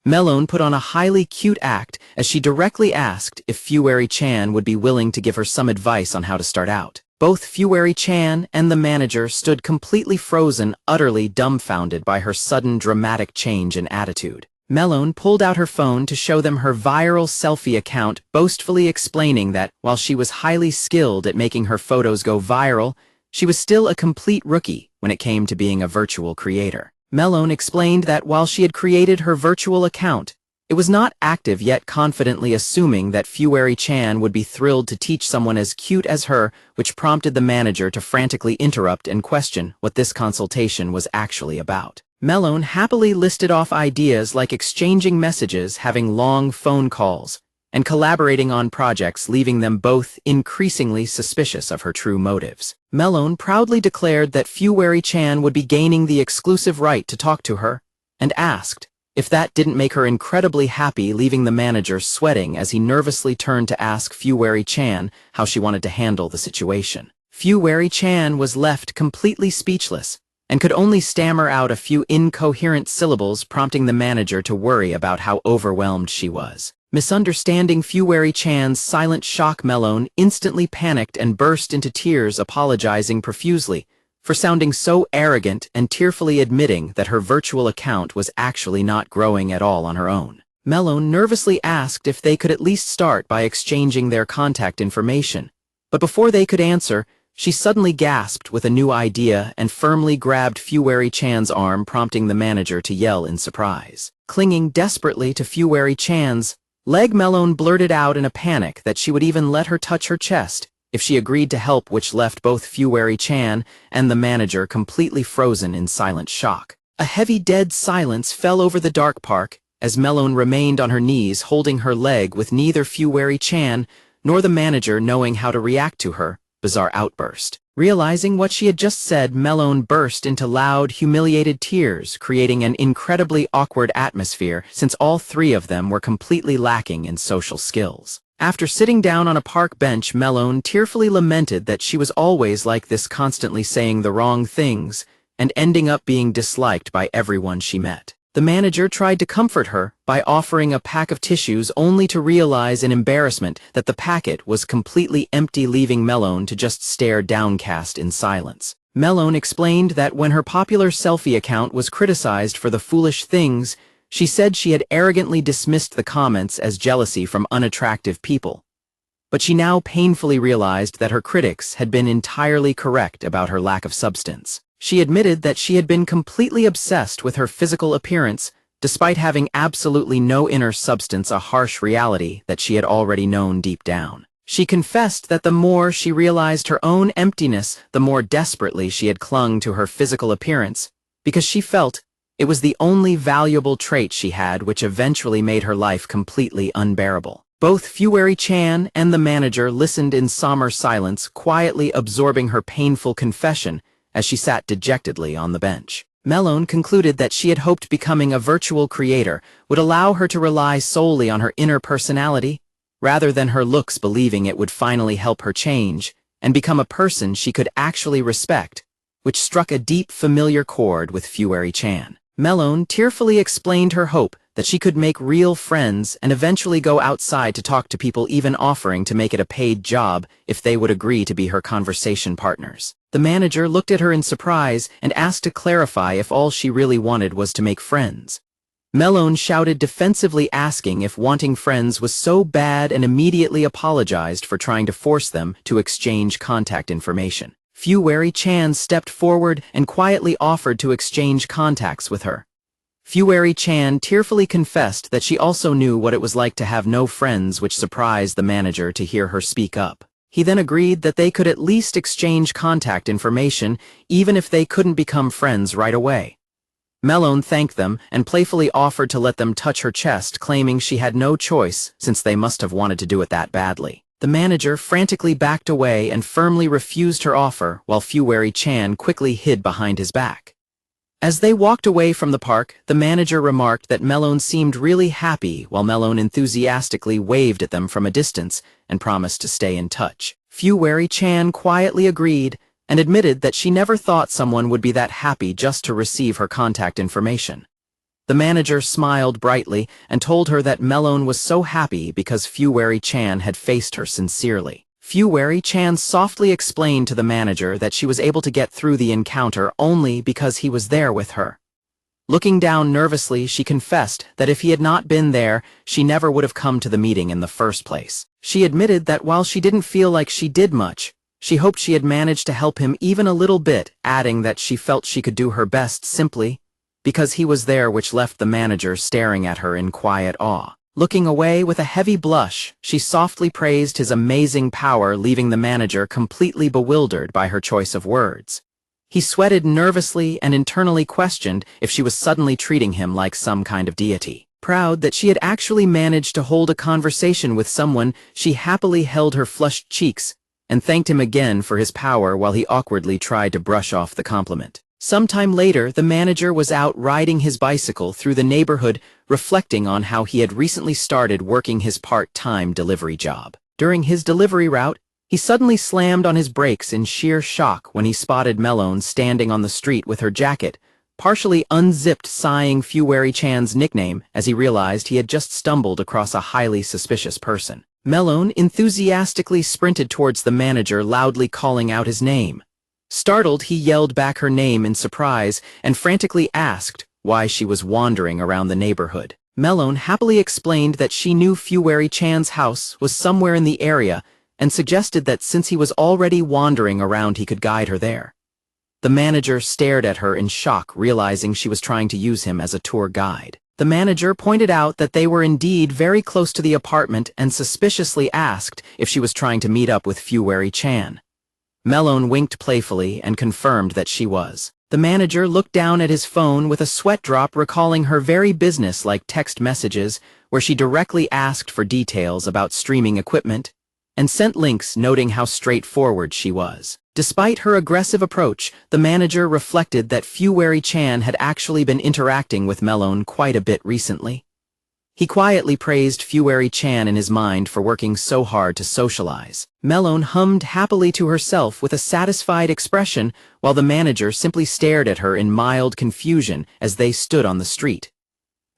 Melone put on a highly cute act as she directly asked if Fuwari-chan would be willing to give her some advice on how to start out. Both Fuwari-chan and the manager stood completely frozen, utterly dumbfounded by her sudden dramatic change in attitude. Melone pulled out her phone to show them her viral selfie account, boastfully explaining that, while she was highly skilled at making her photos go viral, she was still a complete rookie when it came to being a virtual creator. Melone explained that while she had created her virtual account, it was not active yet, confidently assuming that Fuwari-chan would be thrilled to teach someone as cute as her, which prompted the manager to frantically interrupt and question what this consultation was actually about. Melone happily listed off ideas like exchanging messages, having long phone calls, and collaborating on projects, leaving them both increasingly suspicious of her true motives. Melone proudly declared that Fuwari-chan would be gaining the exclusive right to talk to her, and asked if that didn't make her incredibly happy, leaving the manager sweating as he nervously turned to ask Fuwari-chan how she wanted to handle the situation. Fuwari-chan was left completely speechless and could only stammer out a few incoherent syllables, prompting the manager to worry about how overwhelmed she was. Misunderstanding Fuwari-chan's silent shock, Melone instantly panicked and burst into tears, apologizing profusely for sounding so arrogant and tearfully admitting that her virtual account was actually not growing at all on her own. Melone nervously asked if they could at least start by exchanging their contact information, but before they could answer, she suddenly gasped with a new idea and firmly grabbed Fuwari-chan's arm, prompting the manager to yell in surprise. Clinging desperately to Fuwari-chan's leg, Melone blurted out in a panic that she would even let her touch her chest if she agreed to help, which left both Fuwari-chan and the manager completely frozen in silent shock. A heavy dead silence fell over the dark park as Melone remained on her knees holding her leg, with neither Fuwari-chan nor the manager knowing how to react to her bizarre outburst. Realizing what she had just said, Melone burst into loud, humiliated tears, creating an incredibly awkward atmosphere since all three of them were completely lacking in social skills. After sitting down on a park bench, Melone tearfully lamented that she was always like this, constantly saying the wrong things and ending up being disliked by everyone she met. The manager tried to comfort her by offering a pack of tissues, only to realize in embarrassment that the packet was completely empty, leaving Melone to just stare downcast in silence. Melone explained that when her popular selfie account was criticized for the foolish things she said, she had arrogantly dismissed the comments as jealousy from unattractive people. But she now painfully realized that her critics had been entirely correct about her lack of substance. She admitted that she had been completely obsessed with her physical appearance, despite having absolutely no inner substance, a harsh reality that she had already known deep down. She confessed that the more she realized her own emptiness, the more desperately she had clung to her physical appearance, because she felt it was the only valuable trait she had, which eventually made her life completely unbearable. Both Fuwari-chan and the manager listened in somber silence, quietly absorbing her painful confession as she sat dejectedly on the bench. Melon concluded that she had hoped becoming a virtual creator would allow her to rely solely on her inner personality, rather than her looks, believing it would finally help her change and become a person she could actually respect, which struck a deep, familiar chord with Fuwari-chan. Melon tearfully explained her hope that she could make real friends and eventually go outside to talk to people, even offering to make it a paid job if they would agree to be her conversation partners. The manager looked at her in surprise and asked to clarify if all she really wanted was to make friends. Melon shouted defensively, asking if wanting friends was so bad, and immediately apologized for trying to force them to exchange contact information. Fuwari-chan stepped forward and quietly offered to exchange contacts with her. Fuwari-chan tearfully confessed that she also knew what it was like to have no friends, which surprised the manager to hear her speak up. He then agreed that they could at least exchange contact information, even if they couldn't become friends right away. Melon thanked them and playfully offered to let them touch her chest, claiming she had no choice since they must have wanted to do it that badly. The manager frantically backed away and firmly refused her offer, while Fuwari-chan quickly hid behind his back. As they walked away from the park, the manager remarked that Melon seemed really happy, while Melon enthusiastically waved at them from a distance and promised to stay in touch. Fuwari-chan quietly agreed and admitted that she never thought someone would be that happy just to receive her contact information. The manager smiled brightly and told her that Melon was so happy because Fuwari-chan had faced her sincerely. Fuwari-chan softly explained to the manager that she was able to get through the encounter only because he was there with her. Looking down nervously, she confessed that if he had not been there, she never would have come to the meeting in the first place. She admitted that while she didn't feel like she did much, she hoped she had managed to help him even a little bit, adding that she felt she could do her best simply because he was there, which left the manager staring at her in quiet awe. Looking away with a heavy blush, she softly praised his amazing power, leaving the manager completely bewildered by her choice of words. He sweated nervously and internally questioned if she was suddenly treating him like some kind of deity. Proud that she had actually managed to hold a conversation with someone, she happily held her flushed cheeks and thanked him again for his power while he awkwardly tried to brush off the compliment. Sometime later, the manager was out riding his bicycle through the neighborhood, reflecting on how he had recently started working his part-time delivery job. During his delivery route, he suddenly slammed on his brakes in sheer shock when he spotted Melon standing on the street with her jacket partially unzipped, sighing Fuwari-chan's nickname as he realized he had just stumbled across a highly suspicious person. Melon enthusiastically sprinted towards the manager, loudly calling out his name. Startled, he yelled back her name in surprise and frantically asked why she was wandering around the neighborhood. Melon happily explained that she knew Fuwari-chan's house was somewhere in the area and suggested that since he was already wandering around, he could guide her there. The manager stared at her in shock, realizing she was trying to use him as a tour guide. The manager pointed out that they were indeed very close to the apartment and suspiciously asked if she was trying to meet up with Fuwari-chan. Melon winked playfully and confirmed that she was. The manager looked down at his phone with a sweat drop, recalling her very business-like text messages where she directly asked for details about streaming equipment and sent links noting how straightforward she was. Despite her aggressive approach, the manager reflected that Fuwari-chan had actually been interacting with Melon quite a bit recently. He quietly praised Fuwari-chan in his mind for working so hard to socialize. Melon hummed happily to herself with a satisfied expression, while the manager simply stared at her in mild confusion as they stood on the street.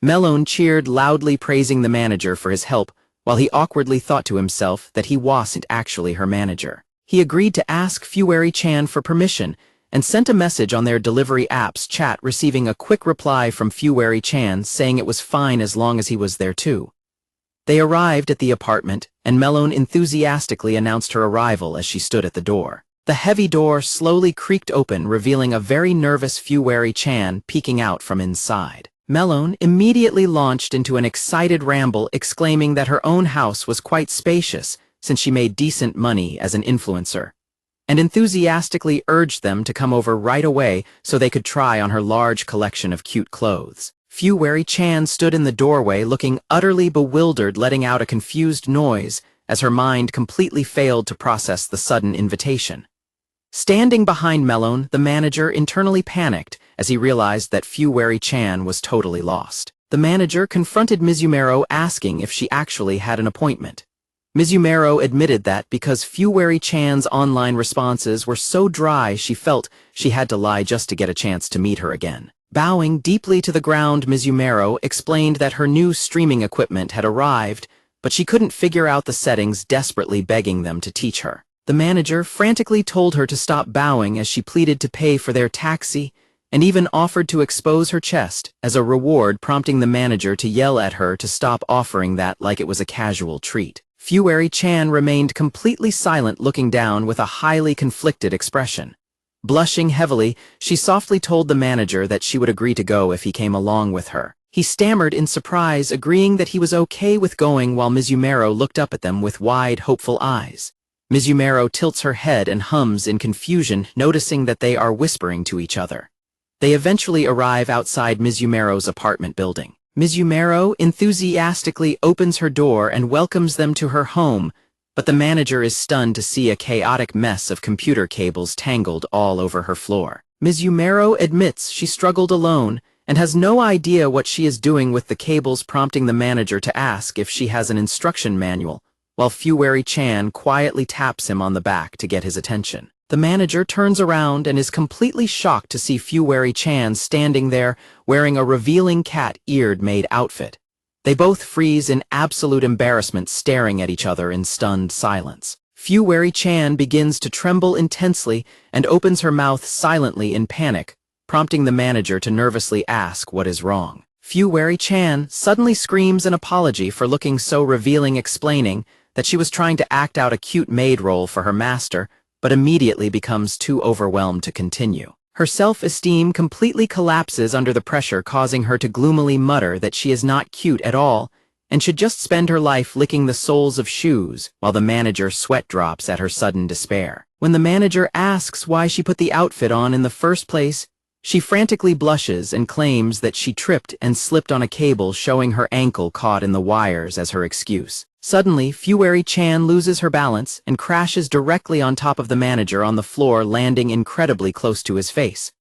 Melon cheered loudly, praising the manager for his help, while he awkwardly thought to himself that he wasn't actually her manager. He agreed to ask Fuwari-chan for permission and sent a message on their delivery app's chat, receiving a quick reply from Fuwari-chan saying it was fine as long as he was there too. They arrived at the apartment, and Melon enthusiastically announced her arrival as she stood at the door. The heavy door slowly creaked open, revealing a very nervous Fuwari-chan peeking out from inside. Melon immediately launched into an excited ramble, exclaiming that her own house was quite spacious, since she made decent money as an influencer, and enthusiastically urged them to come over right away so they could try on her large collection of cute clothes. Fuwari-chan stood in the doorway looking utterly bewildered, letting out a confused noise as her mind completely failed to process the sudden invitation. Standing behind Melon, the manager internally panicked as he realized that Fuwari-chan was totally lost. The manager confronted Mizumero asking if she actually had an appointment. Mizumero admitted that because Fuwari-chan's online responses were so dry, she felt she had to lie just to get a chance to meet her again. Bowing deeply to the ground, Mizumero explained that her new streaming equipment had arrived, but she couldn't figure out the settings, desperately begging them to teach her. The manager frantically told her to stop bowing as she pleaded to pay for their taxi, and even offered to expose her chest as a reward, prompting the manager to yell at her to stop offering that like it was a casual treat. Fuwari-chan remained completely silent, looking down with a highly conflicted expression. Blushing heavily, she softly told the manager that she would agree to go if he came along with her. He stammered in surprise, agreeing that he was okay with going, while Mizumero looked up at them with wide, hopeful eyes. Mizumero tilts her head and hums in confusion, noticing that they are whispering to each other. They eventually arrive outside Mizumero's apartment building. Mizumero enthusiastically opens her door and welcomes them to her home, but the manager is stunned to see a chaotic mess of computer cables tangled all over her floor. Mizumero admits she struggled alone and has no idea what she is doing with the cables, prompting the manager to ask if she has an instruction manual, while Fuwari-chan quietly taps him on the back to get his attention. The manager turns around and is completely shocked to see Fuwari-chan standing there wearing a revealing cat-eared maid outfit. They both freeze in absolute embarrassment, staring at each other in stunned silence. Fuwari-chan begins to tremble intensely and opens her mouth silently in panic, prompting the manager to nervously ask what is wrong. Fuwari-chan suddenly screams an apology for looking so revealing, explaining that she was trying to act out a cute maid role for her master, but immediately becomes too overwhelmed to continue. Her self-esteem completely collapses under the pressure, causing her to gloomily mutter that she is not cute at all and should just spend her life licking the soles of shoes, while the manager sweat drops at her sudden despair. When the manager asks why she put the outfit on in the first place, she frantically blushes and claims that she tripped and slipped on a cable, showing her ankle caught in the wires as her excuse. Suddenly, Fuwari-chan loses her balance and crashes directly on top of the manager on the floor, landing incredibly close to his face.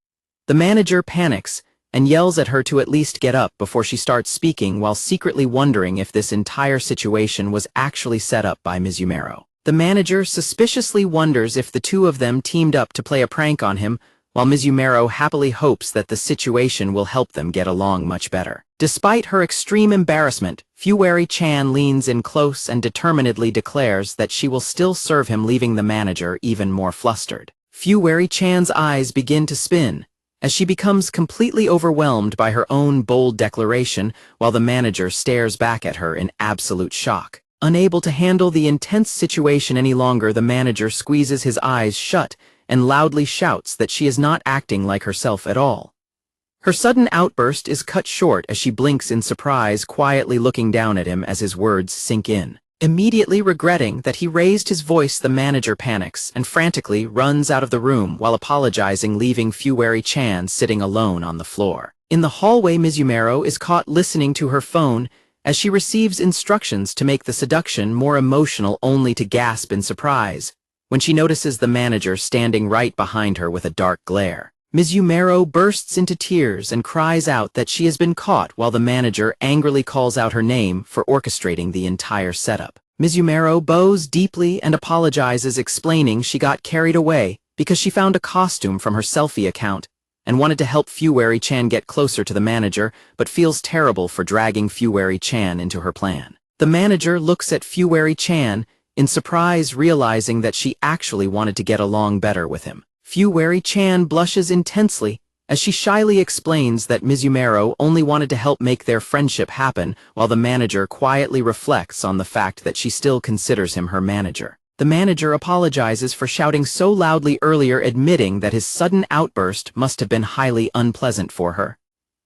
The manager panics and yells at her to at least get up before she starts speaking, while secretly wondering if this entire situation was actually set up by Mizumero. The manager suspiciously wonders if the two of them teamed up to play a prank on him, while Mizumero happily hopes that the situation will help them get along much better. Despite her extreme embarrassment, Fuwari-chan leans in close and determinedly declares that she will still serve him, leaving the manager even more flustered. Fuwari-chan's eyes begin to spin as she becomes completely overwhelmed by her own bold declaration, while the manager stares back at her in absolute shock. Unable to handle the intense situation any longer, the manager squeezes his eyes shut and loudly shouts that she is not acting like herself at all. Her sudden outburst is cut short as she blinks in surprise, quietly looking down at him as his words sink in. Immediately regretting that he raised his voice, the manager panics and frantically runs out of the room while apologizing, leaving Fuwari-chan sitting alone on the floor. In the hallway, Mizumero is caught listening to her phone as she receives instructions to make the seduction more emotional, only to gasp in surprise when she notices the manager standing right behind her with a dark glare. Mizumero bursts into tears and cries out that she has been caught, while the manager angrily calls out her name for orchestrating the entire setup. Mizumero bows deeply and apologizes, explaining she got carried away because she found a costume from her selfie account and wanted to help Fuwari-chan get closer to the manager, but feels terrible for dragging Fuwari-chan into her plan. The manager looks at Fuwari-chan in surprise, realizing that she actually wanted to get along better with him. Fuwari-chan blushes intensely as she shyly explains that Mizumero only wanted to help make their friendship happen, while the manager quietly reflects on the fact that she still considers him her manager. The manager apologizes for shouting so loudly earlier, admitting that his sudden outburst must have been highly unpleasant for her.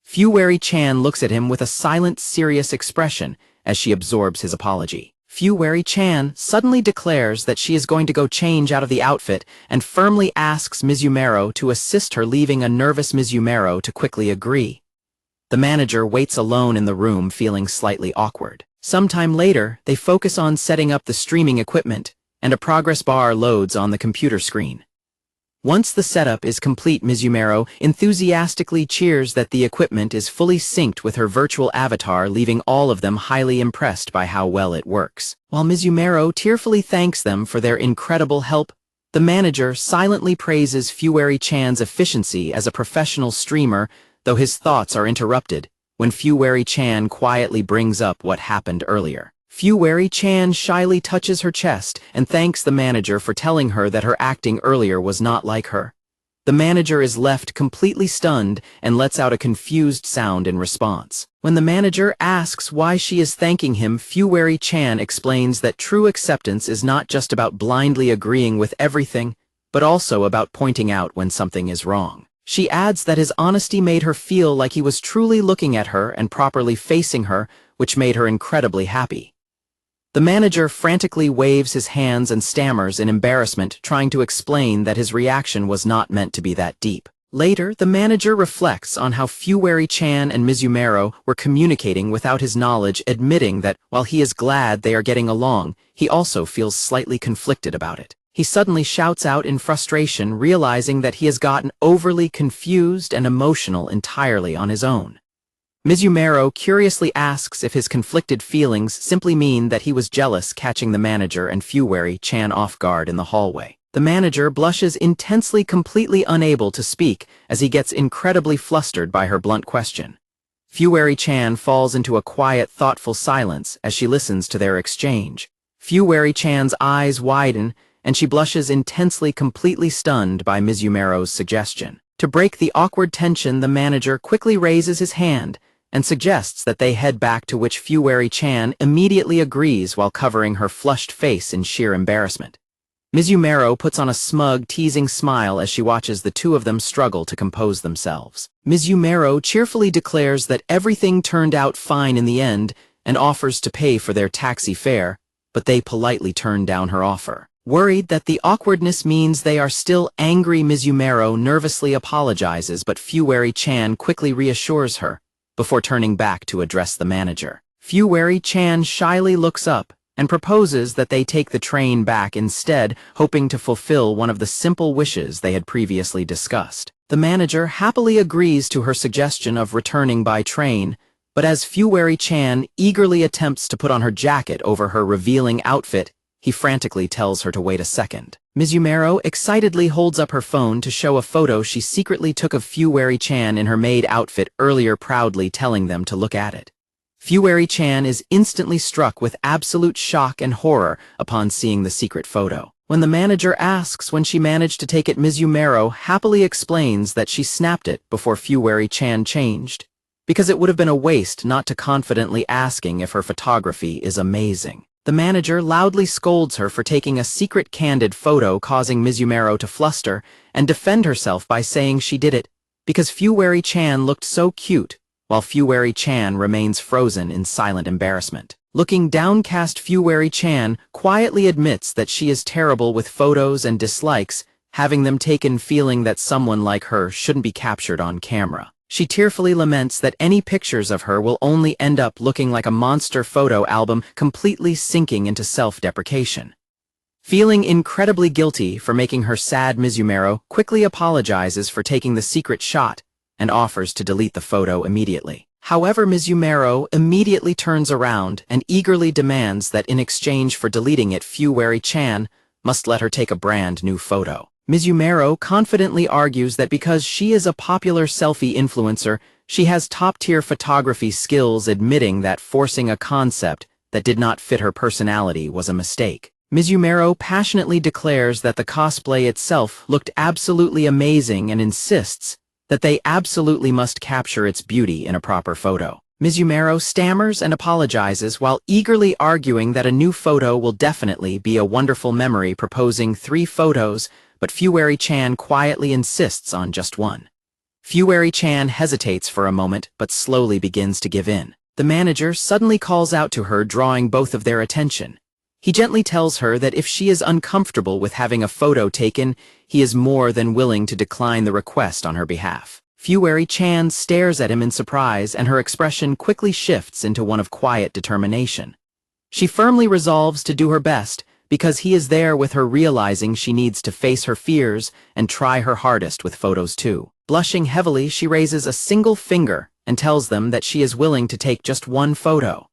Fuwari-chan looks at him with a silent, serious expression as she absorbs his apology. Fuwari-chan suddenly declares that she is going to go change out of the outfit and firmly asks Mizumero to assist her, leaving a nervous Mizumero to quickly agree. The manager waits alone in the room, feeling slightly awkward. Sometime later, they focus on setting up the streaming equipment, and a progress bar loads on the computer screen. Once the setup is complete, Mizumero enthusiastically cheers that the equipment is fully synced with her virtual avatar, leaving all of them highly impressed by how well it works. While Mizumero tearfully thanks them for their incredible help, the manager silently praises Fuwari-chan's efficiency as a professional streamer, though his thoughts are interrupted when Fuwari-chan quietly brings up what happened earlier. Fuwari-chan shyly touches her chest and thanks the manager for telling her that her acting earlier was not like her. The manager is left completely stunned and lets out a confused sound in response. When the manager asks why she is thanking him, Fuwari-chan explains that true acceptance is not just about blindly agreeing with everything, but also about pointing out when something is wrong. She adds that his honesty made her feel like he was truly looking at her and properly facing her, which made her incredibly happy. The manager frantically waves his hands and stammers in embarrassment, trying to explain that his reaction was not meant to be that deep. Later, the manager reflects on how Fuwari-chan and Mizumero were communicating without his knowledge, admitting that while he is glad they are getting along, he also feels slightly conflicted about it. He suddenly shouts out in frustration, realizing that he has gotten overly confused and emotional entirely on his own. Mizumero curiously asks if his conflicted feelings simply mean that he was jealous, catching the manager and Fuwari-chan off guard in the hallway. The manager blushes intensely, completely unable to speak, as he gets incredibly flustered by her blunt question. Fuwari-chan falls into a quiet, thoughtful silence as she listens to their exchange. Fuwari-chan's eyes widen, and she blushes intensely, completely stunned by Mizumero's suggestion. To break the awkward tension, the manager quickly raises his hand and suggests that they head back, to which Fuwari-chan immediately agrees while covering her flushed face in sheer embarrassment. Mizumero puts on a smug, teasing smile as she watches the two of them struggle to compose themselves. Mizumero cheerfully declares that everything turned out fine in the end and offers to pay for their taxi fare, but they politely turn down her offer. Worried that the awkwardness means they are still angry, Mizumero nervously apologizes, but Fuwari-chan quickly reassures her, before turning back to address the manager. Fuwari-chan shyly looks up and proposes that they take the train back instead, hoping to fulfill one of the simple wishes they had previously discussed. The manager happily agrees to her suggestion of returning by train, but as Fuwari-chan eagerly attempts to put on her jacket over her revealing outfit, he frantically tells her to wait a second. Mizumero excitedly holds up her phone to show a photo she secretly took of Fuwari-chan in her maid outfit earlier, proudly telling them to look at it. Fuwari-chan is instantly struck with absolute shock and horror upon seeing the secret photo. When the manager asks when she managed to take it, Mizumero happily explains that she snapped it before Fuwari-chan changed, because it would have been a waste not to confidently asking if her photography is amazing. The manager loudly scolds her for taking a secret candid photo, causing Mizumero to fluster and defend herself by saying she did it because Fuwari-chan looked so cute, while Fuwari-chan remains frozen in silent embarrassment. Looking downcast, Fuwari-chan quietly admits that she is terrible with photos and dislikes having them taken, feeling that someone like her shouldn't be captured on camera. She tearfully laments that any pictures of her will only end up looking like a monster photo album, completely sinking into self-deprecation. Feeling incredibly guilty for making her sad, Mizumero quickly apologizes for taking the secret shot and offers to delete the photo immediately. However, Mizumero immediately turns around and eagerly demands that in exchange for deleting it, Fuwari-chan must let her take a brand new photo. Mizumero confidently argues that because she is a popular selfie influencer, she has top-tier photography skills, admitting that forcing a concept that did not fit her personality was a mistake. Mizumero passionately declares that the cosplay itself looked absolutely amazing and insists that they absolutely must capture its beauty in a proper photo. Mizumero stammers and apologizes while eagerly arguing that a new photo will definitely be a wonderful memory, proposing 3 photos, but Fuwari-chan quietly insists on just one. Fuwari-chan hesitates for a moment, but slowly begins to give in. The manager suddenly calls out to her, drawing both of their attention. He gently tells her that if she is uncomfortable with having a photo taken, he is more than willing to decline the request on her behalf. Fueri-chan stares at him in surprise, and her expression quickly shifts into one of quiet determination. She firmly resolves to do her best, because he is there with her, realizing she needs to face her fears and try her hardest with photos too. Blushing heavily, she raises a single finger and tells them that she is willing to take just one photo.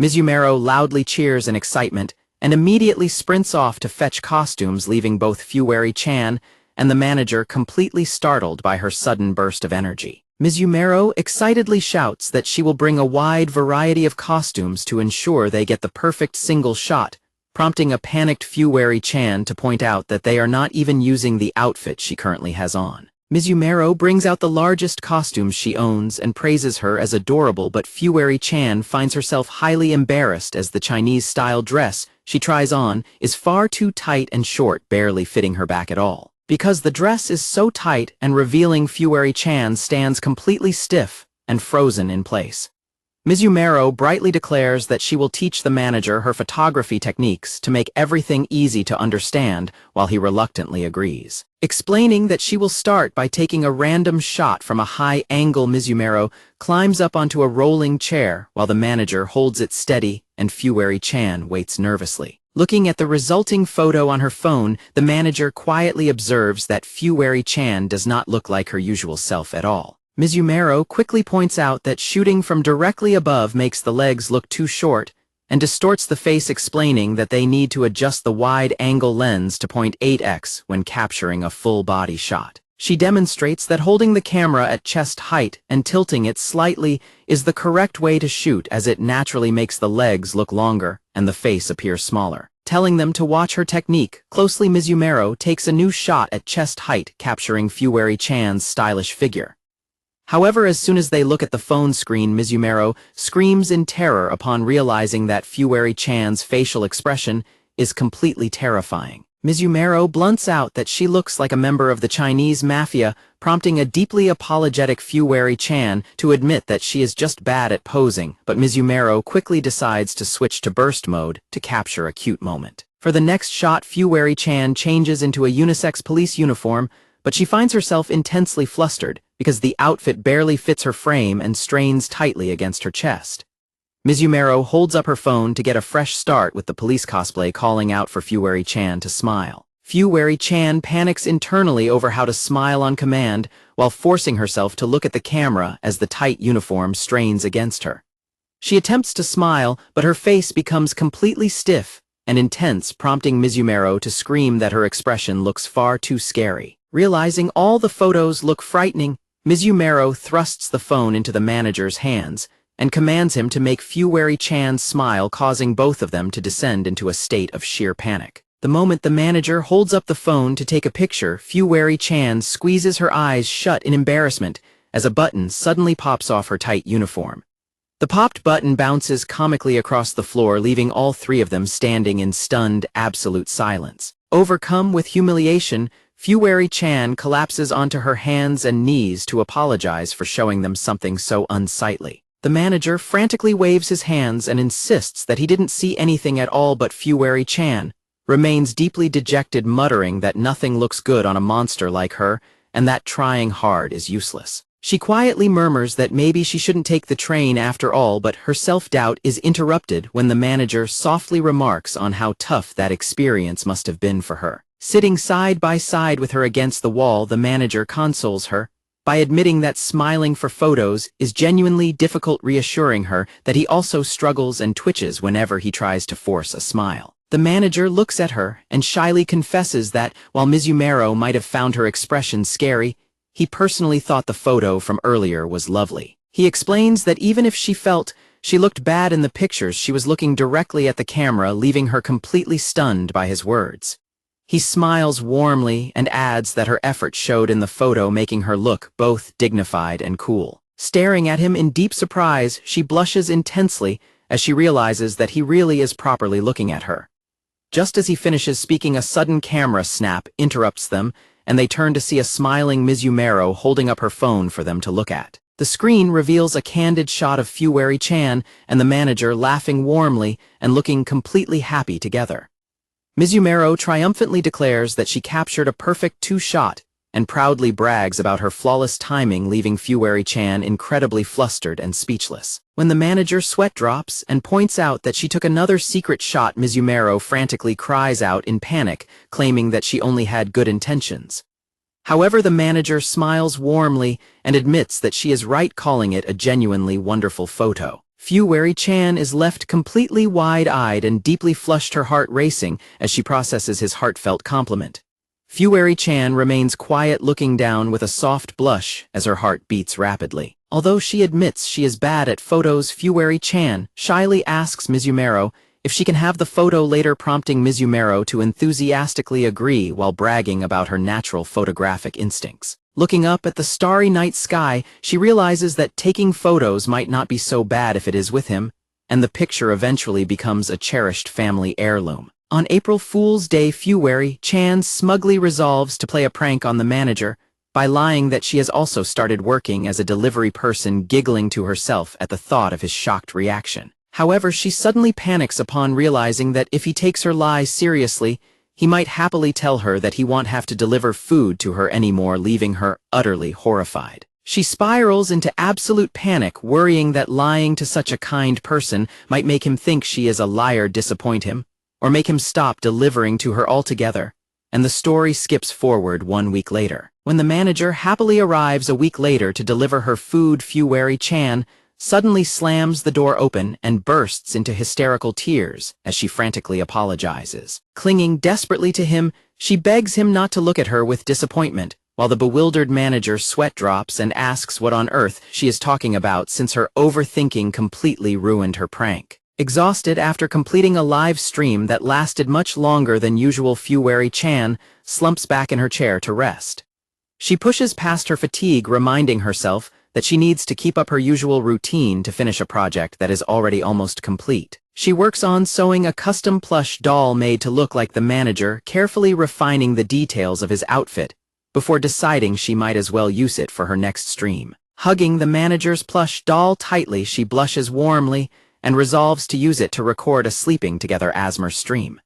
Mizumaro loudly cheers in excitement and immediately sprints off to fetch costumes, leaving both Fueri-chan and the manager completely startled by her sudden burst of energy. Mizumaro excitedly shouts that she will bring a wide variety of costumes to ensure they get the perfect single shot, prompting a panicked Fueri-chan to point out that they are not even using the outfit she currently has on. Mizumaro brings out the largest costumes she owns and praises her as adorable, but Fueri-chan finds herself highly embarrassed as the Chinese-style dress she tries on is far too tight and short, barely fitting her back at all. Because the dress is so tight and revealing, Fueri-chan stands completely stiff and frozen in place. Mizumaro brightly declares that she will teach the manager her photography techniques to make everything easy to understand, while he reluctantly agrees. Explaining that she will start by taking a random shot from a high angle, Mizumaro climbs up onto a rolling chair while the manager holds it steady and Fueri-chan waits nervously. Looking at the resulting photo on her phone, the manager quietly observes that Fueri-chan does not look like her usual self at all. Mizumaro quickly points out that shooting from directly above makes the legs look too short and distorts the face, explaining that they need to adjust the wide-angle lens to 0.8x when capturing a full-body shot. She demonstrates that holding the camera at chest height and tilting it slightly is the correct way to shoot, as it naturally makes the legs look longer and the face appear smaller. Telling them to watch her technique closely, Mizumaro takes a new shot at chest height, capturing Fueri-chan's stylish figure. However, as soon as they look at the phone screen, Mizumaro screams in terror upon realizing that Fueri-chan's facial expression is completely terrifying. Mizumaro blunts out that she looks like a member of the Chinese mafia, prompting a deeply apologetic Fueri-chan to admit that she is just bad at posing, but Mizumaro quickly decides to switch to burst mode to capture a cute moment. For the next shot, Fueri-chan changes into a unisex police uniform, but she finds herself intensely flustered because the outfit barely fits her frame and strains tightly against her chest. Mizumaro holds up her phone to get a fresh start with the police cosplay, calling out for Fueri-chan to smile. Fueri-chan panics internally over how to smile on command while forcing herself to look at the camera as the tight uniform strains against her. She attempts to smile, but her face becomes completely stiff and intense, prompting Mizumaro to scream that her expression looks far too scary. Realizing all the photos look frightening, Mizumaro thrusts the phone into the manager's hands and commands him to make Fueri-chan smile, causing both of them to descend into a state of sheer panic. The moment the manager holds up the phone to take a picture, Fueri-chan squeezes her eyes shut in embarrassment as a button suddenly pops off her tight uniform. The popped button bounces comically across the floor, leaving all three of them standing in stunned, absolute silence. Overcome with humiliation, Fueri-chan collapses onto her hands and knees to apologize for showing them something so unsightly. The manager frantically waves his hands and insists that he didn't see anything at all, but Fueri-chan remains deeply dejected, muttering that nothing looks good on a monster like her and that trying hard is useless. She quietly murmurs that maybe she shouldn't take the train after all, but her self-doubt is interrupted when the manager softly remarks on how tough that experience must have been for her. Sitting side by side with her against the wall, the manager consoles her by admitting that smiling for photos is genuinely difficult, reassuring her that he also struggles and twitches whenever he tries to force a smile. The manager looks at her and shyly confesses that, while Mizumaro might have found her expression scary, he personally thought the photo from earlier was lovely. He explains that even if she felt she looked bad in the pictures, she was looking directly at the camera, leaving her completely stunned by his words. He smiles warmly and adds that her effort showed in the photo, making her look both dignified and cool. Staring at him in deep surprise, she blushes intensely as she realizes that he really is properly looking at her. Just as he finishes speaking, a sudden camera snap interrupts them, and they turn to see a smiling Mizumaro holding up her phone for them to look at. The screen reveals a candid shot of Fuwari-chan and the manager laughing warmly and looking completely happy together. Mizumero triumphantly declares that she captured a perfect two-shot and proudly brags about her flawless timing, leaving Fuwari-chan incredibly flustered and speechless. When the manager sweat drops and points out that she took another secret shot, Mizumero frantically cries out in panic, claiming that she only had good intentions. However, the manager smiles warmly and admits that she is right, calling it a genuinely wonderful photo. Fuwari-chan is left completely wide-eyed and deeply flushed, her heart racing as she processes his heartfelt compliment. Fuwari-chan remains quiet, looking down with a soft blush as her heart beats rapidly. Although she admits she is bad at photos, Fuwari-chan shyly asks Mizumero if she can have the photo later, prompting Mizumero to enthusiastically agree while bragging about her natural photographic instincts. Looking up at the starry night sky, she realizes that taking photos might not be so bad if it is with him, and the picture eventually becomes a cherished family heirloom. On April Fool's Day, Fuwari-chan smugly resolves to play a prank on the manager by lying that she has also started working as a delivery person, giggling to herself at the thought of his shocked reaction. However, she suddenly panics upon realizing that if he takes her lies seriously, he might happily tell her that he won't have to deliver food to her anymore, leaving her utterly horrified. She spirals into absolute panic, worrying that lying to such a kind person might make him think she is a liar, disappoint him, or make him stop delivering to her altogether. And the story skips forward 1 week later. When the manager happily arrives a week later to deliver her food, Fuwari-chan suddenly slams the door open and bursts into hysterical tears as she frantically apologizes. Clinging desperately to him, she begs him not to look at her with disappointment, while the bewildered manager sweat drops and asks what on earth she is talking about, since her overthinking completely ruined her prank. Exhausted after completing a live stream that lasted much longer than usual, Fuwari-chan slumps back in her chair to rest. She pushes past her fatigue, reminding herself that she needs to keep up her usual routine to finish a project that is already almost complete. She works on sewing a custom plush doll made to look like the manager, carefully refining the details of his outfit before deciding she might as well use it for her next stream. Hugging the manager's plush doll tightly, she blushes warmly and resolves to use it to record a sleeping together ASMR stream.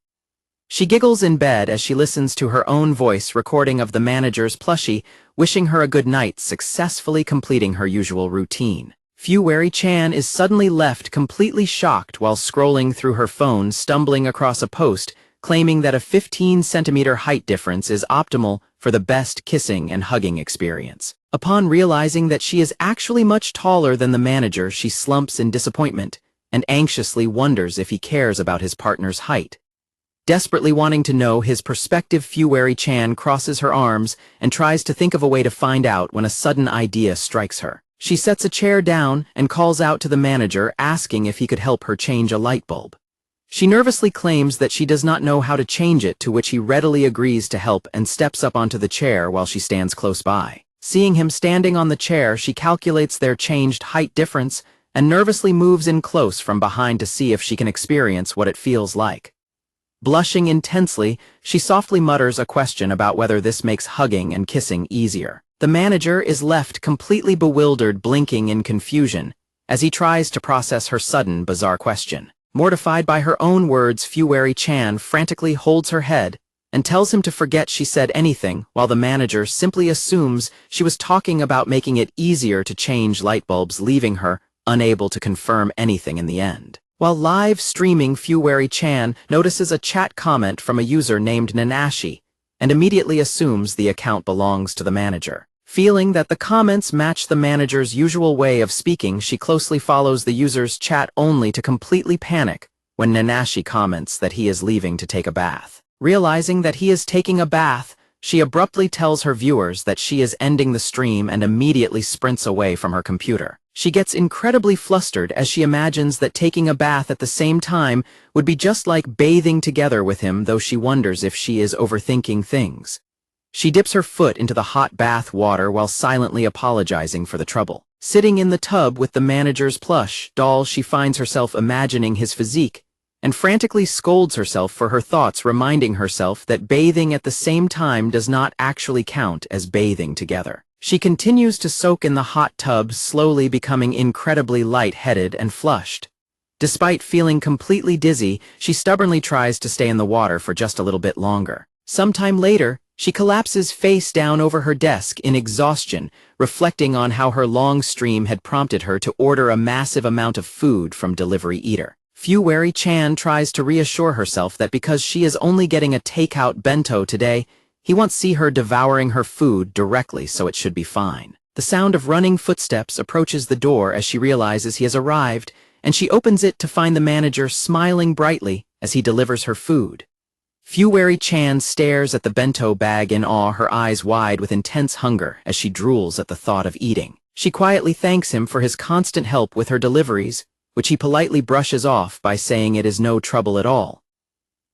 She giggles in bed as she listens to her own voice recording of the manager's plushie, wishing her a good night, successfully completing her usual routine. Fuwari-chan is suddenly left completely shocked while scrolling through her phone, stumbling across a post claiming that a 15-centimeter height difference is optimal for the best kissing and hugging experience. Upon realizing that she is actually much taller than the manager, she slumps in disappointment and anxiously wonders if he cares about his partner's height. Desperately wanting to know his perspective, Fuwari-chan crosses her arms and tries to think of a way to find out when a sudden idea strikes her. She sets a chair down and calls out to the manager, asking if he could help her change a light bulb. She nervously claims that she does not know how to change it, to which he readily agrees to help and steps up onto the chair while she stands close by. Seeing him standing on the chair, she calculates their changed height difference and nervously moves in close from behind to see if she can experience what it feels like. Blushing intensely, she softly mutters a question about whether this makes hugging and kissing easier. The manager is left completely bewildered, blinking in confusion as he tries to process her sudden, bizarre question. Mortified by her own words, Fuwari-chan frantically holds her head and tells him to forget she said anything, while the manager simply assumes she was talking about making it easier to change light bulbs, leaving her unable to confirm anything in the end. While live streaming, Fuwari-chan notices a chat comment from a user named Hanashi and immediately assumes the account belongs to the manager. Feeling that the comments match the manager's usual way of speaking, she closely follows the user's chat only to completely panic when Hanashi comments that he is leaving to take a bath. Realizing that he is taking a bath, she abruptly tells her viewers that she is ending the stream and immediately sprints away from her computer. She gets incredibly flustered as she imagines that taking a bath at the same time would be just like bathing together with him, though she wonders if she is overthinking things. She dips her foot into the hot bath water while silently apologizing for the trouble. Sitting in the tub with the manager's plush doll, she finds herself imagining his physique and frantically scolds herself for her thoughts, reminding herself that bathing at the same time does not actually count as bathing together. She continues to soak in the hot tub, slowly becoming incredibly light-headed and flushed. Despite feeling completely dizzy, she stubbornly tries to stay in the water for just a little bit longer. Sometime later, she collapses face down over her desk in exhaustion, reflecting on how her long stream had prompted her to order a massive amount of food from Delivery Eater. Fuwari-chan tries to reassure herself that because she is only getting a takeout bento today, he won't see her devouring her food directly, so it should be fine. The sound of running footsteps approaches the door as she realizes he has arrived, and she opens it to find the manager smiling brightly as he delivers her food. Fuwari-chan stares at the bento bag in awe, her eyes wide with intense hunger as she drools at the thought of eating. She quietly thanks him for his constant help with her deliveries, which he politely brushes off by saying it is no trouble at all.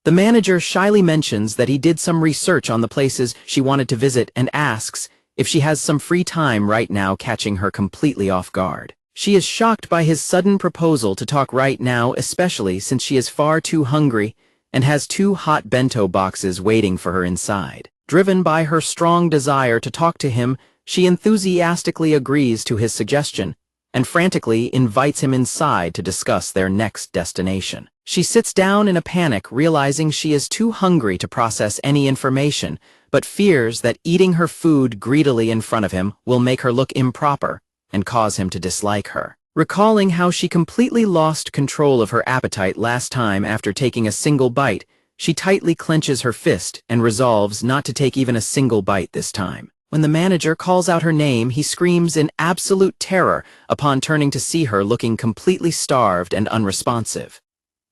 The manager shyly mentions that he did some research on the places she wanted to visit and asks if she has some free time right now, catching her completely off guard. She is shocked by his sudden proposal to talk right now, especially since she is far too hungry and has 2 hot bento boxes waiting for her inside. Driven by her strong desire to talk to him, she enthusiastically agrees to his suggestion and frantically invites him inside to discuss their next destination. She sits down in a panic, realizing she is too hungry to process any information, but fears that eating her food greedily in front of him will make her look improper and cause him to dislike her. Recalling how she completely lost control of her appetite last time after taking a single bite, she tightly clenches her fist and resolves not to take even a single bite this time. When the manager calls out her name, he screams in absolute terror upon turning to see her looking completely starved and unresponsive.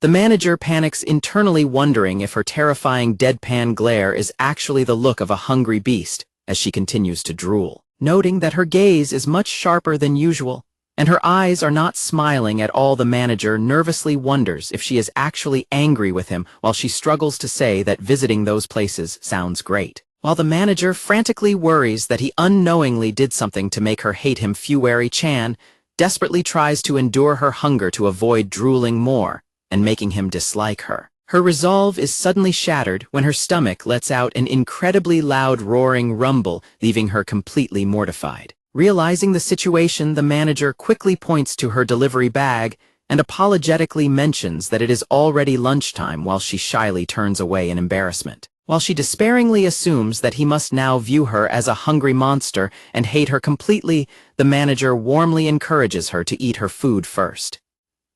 The manager panics internally, wondering if her terrifying deadpan glare is actually the look of a hungry beast as she continues to drool. Noting that her gaze is much sharper than usual, and her eyes are not smiling at all, the manager nervously wonders if she is actually angry with him while she struggles to say that visiting those places sounds great. While the manager frantically worries that he unknowingly did something to make her hate him, Fuwari-chan desperately tries to endure her hunger to avoid drooling more and making him dislike her. Her resolve is suddenly shattered when her stomach lets out an incredibly loud roaring rumble, leaving her completely mortified. Realizing the situation, the manager quickly points to her delivery bag and apologetically mentions that it is already lunchtime, while she shyly turns away in embarrassment. While she despairingly assumes that he must now view her as a hungry monster and hate her completely, the manager warmly encourages her to eat her food first.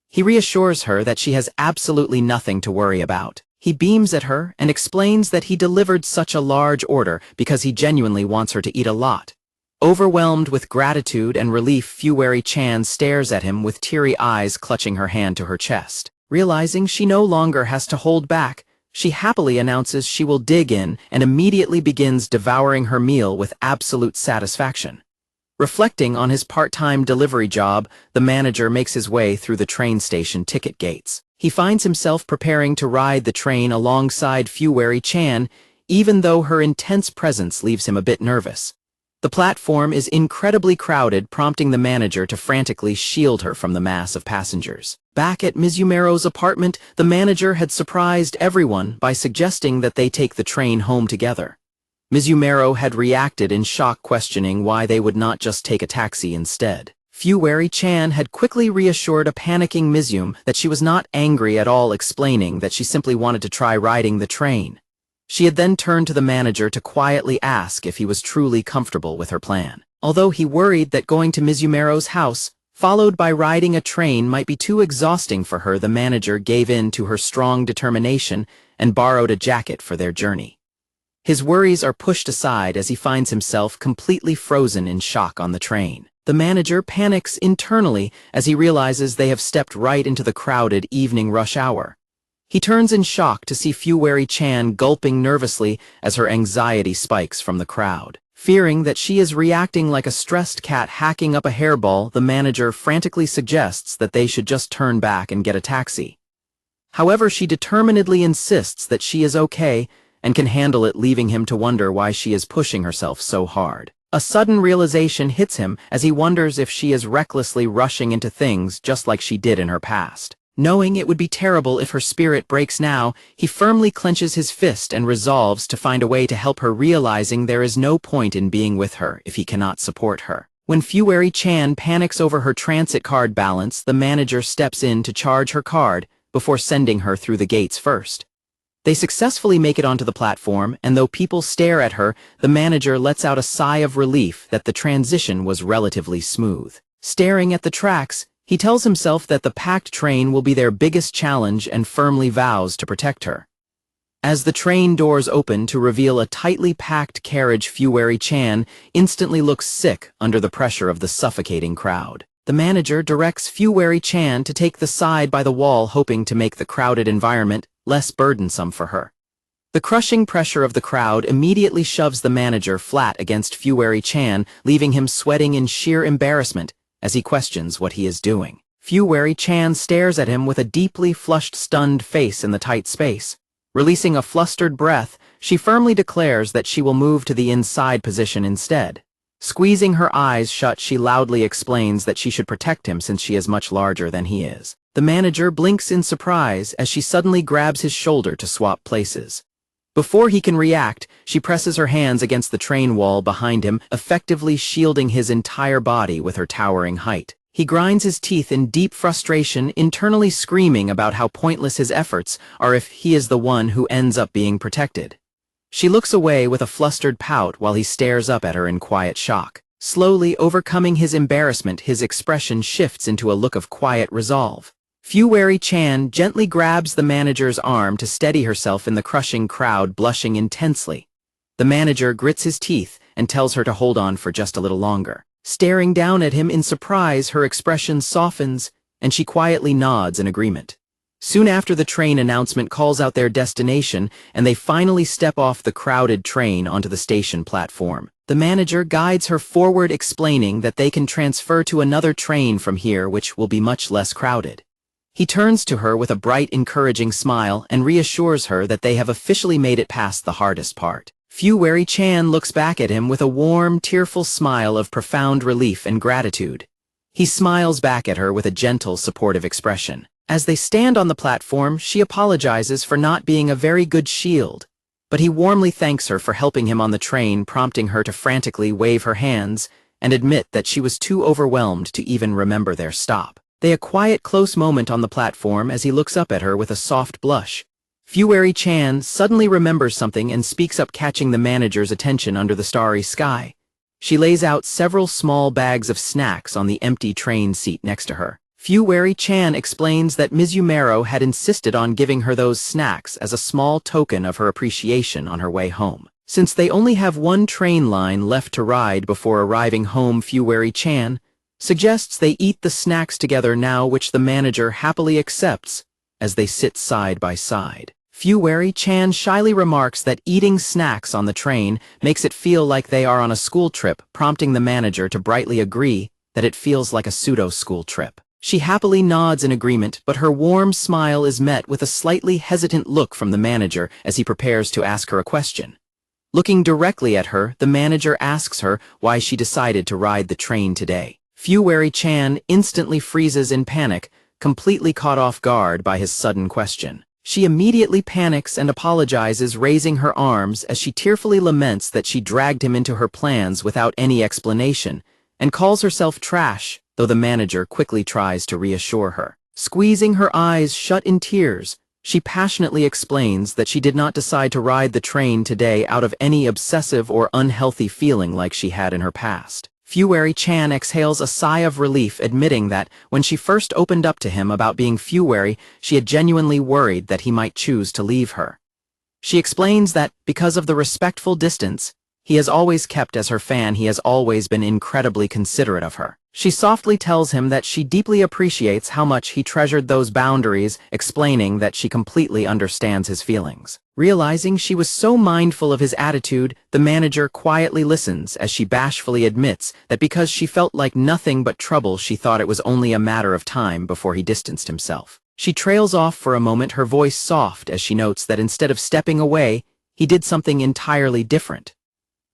He reassures her that she has absolutely nothing to worry about. He beams at her and explains that he delivered such a large order because he genuinely wants her to eat a lot. Overwhelmed with gratitude and relief, Fuwari-chan stares at him with teary eyes, clutching her hand to her chest. Realizing she no longer has to hold back, she happily announces she will dig in and immediately begins devouring her meal with absolute satisfaction. Reflecting on his part-time delivery job, the manager makes his way through the train station ticket gates. He finds himself preparing to ride the train alongside Fuwari-chan, even though her intense presence leaves him a bit nervous. The platform is incredibly crowded, prompting the manager to frantically shield her from the mass of passengers. Back at Mizumero's apartment, the manager had surprised everyone by suggesting that they take the train home together. Mizumero had reacted in shock, questioning why they would not just take a taxi instead. Fuwari-chan had quickly reassured a panicking Mizum that she was not angry at all, explaining that she simply wanted to try riding the train. She had then turned to the manager to quietly ask if he was truly comfortable with her plan. Although he worried that going to Mizumero's house, followed by riding a train, might be too exhausting for her, the manager gave in to her strong determination and borrowed a jacket for their journey. His worries are pushed aside as he finds himself completely frozen in shock on the train. The manager panics internally as he realizes they have stepped right into the crowded evening rush hour. He turns in shock to see Fuwari-chan gulping nervously as her anxiety spikes from the crowd. Fearing that she is reacting like a stressed cat hacking up a hairball, the manager frantically suggests that they should just turn back and get a taxi. However, she determinedly insists that she is okay and can handle it, leaving him to wonder why she is pushing herself so hard. A sudden realization hits him as he wonders if she is recklessly rushing into things just like she did in her past. Knowing it would be terrible if her spirit breaks now, he firmly clenches his fist and resolves to find a way to help her, realizing there is no point in being with her if he cannot support her. When Fuwari-chan panics over her transit card balance, the manager steps in to charge her card before sending her through the gates first. They successfully make it onto the platform, and though people stare at her, the manager lets out a sigh of relief that the transition was relatively smooth. Staring at the tracks, he tells himself that the packed train will be their biggest challenge and firmly vows to protect her. As the train doors open to reveal a tightly packed carriage, Fuwari-chan instantly looks sick under the pressure of the suffocating crowd. The manager directs Fuwari-chan to take the side by the wall, hoping to make the crowded environment less burdensome for her. The crushing pressure of the crowd immediately shoves the manager flat against Fuwari-chan, leaving him sweating in sheer embarrassment as he questions what he is doing. Fuwari-chan stares at him with a deeply flushed, stunned face in the tight space. Releasing a flustered breath, she firmly declares that she will move to the inside position instead. Squeezing her eyes shut, she loudly explains that she should protect him since she is much larger than he is. The manager blinks in surprise as she suddenly grabs his shoulder to swap places. Before he can react, she presses her hands against the train wall behind him, effectively shielding his entire body with her towering height. He grinds his teeth in deep frustration, internally screaming about how pointless his efforts are if he is the one who ends up being protected. She looks away with a flustered pout while he stares up at her in quiet shock. Slowly overcoming his embarrassment, his expression shifts into a look of quiet resolve. Fuwari-chan gently grabs the manager's arm to steady herself in the crushing crowd, blushing intensely. The manager grits his teeth and tells her to hold on for just a little longer. Staring down at him in surprise, her expression softens, and she quietly nods in agreement. Soon after, the train announcement calls out their destination, and they finally step off the crowded train onto the station platform. The manager guides her forward, explaining that they can transfer to another train from here, which will be much less crowded. He turns to her with a bright, encouraging smile and reassures her that they have officially made it past the hardest part. Fuwari-chan looks back at him with a warm, tearful smile of profound relief and gratitude. He smiles back at her with a gentle, supportive expression. As they stand on the platform, she apologizes for not being a very good shield, but he warmly thanks her for helping him on the train, prompting her to frantically wave her hands and admit that she was too overwhelmed to even remember their stop. They a quiet, close moment on the platform as he looks up at her with a soft blush. Fuwari-chan suddenly remembers something and speaks up, catching the manager's attention under the starry sky. She lays out several small bags of snacks on the empty train seat next to her. Fuwari-chan explains that Ms. Yumero had insisted on giving her those snacks as a small token of her appreciation on her way home. Since they only have one train line left to ride before arriving home, Fuwari-chan suggests they eat the snacks together now, which the manager happily accepts as they sit side by side. Fuwari-chan shyly remarks that eating snacks on the train makes it feel like they are on a school trip, prompting the manager to brightly agree that it feels like a pseudo-school trip. She happily nods in agreement, but her warm smile is met with a slightly hesitant look from the manager as he prepares to ask her a question. Looking directly at her, the manager asks her why she decided to ride the train today. Fuwari-chan instantly freezes in panic, completely caught off guard by his sudden question. She immediately panics and apologizes, raising her arms as she tearfully laments that she dragged him into her plans without any explanation, and calls herself trash, though the manager quickly tries to reassure her. Squeezing her eyes shut in tears, she passionately explains that she did not decide to ride the train today out of any obsessive or unhealthy feeling like she had in her past. Fuwari-chan exhales a sigh of relief, admitting that when she first opened up to him about being Fuwari, she had genuinely worried that he might choose to leave her. She explains that, because of the respectful distance he has always kept as her fan, he has always been incredibly considerate of her. She softly tells him that she deeply appreciates how much he treasured those boundaries, explaining that she completely understands his feelings. Realizing she was so mindful of his attitude, the manager quietly listens as she bashfully admits that because she felt like nothing but trouble, she thought it was only a matter of time before he distanced himself. She trails off for a moment, her voice soft as she notes that instead of stepping away, he did something entirely different.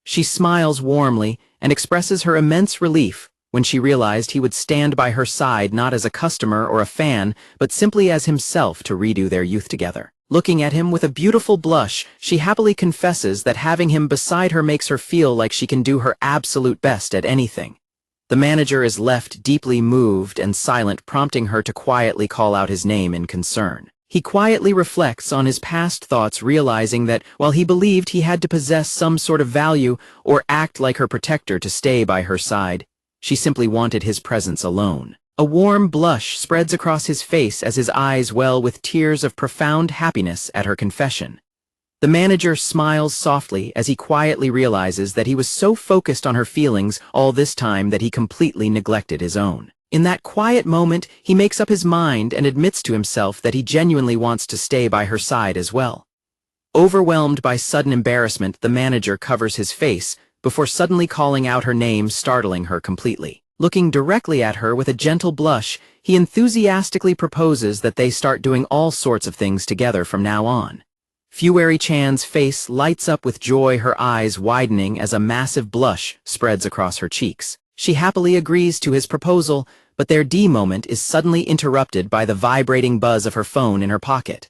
She smiles warmly and expresses her immense relief when she realized he would stand by her side not as a customer or a fan, but simply as himself to redo their youth together. Looking at him with a beautiful blush, she happily confesses that having him beside her makes her feel like she can do her absolute best at anything. The manager is left deeply moved and silent, prompting her to quietly call out his name in concern. He quietly reflects on his past thoughts, realizing that while he believed he had to possess some sort of value or act like her protector to stay by her side, she simply wanted his presence alone. A warm blush spreads across his face as his eyes well with tears of profound happiness at her confession. The manager smiles softly as he quietly realizes that he was so focused on her feelings all this time that he completely neglected his own. In that quiet moment, he makes up his mind and admits to himself that he genuinely wants to stay by her side as well. Overwhelmed by sudden embarrassment, the manager covers his face before suddenly calling out her name, startling her completely. Looking directly at her with a gentle blush, he enthusiastically proposes that they start doing all sorts of things together from now on. Fuwari-chan's face lights up with joy, her eyes widening as a massive blush spreads across her cheeks. She happily agrees to his proposal, but their moment is suddenly interrupted by the vibrating buzz of her phone in her pocket.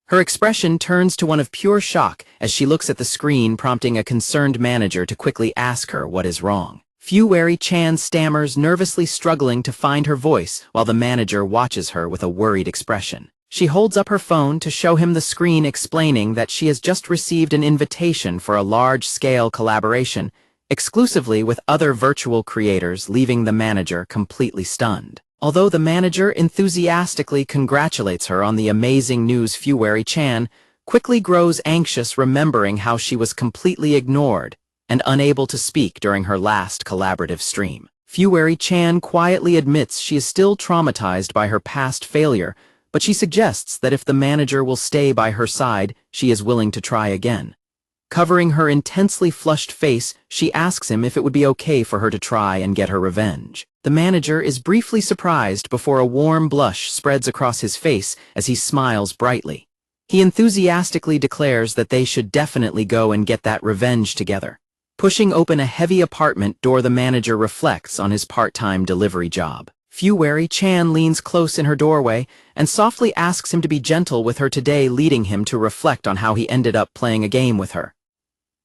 Her expression turns to one of pure shock as she looks at the screen, prompting a concerned manager to quickly ask her what is wrong. Fuwari-chan stammers, nervously struggling to find her voice, while the manager watches her with a worried expression. She holds up her phone to show him the screen, explaining that she has just received an invitation for a large-scale collaboration, exclusively with other virtual creators, leaving the manager completely stunned. Although the manager enthusiastically congratulates her on the amazing news, Fuwari-chan quickly grows anxious, remembering how she was completely ignored and unable to speak during her last collaborative stream. Fuwari-chan quietly admits she is still traumatized by her past failure, but she suggests that if the manager will stay by her side, she is willing to try again. Covering her intensely flushed face, she asks him if it would be okay for her to try and get her revenge. The manager is briefly surprised before a warm blush spreads across his face as he smiles brightly. He enthusiastically declares that they should definitely go and get that revenge together. Pushing open a heavy apartment door, the manager reflects on his part-time delivery job. Fuwari-chan leans close in her doorway and softly asks him to be gentle with her today, leading him to reflect on how he ended up playing a game with her.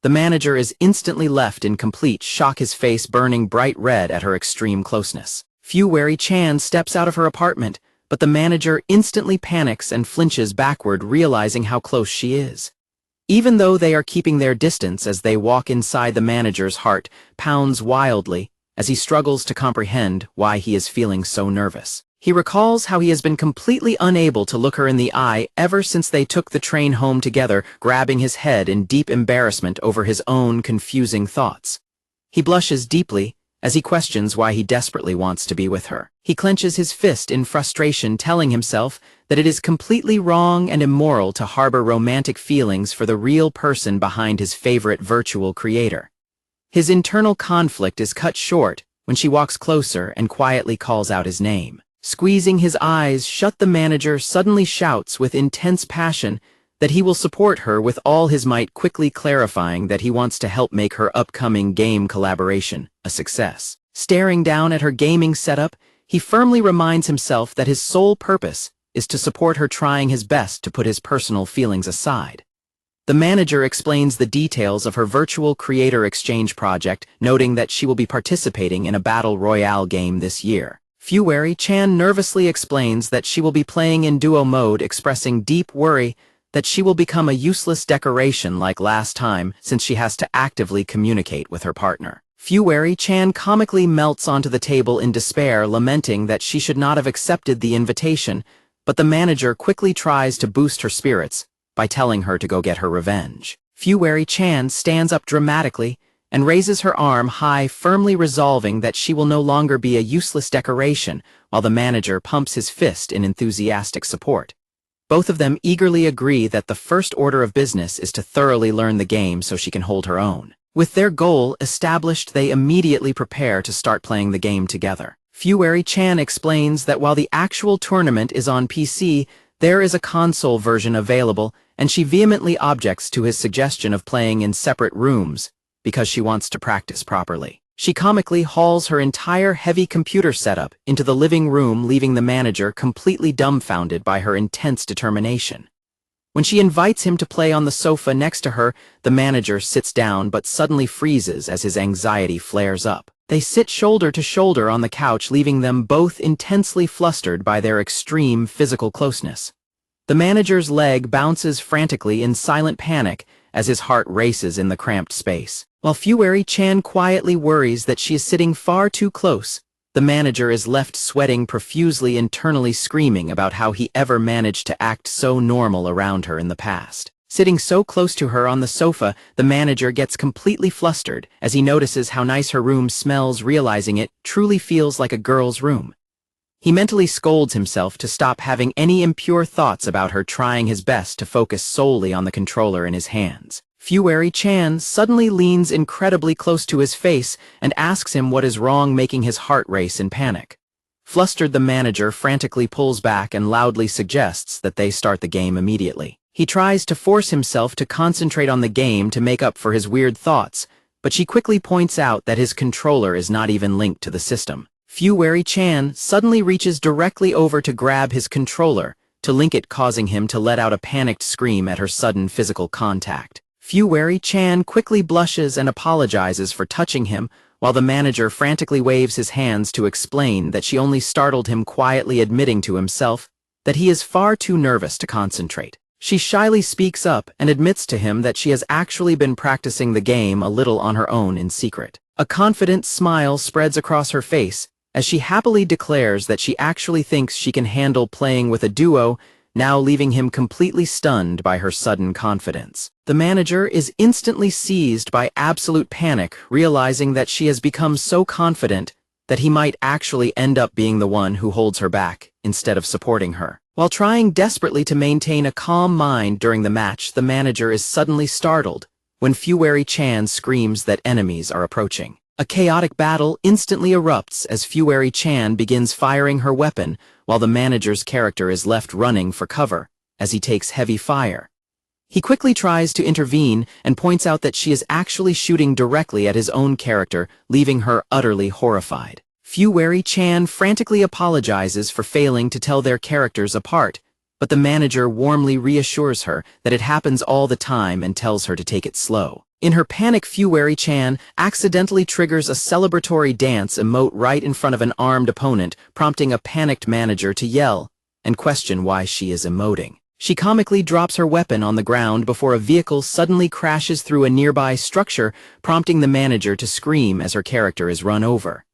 The manager is instantly left in complete shock, his face burning bright red at her extreme closeness. Fuwari-chan steps out of her apartment, but the manager instantly panics and flinches backward, realizing how close she is. Even though they are keeping their distance, as they walk inside, the manager's heart pounds wildly as he struggles to comprehend why he is feeling so nervous. He recalls how he has been completely unable to look her in the eye ever since they took the train home together, grabbing his head in deep embarrassment over his own confusing thoughts. He blushes deeply as he questions why he desperately wants to be with her. He clenches his fist in frustration, telling himself that it is completely wrong and immoral to harbor romantic feelings for the real person behind his favorite virtual creator. His internal conflict is cut short when she walks closer and quietly calls out his name. Squeezing his eyes shut, the manager suddenly shouts with intense passion that he will support her with all his might, quickly clarifying that he wants to help make her upcoming game collaboration a success. Staring down at her gaming setup, he firmly reminds himself that his sole purpose is to support her, trying his best to put his personal feelings aside. The manager explains the details of her virtual creator exchange project, noting that she will be participating in a battle royale game this year. Fuwari-chan nervously explains that she will be playing in duo mode, expressing deep worry that she will become a useless decoration like last time, since she has to actively communicate with her partner. Fuwari-chan comically melts onto the table in despair, lamenting that she should not have accepted the invitation, but the manager quickly tries to boost her spirits by telling her to go get her revenge. Fuwari-chan stands up dramatically and raises her arm high, firmly resolving that she will no longer be a useless decoration, while the manager pumps his fist in enthusiastic support. Both of them eagerly agree that the first order of business is to thoroughly learn the game so she can hold her own. With their goal established, they immediately prepare to start playing the game together. Fuwari-chan explains that while the actual tournament is on PC, there is a console version available, and she vehemently objects to his suggestion of playing in separate rooms because she wants to practice properly. She comically hauls her entire heavy computer setup into the living room, leaving the manager completely dumbfounded by her intense determination. When she invites him to play on the sofa next to her, the manager sits down but suddenly freezes as his anxiety flares up. They sit shoulder to shoulder on the couch, leaving them both intensely flustered by their extreme physical closeness. The manager's leg bounces frantically in silent panic as his heart races in the cramped space. While Fueri-chan quietly worries that she is sitting far too close, the manager is left sweating profusely, internally screaming about how he ever managed to act so normal around her in the past. Sitting so close to her on the sofa, the manager gets completely flustered as he notices how nice her room smells, realizing it truly feels like a girl's room. He mentally scolds himself to stop having any impure thoughts about her, trying his best to focus solely on the controller in his hands. Fueri-chan suddenly leans incredibly close to his face and asks him what is wrong, making his heart race in panic. Flustered, the manager frantically pulls back and loudly suggests that they start the game immediately. He tries to force himself to concentrate on the game to make up for his weird thoughts, but she quickly points out that his controller is not even linked to the system. Fueri-chan suddenly reaches directly over to grab his controller to link it, causing him to let out a panicked scream at her sudden physical contact. Fueri-chan quickly blushes and apologizes for touching him, while the manager frantically waves his hands to explain that she only startled him, quietly admitting to himself that he is far too nervous to concentrate. She shyly speaks up and admits to him that she has actually been practicing the game a little on her own in secret. A confident smile spreads across her face as she happily declares that she actually thinks she can handle playing with a duo, now leaving him completely stunned by her sudden confidence. The manager is instantly seized by absolute panic, realizing that she has become so confident that he might actually end up being the one who holds her back instead of supporting her. While trying desperately to maintain a calm mind during the match, the manager is suddenly startled when Fueri-chan screams that enemies are approaching. A chaotic battle instantly erupts as Fueri-chan begins firing her weapon, while the manager's character is left running for cover as he takes heavy fire. He quickly tries to intervene and points out that she is actually shooting directly at his own character, leaving her utterly horrified. Fueri-chan frantically apologizes for failing to tell their characters apart, but the manager warmly reassures her that it happens all the time and tells her to take it slow. In her panic, Fueri-chan accidentally triggers a celebratory dance emote right in front of an armed opponent, prompting a panicked manager to yell and question why she is emoting. She comically drops her weapon on the ground before a vehicle suddenly crashes through a nearby structure, prompting the manager to scream as her character is run over.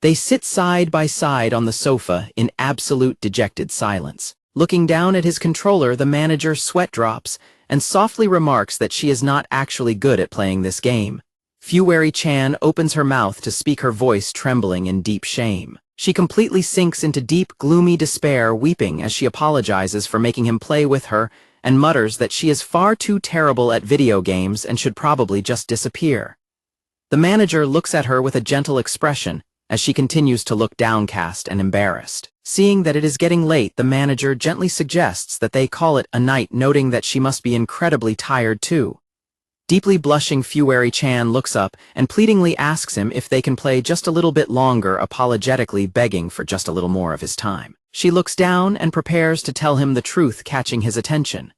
They sit side by side on the sofa in absolute dejected silence. Looking down at his controller, the manager sweat drops and softly remarks that she is not actually good at playing this game. Fueri-chan opens her mouth to speak, her voice trembling in deep shame. She completely sinks into deep, gloomy despair, weeping as she apologizes for making him play with her and mutters that she is far too terrible at video games and should probably just disappear. The manager looks at her with a gentle expression as she continues to look downcast and embarrassed. Seeing that it is getting late, the manager gently suggests that they call it a night, noting that she must be incredibly tired too. Deeply blushing, Fueri-chan looks up and pleadingly asks him if they can play just a little bit longer, apologetically begging for just a little more of his time. She looks down and prepares to tell him the truth, catching his attention.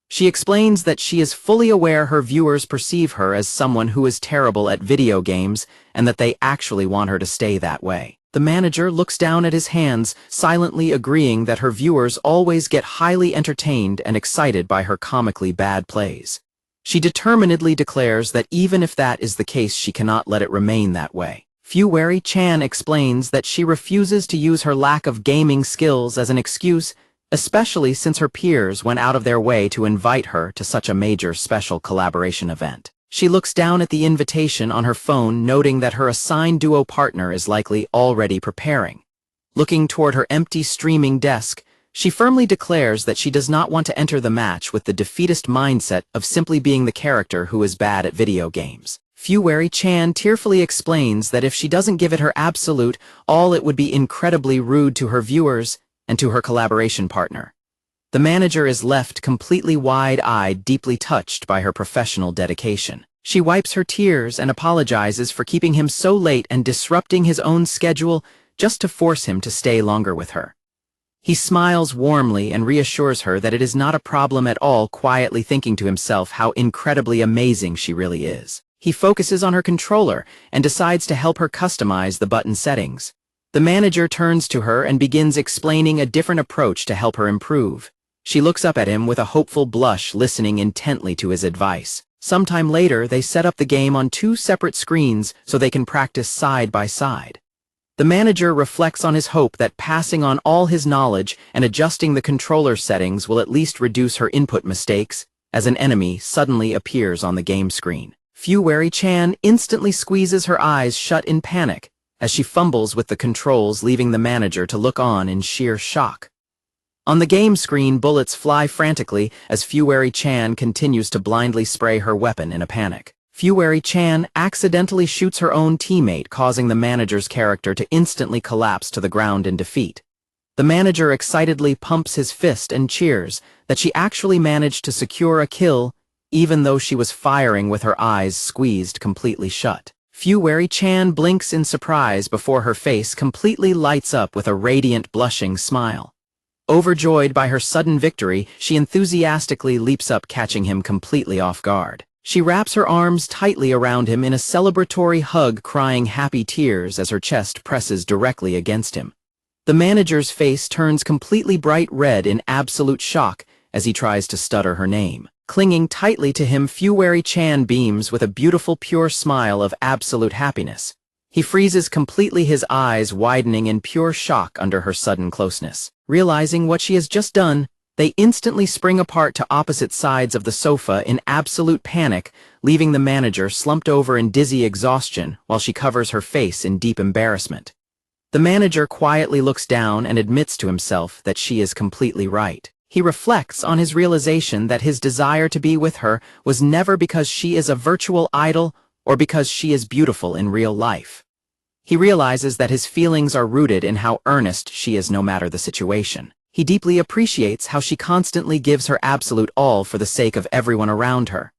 She explains that she is fully aware her viewers perceive her as someone who is terrible at video games and that they actually want her to stay that way. The manager looks down at his hands, silently agreeing that her viewers always get highly entertained and excited by her comically bad plays. She determinedly declares that even if that is the case, she cannot let it remain that way. Fueri-chan explains that she refuses to use her lack of gaming skills as an excuse, especially since her peers went out of their way to invite her to such a major special collaboration event. She looks down at the invitation on her phone, noting that her assigned duo partner is likely already preparing. Looking toward her empty streaming desk, she firmly declares that she does not want to enter the match with the defeatist mindset of simply being the character who is bad at video games. Fueri-chan tearfully explains that if she doesn't give it her absolute all, it would be incredibly rude to her viewers and to her collaboration partner. The manager is left completely wide-eyed, deeply touched by her professional dedication. She wipes her tears and apologizes for keeping him so late and disrupting his own schedule just to force him to stay longer with her. He smiles warmly and reassures her that it is not a problem at all, quietly thinking to himself how incredibly amazing she really is. He focuses on her controller and decides to help her customize the button settings. The manager turns to her and begins explaining a different approach to help her improve. She looks up at him with a hopeful blush, listening intently to his advice. Sometime later, they set up the game on 2 separate screens so they can practice side by side. The manager reflects on his hope that passing on all his knowledge and adjusting the controller settings will at least reduce her input mistakes, as an enemy suddenly appears on the game screen. Fuwari-chan instantly squeezes her eyes shut in panic as she fumbles with the controls, leaving the manager to look on in sheer shock. On the game screen, bullets fly frantically as Fuwari-chan continues to blindly spray her weapon in a panic. Fuwari-chan accidentally shoots her own teammate, causing the manager's character to instantly collapse to the ground in defeat. The manager excitedly pumps his fist and cheers that she actually managed to secure a kill, even though she was firing with her eyes squeezed completely shut. Fuwari-chan blinks in surprise before her face completely lights up with a radiant, blushing smile. Overjoyed by her sudden victory, she enthusiastically leaps up, catching him completely off guard. She wraps her arms tightly around him in a celebratory hug, crying happy tears as her chest presses directly against him. The manager's face turns completely bright red in absolute shock as he tries to stutter her name. Clinging tightly to him, Fuwari-chan beams with a beautiful, pure smile of absolute happiness. He freezes completely, his eyes widening in pure shock under her sudden closeness. Realizing what she has just done, they instantly spring apart to opposite sides of the sofa in absolute panic, leaving the manager slumped over in dizzy exhaustion while she covers her face in deep embarrassment. The manager quietly looks down and admits to himself that she is completely right. He reflects on his realization that his desire to be with her was never because she is a virtual idol or because she is beautiful in real life. He realizes that his feelings are rooted in how earnest she is no matter the situation. He deeply appreciates how she constantly gives her absolute all for the sake of everyone around her.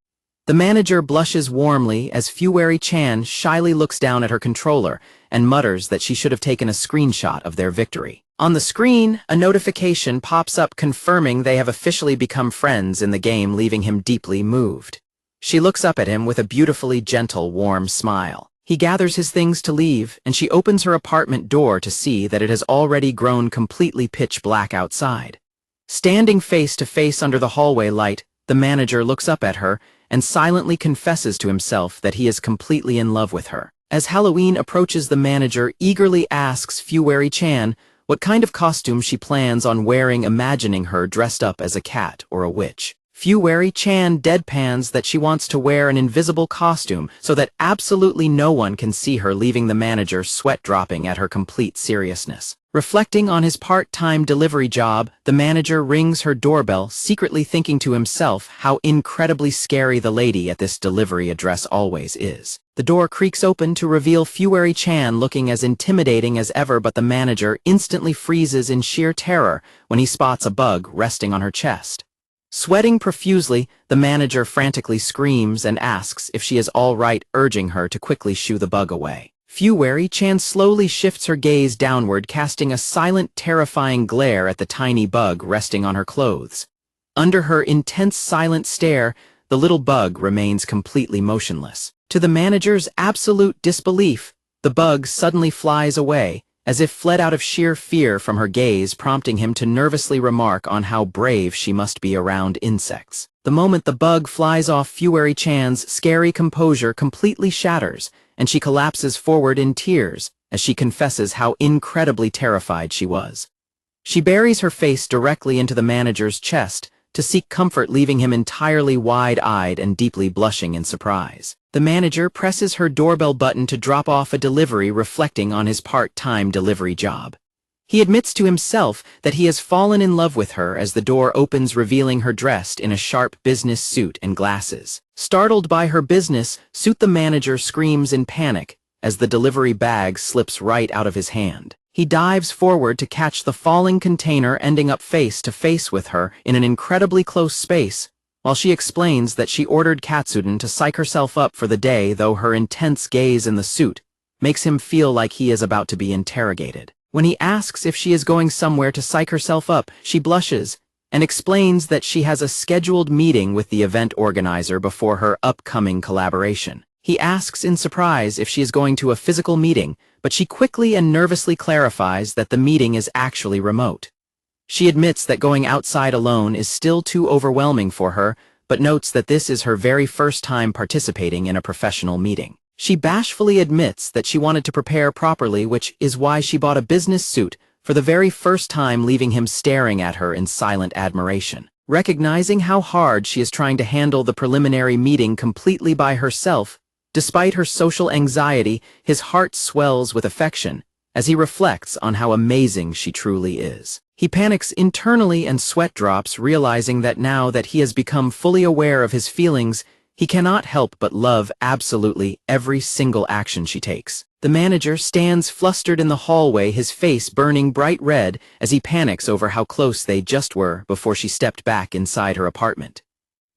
The manager blushes warmly as Fuwari-chan shyly looks down at her controller and mutters that she should have taken a screenshot of their victory. On the screen, a notification pops up confirming they have officially become friends in the game, leaving him deeply moved. She looks up at him with a beautifully gentle, warm smile. He gathers his things to leave, and she opens her apartment door to see that it has already grown completely pitch black outside. Standing face to face under the hallway light, the manager looks up at her and silently confesses to himself that he is completely in love with her. As Halloween approaches, the manager eagerly asks Fuwari-chan what kind of costume she plans on wearing, imagining her dressed up as a cat or a witch. Fuwari-chan deadpans that she wants to wear an invisible costume so that absolutely no one can see her, leaving the manager sweat dropping at her complete seriousness. Reflecting on his part-time delivery job, the manager rings her doorbell, secretly thinking to himself how incredibly scary the lady at this delivery address always is. The door creaks open to reveal Fuwari-chan looking as intimidating as ever, but the manager instantly freezes in sheer terror when he spots a bug resting on her chest. Sweating profusely, the manager frantically screams and asks if she is all right, urging her to quickly shoo the bug away. Fuwari-chan slowly shifts her gaze downward, casting a silent, terrifying glare at the tiny bug resting on her clothes. Under her intense, silent stare, the little bug remains completely motionless. To the manager's absolute disbelief, the bug suddenly flies away, as if fled out of sheer fear from her gaze, prompting him to nervously remark on how brave she must be around insects. The moment the bug flies off, Fuwari-chan's scary composure completely shatters, and she collapses forward in tears as she confesses how incredibly terrified she was. She buries her face directly into the manager's chest to seek comfort, leaving him entirely wide-eyed and deeply blushing in surprise. The manager presses her doorbell button to drop off a delivery, reflecting on his part-time delivery job. He admits to himself that he has fallen in love with her as the door opens, revealing her dressed in a sharp business suit and glasses. Startled by her business suit, the manager screams in panic as the delivery bag slips right out of his hand. He dives forward to catch the falling container, ending up face to face with her in an incredibly close space, while she explains that she ordered Katsuden to psych herself up for the day, though her intense gaze in the suit makes him feel like he is about to be interrogated. When he asks if she is going somewhere to psych herself up, she blushes and explains that she has a scheduled meeting with the event organizer before her upcoming collaboration. He asks in surprise if she is going to a physical meeting, but she quickly and nervously clarifies that the meeting is actually remote. She admits that going outside alone is still too overwhelming for her, but notes that this is her very first time participating in a professional meeting. She bashfully admits that she wanted to prepare properly, which is why she bought a business suit for the very first time, leaving him staring at her in silent admiration. Recognizing how hard she is trying to handle the preliminary meeting completely by herself, despite her social anxiety, his heart swells with affection as he reflects on how amazing she truly is. He panics internally and sweat drops, realizing that now that he has become fully aware of his feelings, he cannot help but love absolutely every single action she takes. The manager stands flustered in the hallway, his face burning bright red as he panics over how close they just were before she stepped back inside her apartment.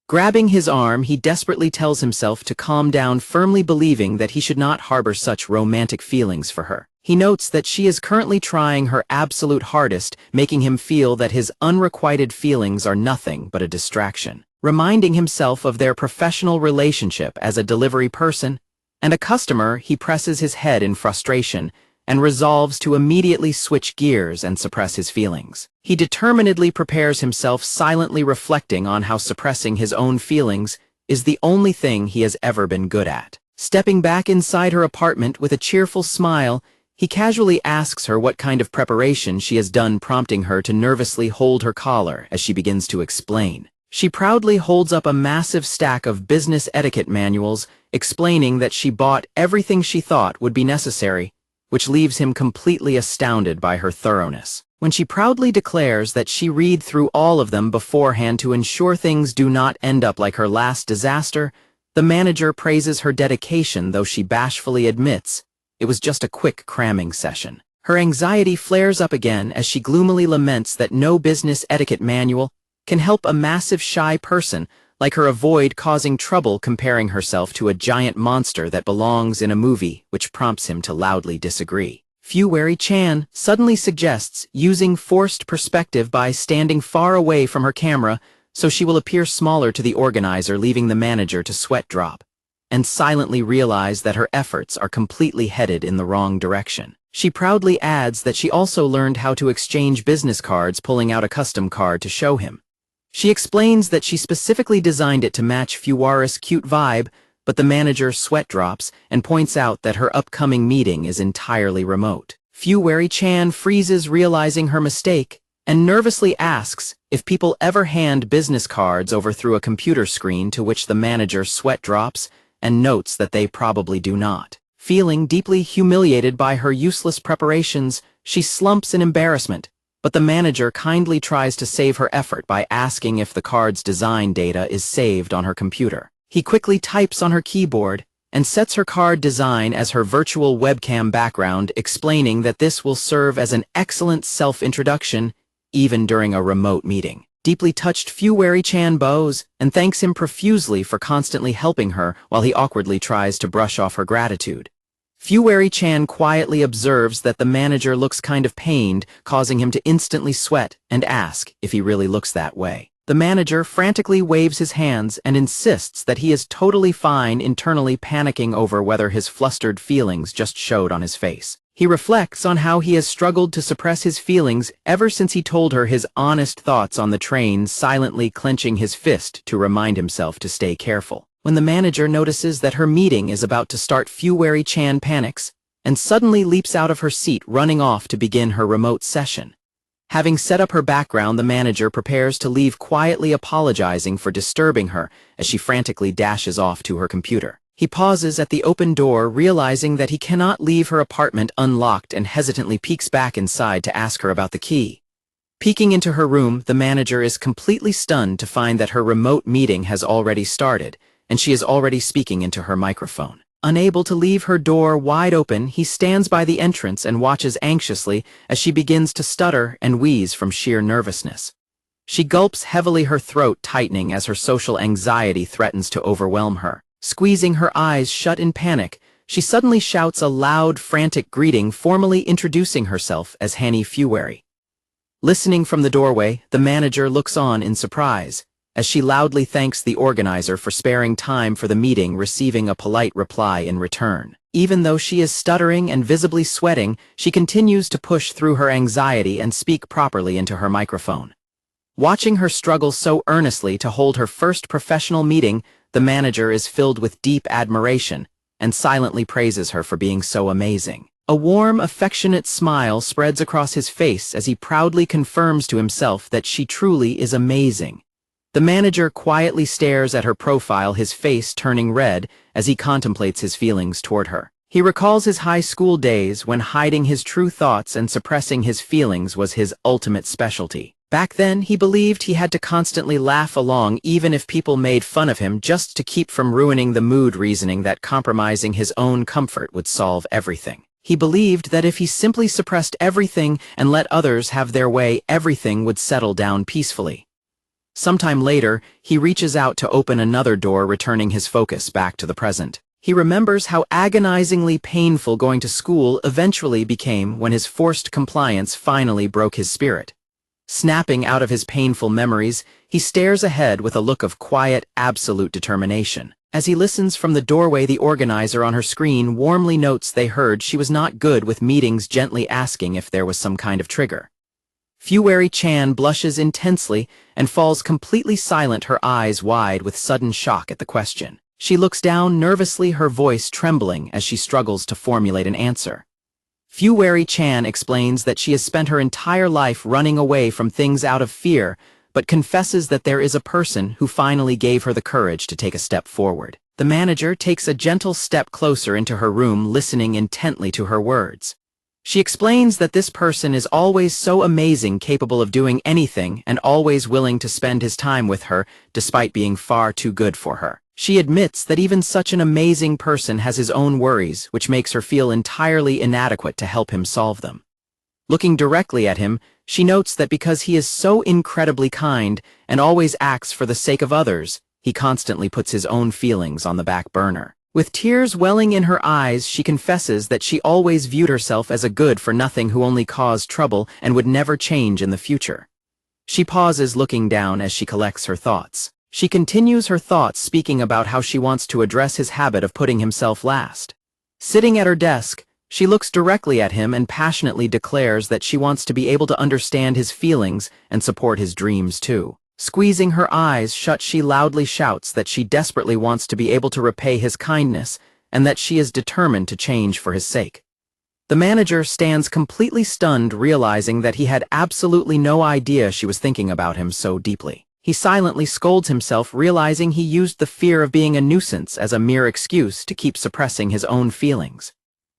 Grabbing his arm, he desperately tells himself to calm down, firmly believing that he should not harbor such romantic feelings for her. He notes that she is currently trying her absolute hardest, making him feel that his unrequited feelings are nothing but a distraction. Reminding himself of their professional relationship as a delivery person and a customer, he presses his head in frustration and resolves to immediately switch gears and suppress his feelings. He determinedly prepares himself, silently reflecting on how suppressing his own feelings is the only thing he has ever been good at. Stepping back inside her apartment with a cheerful smile, he casually asks her what kind of preparation she has done, prompting her to nervously hold her collar as she begins to explain. She proudly holds up a massive stack of business etiquette manuals, explaining that she bought everything she thought would be necessary, which leaves him completely astounded by her thoroughness. When she proudly declares that she read through all of them beforehand to ensure things do not end up like her last disaster, the manager praises her dedication, though she bashfully admits it was just a quick cramming session. Her anxiety flares up again as she gloomily laments that no business etiquette manual can help a massive shy person like her avoid causing trouble, comparing herself to a giant monster that belongs in a movie, which prompts him to loudly disagree. Fuwari-chan suddenly suggests using forced perspective by standing far away from her camera so she will appear smaller to the organizer, leaving the manager to sweat drop and silently realize that her efforts are completely headed in the wrong direction. She proudly adds that she also learned how to exchange business cards, pulling out a custom card to show him. She explains that she specifically designed it to match Fuwari's cute vibe, but the manager sweat drops and points out that her upcoming meeting is entirely remote. Fuwari-chan freezes, realizing her mistake, and nervously asks if people ever hand business cards over through a computer screen, to which the manager sweat drops and notes that they probably do not. Feeling deeply humiliated by her useless preparations, she slumps in embarrassment, but the manager kindly tries to save her effort by asking if the card's design data is saved on her computer. He quickly types on her keyboard and sets her card design as her virtual webcam background, explaining that this will serve as an excellent self-introduction even during a remote meeting. Deeply touched, Fuwari-chan bows and thanks him profusely for constantly helping her while he awkwardly tries to brush off her gratitude. Fuwari-chan quietly observes that the manager looks kind of pained, causing him to instantly sweat and ask if he really looks that way. The manager frantically waves his hands and insists that he is totally fine, internally panicking over whether his flustered feelings just showed on his face. He reflects on how he has struggled to suppress his feelings ever since he told her his honest thoughts on the train, silently clenching his fist to remind himself to stay careful. When the manager notices that her meeting is about to start, Fuwari-chan panics and suddenly leaps out of her seat, running off to begin her remote session. Having set up her background, the manager prepares to leave, quietly apologizing for disturbing her as she frantically dashes off to her computer. He pauses at the open door, realizing that he cannot leave her apartment unlocked, and hesitantly peeks back inside to ask her about the key. Peeking into her room, the manager is completely stunned to find that her remote meeting has already started, and she is already speaking into her microphone. Unable to leave her door wide open, he stands by the entrance and watches anxiously as she begins to stutter and wheeze from sheer nervousness. She gulps heavily, her throat tightening as her social anxiety threatens to overwhelm her. Squeezing her eyes shut in panic, she suddenly shouts a loud, frantic greeting, formally introducing herself as Hanny Fewary. Listening from the doorway, the manager looks on in surprise, as she loudly thanks the organizer for sparing time for the meeting, receiving a polite reply in return. Even though she is stuttering and visibly sweating, she continues to push through her anxiety and speak properly into her microphone. Watching her struggle so earnestly to hold her first professional meeting, the manager is filled with deep admiration and silently praises her for being so amazing. A warm, affectionate smile spreads across his face as he proudly confirms to himself that she truly is amazing. The manager quietly stares at her profile, his face turning red as he contemplates his feelings toward her. He recalls his high school days when hiding his true thoughts and suppressing his feelings was his ultimate specialty. Back then, he believed he had to constantly laugh along even if people made fun of him just to keep from ruining the mood, reasoning that compromising his own comfort would solve everything. He believed that if he simply suppressed everything and let others have their way, everything would settle down peacefully. Sometime later, he reaches out to open another door, returning his focus back to the present. He remembers how agonizingly painful going to school eventually became when his forced compliance finally broke his spirit. Snapping out of his painful memories, he stares ahead with a look of quiet, absolute determination. As he listens from the doorway, the organizer on her screen warmly notes they heard she was not good with meetings, gently asking if there was some kind of trigger. Fewary-chan blushes intensely and falls completely silent, her eyes wide with sudden shock at the question. She looks down nervously, her voice trembling as she struggles to formulate an answer. Fewary-chan explains that she has spent her entire life running away from things out of fear, but confesses that there is a person who finally gave her the courage to take a step forward. The manager takes a gentle step closer into her room, listening intently to her words. She explains that this person is always so amazing, capable of doing anything, and always willing to spend his time with her, despite being far too good for her. She admits that even such an amazing person has his own worries, which makes her feel entirely inadequate to help him solve them. Looking directly at him, she notes that because he is so incredibly kind and always acts for the sake of others, he constantly puts his own feelings on the back burner. With tears welling in her eyes, she confesses that she always viewed herself as a good-for-nothing who only caused trouble and would never change in the future. She pauses, looking down as she collects her thoughts. She continues her thoughts, speaking about how she wants to address his habit of putting himself last. Sitting at her desk, she looks directly at him and passionately declares that she wants to be able to understand his feelings and support his dreams too. Squeezing her eyes shut, she loudly shouts that she desperately wants to be able to repay his kindness and that she is determined to change for his sake. The manager stands completely stunned, realizing that he had absolutely no idea she was thinking about him so deeply. He silently scolds himself, realizing he used the fear of being a nuisance as a mere excuse to keep suppressing his own feelings.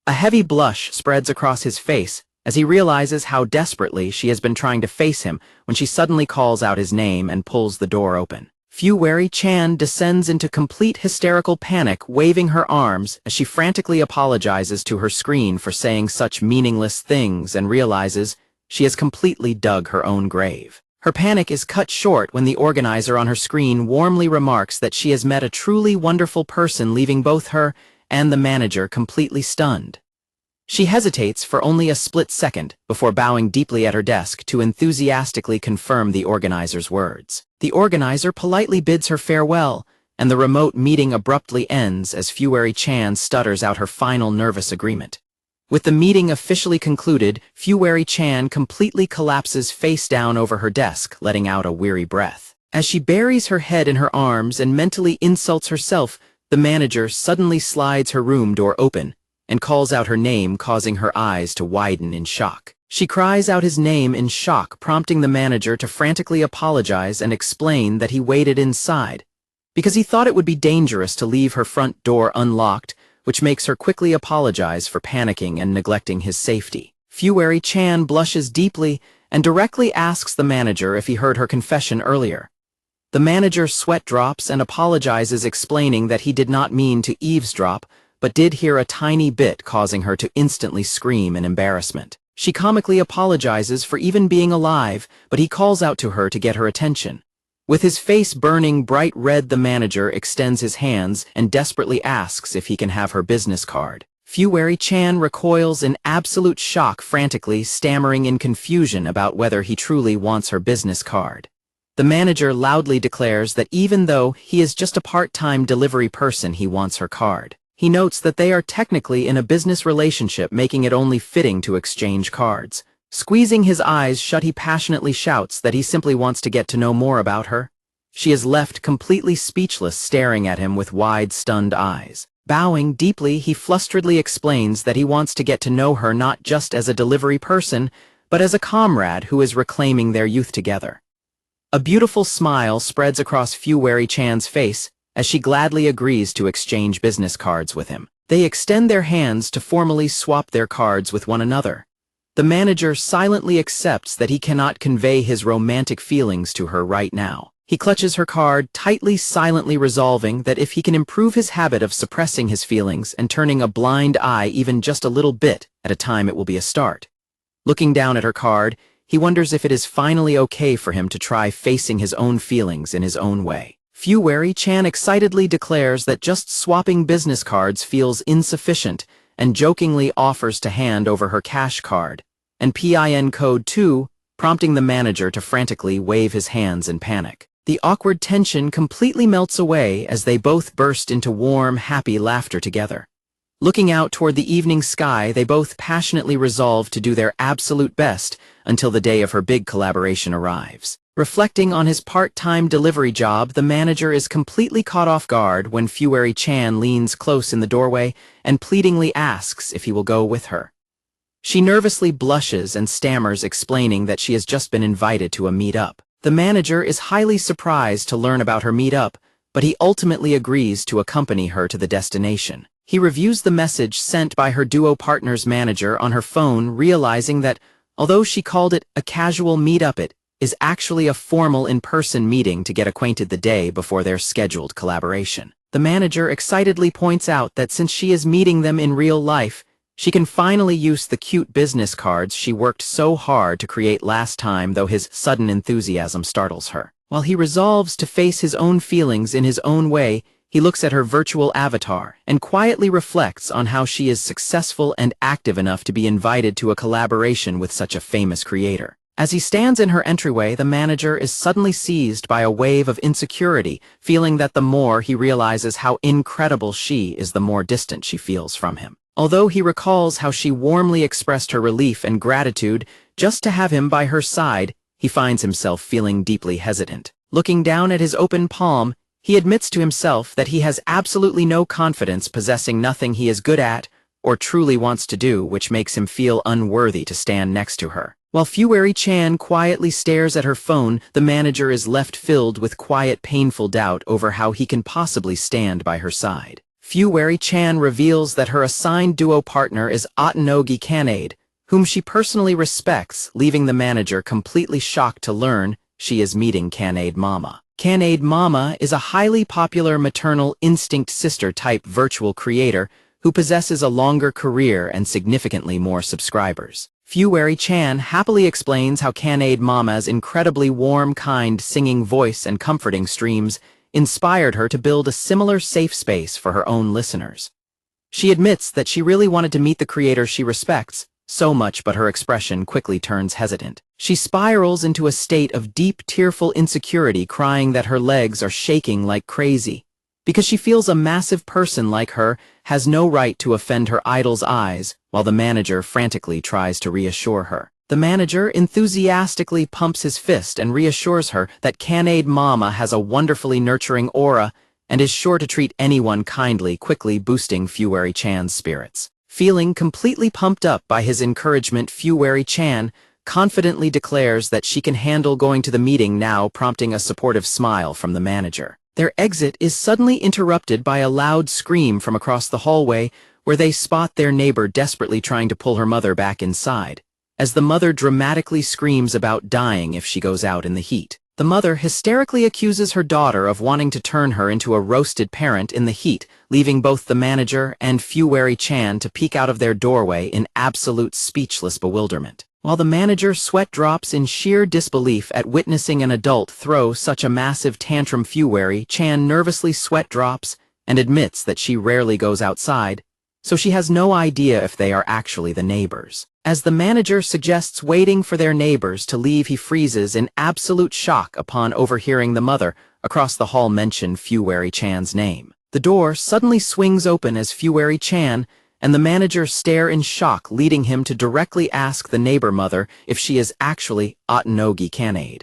A heavy blush spreads across his face as he realizes how desperately she has been trying to face him when she suddenly calls out his name and pulls the door open. Fewary-chan descends into complete hysterical panic, waving her arms as she frantically apologizes to her screen for saying such meaningless things and realizes she has completely dug her own grave. Her panic is cut short when the organizer on her screen warmly remarks that she has met a truly wonderful person, leaving both her and the manager completely stunned. She hesitates for only a split second before bowing deeply at her desk to enthusiastically confirm the organizer's words. The organizer politely bids her farewell, and the remote meeting abruptly ends as Fewary-chan stutters out her final nervous agreement. With the meeting officially concluded, Fewary-chan completely collapses face down over her desk, letting out a weary breath. As she buries her head in her arms and mentally insults herself, the manager suddenly slides her room door open and calls out her name, causing her eyes to widen in shock. She cries out his name in shock, prompting the manager to frantically apologize and explain that he waited inside because he thought it would be dangerous to leave her front door unlocked, which makes her quickly apologize for panicking and neglecting his safety. Fewary-chan blushes deeply and directly asks the manager if he heard her confession earlier. The manager sweat drops and apologizes, explaining that he did not mean to eavesdrop, but did hear a tiny bit, causing her to instantly scream in embarrassment. She comically apologizes for even being alive, but he calls out to her to get her attention. With his face burning bright red, the manager extends his hands and desperately asks if he can have her business card. Fuwari-chan recoils in absolute shock, frantically stammering in confusion about whether he truly wants her business card. The manager loudly declares that even though he is just a part-time delivery person, he wants her card. He notes that they are technically in a business relationship, making it only fitting to exchange cards. Squeezing his eyes shut, he passionately shouts that he simply wants to get to know more about her. She is left completely speechless, staring at him with wide, stunned eyes. Bowing deeply, he flustredly explains that he wants to get to know her not just as a delivery person, but as a comrade who is reclaiming their youth together. A beautiful smile spreads across Fuwari-chan's face as she gladly agrees to exchange business cards with him. They extend their hands to formally swap their cards with one another. The manager silently accepts that he cannot convey his romantic feelings to her right now. He clutches her card tightly, silently resolving that if he can improve his habit of suppressing his feelings and turning a blind eye even just a little bit at a time, it will be a start. Looking down at her card, he wonders if it is finally okay for him to try facing his own feelings in his own way. Fuwari-chan excitedly declares that just swapping business cards feels insufficient and jokingly offers to hand over her cash card and PIN code too, prompting the manager to frantically wave his hands in panic. The awkward tension completely melts away as they both burst into warm, happy laughter together. Looking out toward the evening sky, they both passionately resolve to do their absolute best until the day of her big collaboration arrives. Reflecting on his part-time delivery job, the manager is completely caught off guard when Fuwari-chan leans close in the doorway and pleadingly asks if he will go with her. She nervously blushes and stammers, explaining that she has just been invited to a meet-up. The manager is highly surprised to learn about her meet-up, but he ultimately agrees to accompany her to the destination. He reviews the message sent by her duo partner's manager on her phone, realizing that, although she called it a casual meet-up, it is actually a formal in-person meeting to get acquainted the day before their scheduled collaboration. The manager excitedly points out that since she is meeting them in real life, she can finally use the cute business cards she worked so hard to create last time, though his sudden enthusiasm startles her. While he resolves to face his own feelings in his own way, he looks at her virtual avatar and quietly reflects on how she is successful and active enough to be invited to a collaboration with such a famous creator. As he stands in her entryway, the manager is suddenly seized by a wave of insecurity, feeling that the more he realizes how incredible she is, the more distant she feels from him. Although he recalls how she warmly expressed her relief and gratitude just to have him by her side, he finds himself feeling deeply hesitant. Looking down at his open palm, he admits to himself that he has absolutely no confidence, possessing nothing he is good at or truly wants to do, which makes him feel unworthy to stand next to her. While Fuwari-chan quietly stares at her phone, the manager is left filled with quiet, painful doubt over how he can possibly stand by her side. Fuwari-chan reveals that her assigned duo partner is Otonogi Kanade, whom she personally respects, leaving the manager completely shocked to learn she is meeting Kanade Mama. Kanade Mama is a highly popular maternal instinct sister-type virtual creator who possesses a longer career and significantly more subscribers. Fuwari-chan happily explains how Kanade Mama's incredibly warm, kind singing voice and comforting streams inspired her to build a similar safe space for her own listeners. She admits that she really wanted to meet the creator she respects so much, but her expression quickly turns hesitant. She spirals into a state of deep, tearful insecurity, crying that her legs are shaking like crazy, because she feels a massive person like her has no right to offend her idol's eyes, while the manager frantically tries to reassure her. The manager enthusiastically pumps his fist and reassures her that Kanade Mama has a wonderfully nurturing aura and is sure to treat anyone kindly, quickly boosting Fuwari-chan's spirits. Feeling completely pumped up by his encouragement, Fuwari-chan confidently declares that she can handle going to the meeting now, prompting a supportive smile from the manager. Their exit is suddenly interrupted by a loud scream from across the hallway, where they spot their neighbor desperately trying to pull her mother back inside, as the mother dramatically screams about dying if she goes out in the heat. The mother hysterically accuses her daughter of wanting to turn her into a roasted parent in the heat, leaving both the manager and Fuwari-chan to peek out of their doorway in absolute speechless bewilderment. While the manager sweat drops in sheer disbelief at witnessing an adult throw such a massive tantrum, Fuwari-chan nervously sweat drops and admits that she rarely goes outside, so she has no idea if they are actually the neighbors. As the manager suggests waiting for their neighbors to leave, he freezes in absolute shock upon overhearing the mother across the hall mention Fuwari-chan's name. The door suddenly swings open as Fuwari-chan and the manager stare in shock, leading him to directly ask the neighbor mother if she is actually Otonogi Kanade.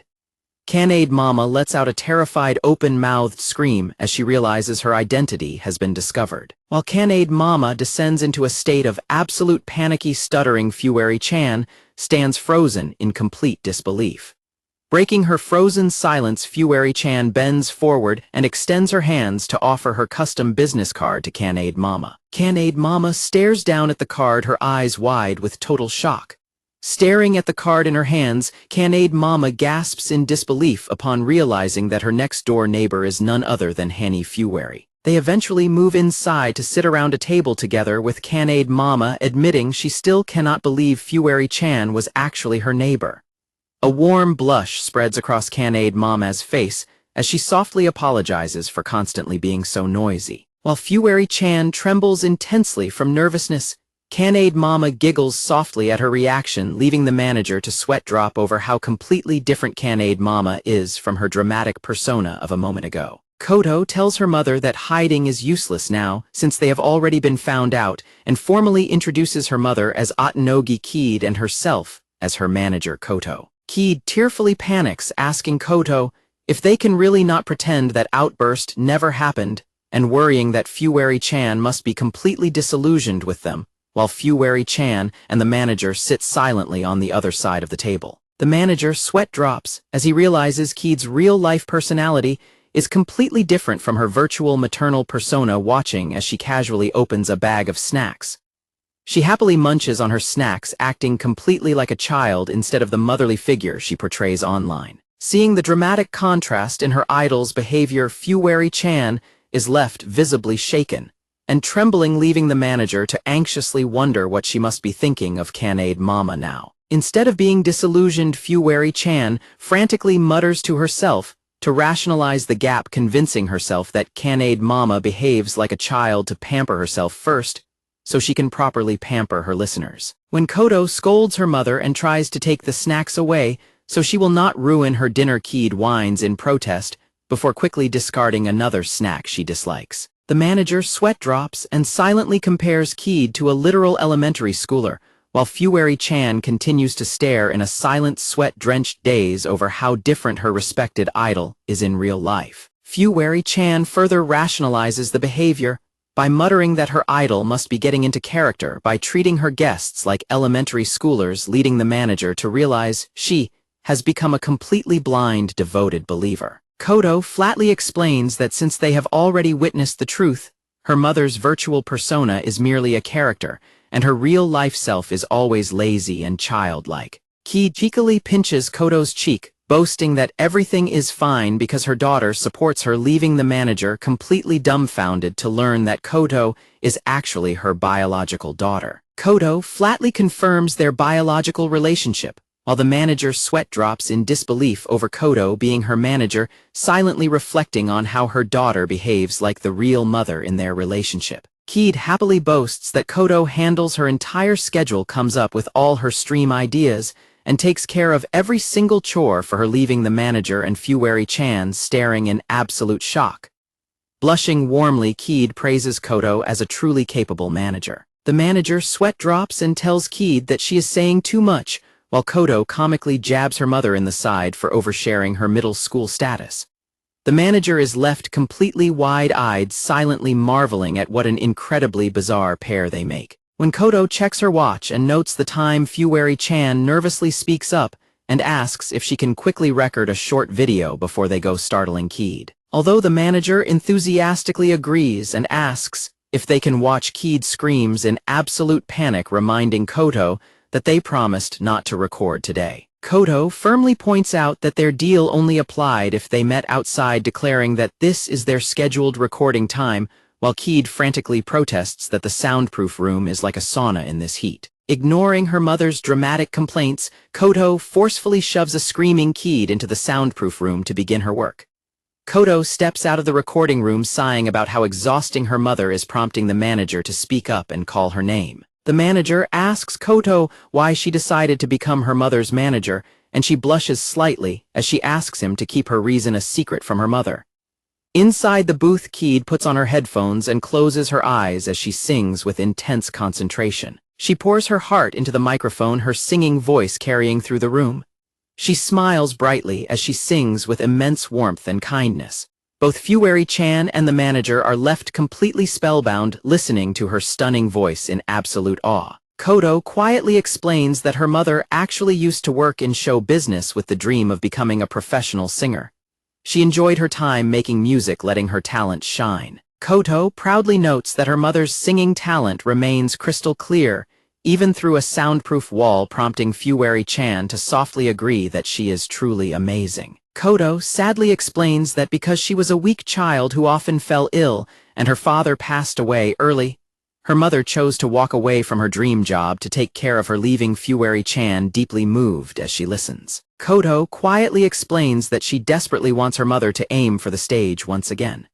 Kanade Mama lets out a terrified open-mouthed scream as she realizes her identity has been discovered. While Kanade Mama descends into a state of absolute panicky stuttering, Fuwari-chan stands frozen in complete disbelief. Breaking her frozen silence, Fuwari-chan bends forward and extends her hands to offer her custom business card to Kanade Mama. Kanade Mama stares down at the card, her eyes wide with total shock. Staring at the card in her hands, Kanade Mama gasps in disbelief upon realizing that her next-door neighbor is none other than Hani Fuwari. They eventually move inside to sit around a table together, with Kanade Mama admitting she still cannot believe Fuwari-chan was actually her neighbor. A warm blush spreads across Kanade Mama's face as she softly apologizes for constantly being so noisy. While Fuwari-chan trembles intensely from nervousness, Kanade Mama giggles softly at her reaction, leaving the manager to sweat drop over how completely different Kanade Mama is from her dramatic persona of a moment ago. Koto tells her mother that hiding is useless now, since they have already been found out, and formally introduces her mother as Otonogi Kid and herself as her manager Koto. Kid tearfully panics, asking Koto if they can really not pretend that outburst never happened, and worrying that Fuwari-chan must be completely disillusioned with them, while Fuwari-chan and the manager sit silently on the other side of the table. The manager sweat drops as he realizes Kid's real-life personality is completely different from her virtual maternal persona, watching as she casually opens a bag of snacks. She happily munches on her snacks, acting completely like a child instead of the motherly figure she portrays online. Seeing the dramatic contrast in her idol's behavior, Fuwari-chan is left visibly shaken and trembling, leaving the manager to anxiously wonder what she must be thinking of Kanade Mama now. Instead of being disillusioned, Fuwari-chan frantically mutters to herself to rationalize the gap, convincing herself that Kanade Mama behaves like a child to pamper herself first, so she can properly pamper her listeners. When Koto scolds her mother and tries to take the snacks away so she will not ruin her dinner, Kid whines in protest before quickly discarding another snack she dislikes. The manager sweat drops and silently compares Kid to a literal elementary schooler, while Fuwari-chan continues to stare in a silent, sweat-drenched daze over how different her respected idol is in real life. Fuwari-chan further rationalizes the behavior by muttering that her idol must be getting into character by treating her guests like elementary schoolers, leading the manager to realize she has become a completely blind, devoted believer. Koto flatly explains that since they have already witnessed the truth, her mother's virtual persona is merely a character, and her real-life self is always lazy and childlike. Kid cheekily pinches Koto's cheek, boasting that everything is fine because her daughter supports her, leaving the manager completely dumbfounded to learn that Koto is actually her biological daughter. Koto flatly confirms their biological relationship, while the manager sweat drops in disbelief over Koto being her manager, silently reflecting on how her daughter behaves like the real mother in their relationship. Kid happily boasts that Koto handles her entire schedule, comes up with all her stream ideas, and takes care of every single chore for her, leaving the manager and Fuwari-chan staring in absolute shock. Blushing warmly, Kid praises Koto as a truly capable manager. The manager sweat drops and tells Kid that she is saying too much, while Koto comically jabs her mother in the side for oversharing her middle school status. The manager is left completely wide-eyed, silently marveling at what an incredibly bizarre pair they make. When Koto checks her watch and notes the time, Fuwari-chan nervously speaks up and asks if she can quickly record a short video before they go, startling Kid. Although the manager enthusiastically agrees and asks if they can watch, Kid screams in absolute panic, reminding Koto that they promised not to record today. Koto firmly points out that their deal only applied if they met outside, declaring that this is their scheduled recording time, while Keed frantically protests that the soundproof room is like a sauna in this heat. Ignoring her mother's dramatic complaints, Koto forcefully shoves a screaming Keed into the soundproof room to begin her work. Koto steps out of the recording room sighing about how exhausting her mother is, prompting the manager to speak up and call her name. The manager asks Koto why she decided to become her mother's manager, and she blushes slightly as she asks him to keep her reason a secret from her mother. Inside the booth, Keed puts on her headphones and closes her eyes as she sings with intense concentration. She pours her heart into the microphone, her singing voice carrying through the room. She smiles brightly as she sings with immense warmth and kindness. Both Fuwari-chan and the manager are left completely spellbound, listening to her stunning voice in absolute awe. Koto quietly explains that her mother actually used to work in show business with the dream of becoming a professional singer. She enjoyed her time making music, letting her talent shine. Koto proudly notes that her mother's singing talent remains crystal clear, even through a soundproof wall, prompting Fuwari-chan to softly agree that she is truly amazing. Koto sadly explains that because she was a weak child who often fell ill and her father passed away early, her mother chose to walk away from her dream job to take care of her, leaving Fuwari-chan deeply moved as she listens. Koto quietly explains that she desperately wants her mother to aim for the stage once again.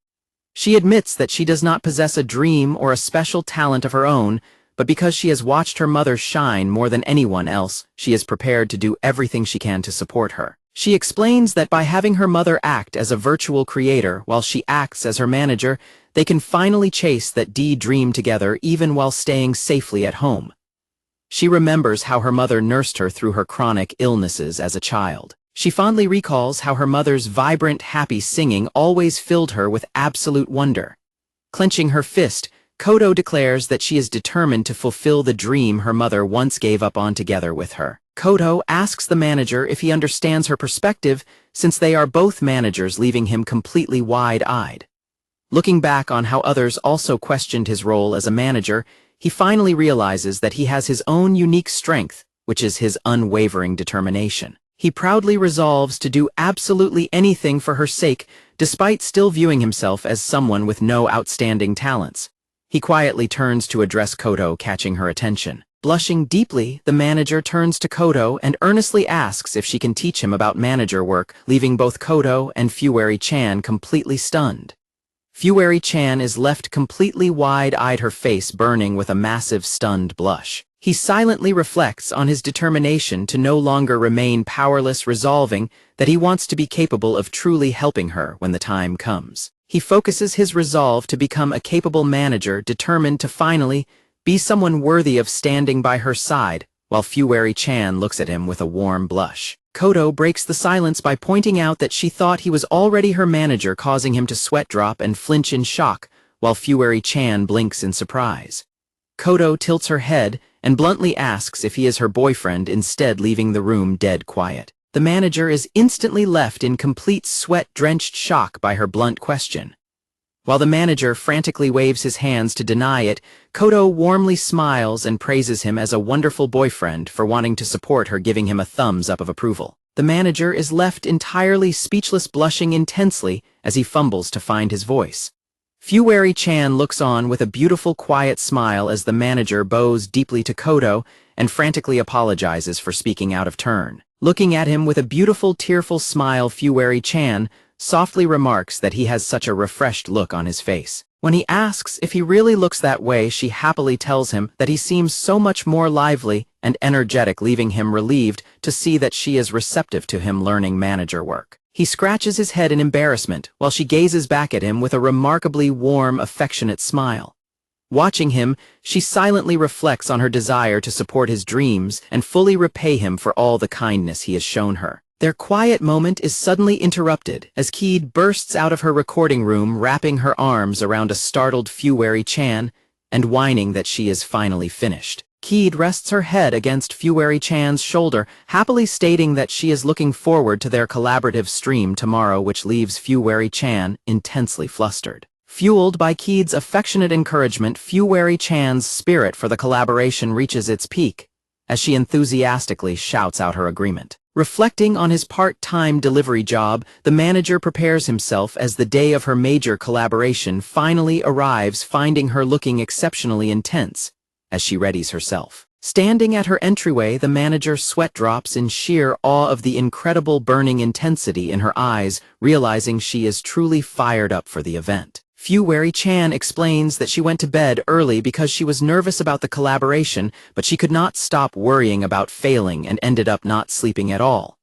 She admits that she does not possess a dream or a special talent of her own, but because she has watched her mother shine more than anyone else, she is prepared to do everything she can to support her. She explains that by having her mother act as a virtual creator while she acts as her manager, they can finally chase that dream together even while staying safely at home. She remembers how her mother nursed her through her chronic illnesses as a child. She fondly recalls how her mother's vibrant, happy singing always filled her with absolute wonder. Clenching her fist, Koto declares that she is determined to fulfill the dream her mother once gave up on together with her. Koto asks the manager if he understands her perspective, since they are both managers, leaving him completely wide-eyed. Looking back on how others also questioned his role as a manager, he finally realizes that he has his own unique strength, which is his unwavering determination. He proudly resolves to do absolutely anything for her sake, despite still viewing himself as someone with no outstanding talents. He quietly turns to address Koto, catching her attention. Blushing deeply, the manager turns to Koto and earnestly asks if she can teach him about manager work, leaving both Koto and Fuwari-chan completely stunned. Fuwari-chan is left completely wide-eyed, her face burning with a massive stunned blush. He silently reflects on his determination to no longer remain powerless, resolving that he wants to be capable of truly helping her when the time comes. He focuses his resolve to become a capable manager, determined to finally be someone worthy of standing by her side, while Fuwari-chan looks at him with a warm blush. Koto breaks the silence by pointing out that she thought he was already her manager, causing him to sweat drop and flinch in shock, while Fuwari-chan blinks in surprise. Koto tilts her head and bluntly asks if he is her boyfriend, instead leaving the room dead quiet. The manager is instantly left in complete sweat-drenched shock by her blunt question. While the manager frantically waves his hands to deny it, Koto warmly smiles and praises him as a wonderful boyfriend for wanting to support her, giving him a thumbs up of approval. The manager is left entirely speechless, blushing intensely as he fumbles to find his voice. Fuwari-chan looks on with a beautiful, quiet smile as the manager bows deeply to Koto and frantically apologizes for speaking out of turn. Looking at him with a beautiful, tearful smile, Fuwari-chan softly remarks that he has such a refreshed look on his face. When he asks if he really looks that way, she happily tells him that he seems so much more lively and energetic, leaving him relieved to see that she is receptive to him learning manager work. He scratches his head in embarrassment while she gazes back at him with a remarkably warm, affectionate smile. Watching him, she silently reflects on her desire to support his dreams and fully repay him for all the kindness he has shown her. Their quiet moment is suddenly interrupted as Keed bursts out of her recording room, wrapping her arms around a startled Fuwari-chan and whining that she is finally finished. Keed rests her head against Fuwari-chan's shoulder, happily stating that she is looking forward to their collaborative stream tomorrow, which leaves Fuwari-chan intensely flustered. Fueled by Keed's affectionate encouragement, Fuwari-chan's spirit for the collaboration reaches its peak as she enthusiastically shouts out her agreement. Reflecting on his part-time delivery job, the manager prepares himself as the day of her major collaboration finally arrives, finding her looking exceptionally intense as she readies herself. Standing at her entryway, the manager sweat drops in sheer awe of the incredible burning intensity in her eyes, realizing she is truly fired up for the event. Fuwari-chan explains that she went to bed early because she was nervous about the collaboration, but she could not stop worrying about failing and ended up not sleeping at all.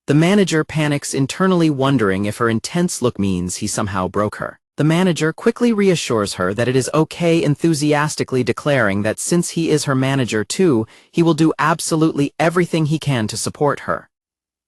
The manager panics, internally wondering if her intense look means he somehow broke her. The manager quickly reassures her that it is okay, enthusiastically declaring that since he is her manager too, he will do absolutely everything he can to support her.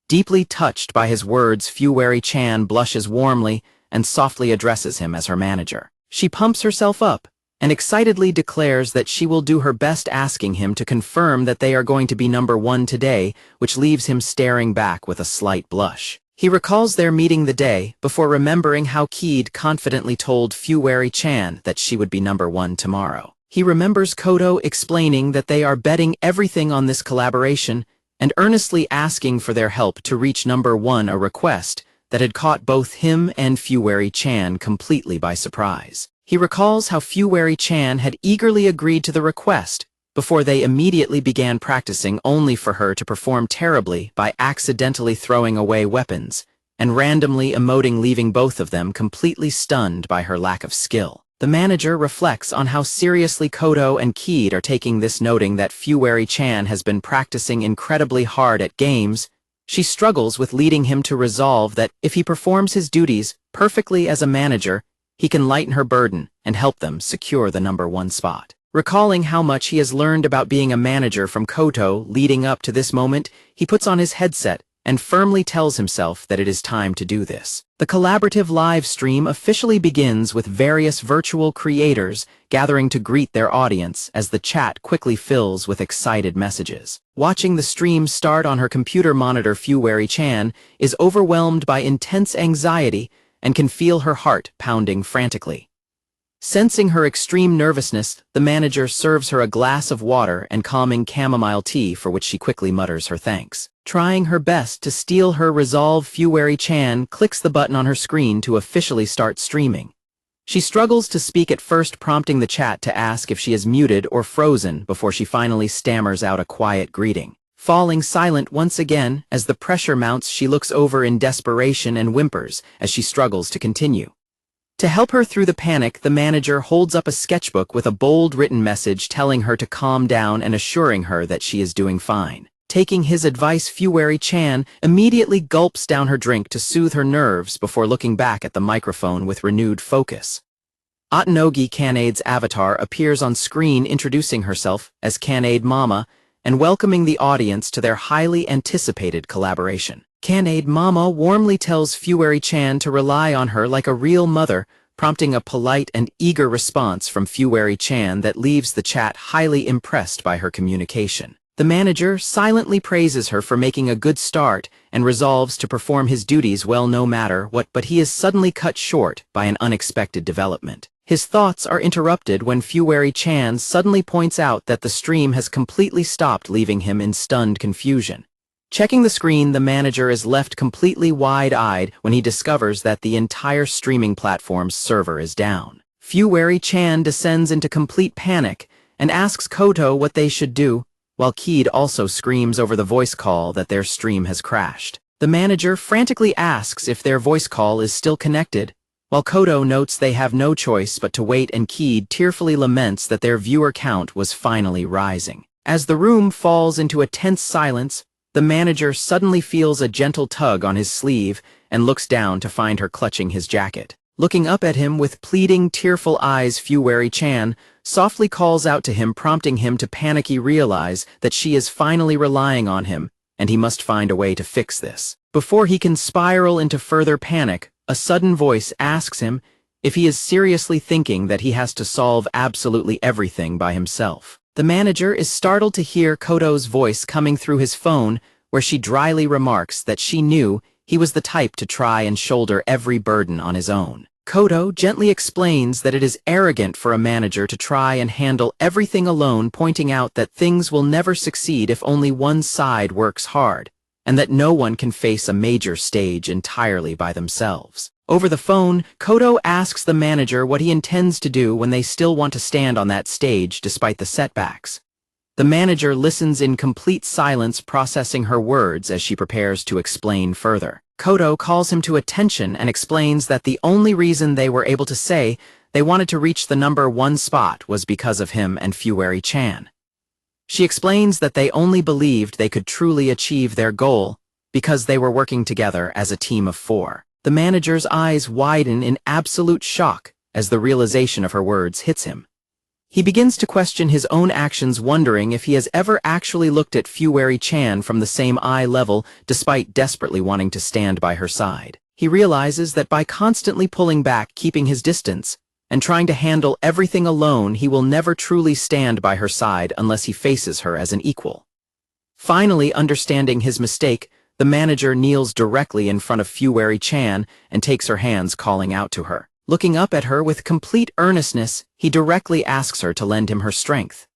Deeply touched by his words, Fuwari-chan blushes warmly and softly addresses him as her manager. She pumps herself up and excitedly declares that she will do her best, asking him to confirm that they are going to be number one today, which leaves him staring back with a slight blush. He recalls their meeting the day before, remembering how Keed confidently told Fuwari-chan that she would be number one tomorrow. He remembers Kodo explaining that they are betting everything on this collaboration and earnestly asking for their help to reach number one, a request that had caught both him and Fuwari-chan completely by surprise. He recalls how Fuwari-chan had eagerly agreed to the request before they immediately began practicing, only for her to perform terribly by accidentally throwing away weapons and randomly emoting, leaving both of them completely stunned by her lack of skill. The manager reflects on how seriously Kodo and Keed are taking this, noting that Fuwari-chan has been practicing incredibly hard at games. She struggles with leading him to resolve that if he performs his duties perfectly as a manager, he can lighten her burden and help them secure the number one spot. Recalling how much he has learned about being a manager from Koto leading up to this moment, he puts on his headset and firmly tells himself that it is time to do this. The collaborative live stream officially begins, with various virtual creators gathering to greet their audience as the chat quickly fills with excited messages. Watching the stream start on her computer monitor, Fuwari-chan is overwhelmed by intense anxiety and can feel her heart pounding frantically. Sensing her extreme nervousness, the manager serves her a glass of water and calming chamomile tea, for which she quickly mutters her thanks. Trying her best to steel her resolve, Fuwari-chan clicks the button on her screen to officially start streaming. She struggles to speak at first, prompting the chat to ask if she is muted or frozen before she finally stammers out a quiet greeting. Falling silent once again as the pressure mounts, she looks over in desperation and whimpers as she struggles to continue. To help her through the panic, the manager holds up a sketchbook with a bold written message telling her to calm down and assuring her that she is doing fine. Taking his advice, Fuwari-chan immediately gulps down her drink to soothe her nerves before looking back at the microphone with renewed focus. Otonogi Kanade's avatar appears on screen, introducing herself as Kanade Mama and welcoming the audience to their highly anticipated collaboration. Kanade Mama warmly tells Fuwari-chan to rely on her like a real mother, prompting a polite and eager response from Fuwari-chan that leaves the chat highly impressed by her communication. The manager silently praises her for making a good start and resolves to perform his duties well no matter what, but he is suddenly cut short by an unexpected development. His thoughts are interrupted when Fuwari-chan suddenly points out that the stream has completely stopped, leaving him in stunned confusion. Checking the screen, the manager is left completely wide-eyed when he discovers that the entire streaming platform's server is down. Fuwari-chan descends into complete panic and asks Koto what they should do, while Keed also screams over the voice call that their stream has crashed. The manager frantically asks if their voice call is still connected, while Koto notes they have no choice but to wait, and Keed tearfully laments that their viewer count was finally rising. As the room falls into a tense silence, the manager suddenly feels a gentle tug on his sleeve and looks down to find her clutching his jacket. Looking up at him with pleading, tearful eyes, Fuwari-chan softly calls out to him, prompting him to panicky realize that she is finally relying on him and he must find a way to fix this. Before he can spiral into further panic, a sudden voice asks him if he is seriously thinking that he has to solve absolutely everything by himself. The manager is startled to hear Koto's voice coming through his phone, where she dryly remarks that she knew he was the type to try and shoulder every burden on his own. Koto gently explains that it is arrogant for a manager to try and handle everything alone, pointing out that things will never succeed if only one side works hard, and that no one can face a major stage entirely by themselves. Over the phone, Kodo asks the manager what he intends to do when they still want to stand on that stage despite the setbacks. The manager listens in complete silence, processing her words as she prepares to explain further. Kodo calls him to attention and explains that the only reason they were able to say they wanted to reach the number 1 spot was because of him and Fueri-chan. She explains that they only believed they could truly achieve their goal because they were working together as a team of 4. The manager's eyes widen in absolute shock as the realization of her words hits him. He begins to question his own actions, wondering if he has ever actually looked at Fueri-chan from the same eye level despite desperately wanting to stand by her side. He realizes that by constantly pulling back, keeping his distance, and trying to handle everything alone, he will never truly stand by her side unless he faces her as an equal. Finally, understanding his mistake, the manager kneels directly in front of Fueri-chan and takes her hands, calling out to her. Looking up at her with complete earnestness, he directly asks her to lend him her strength.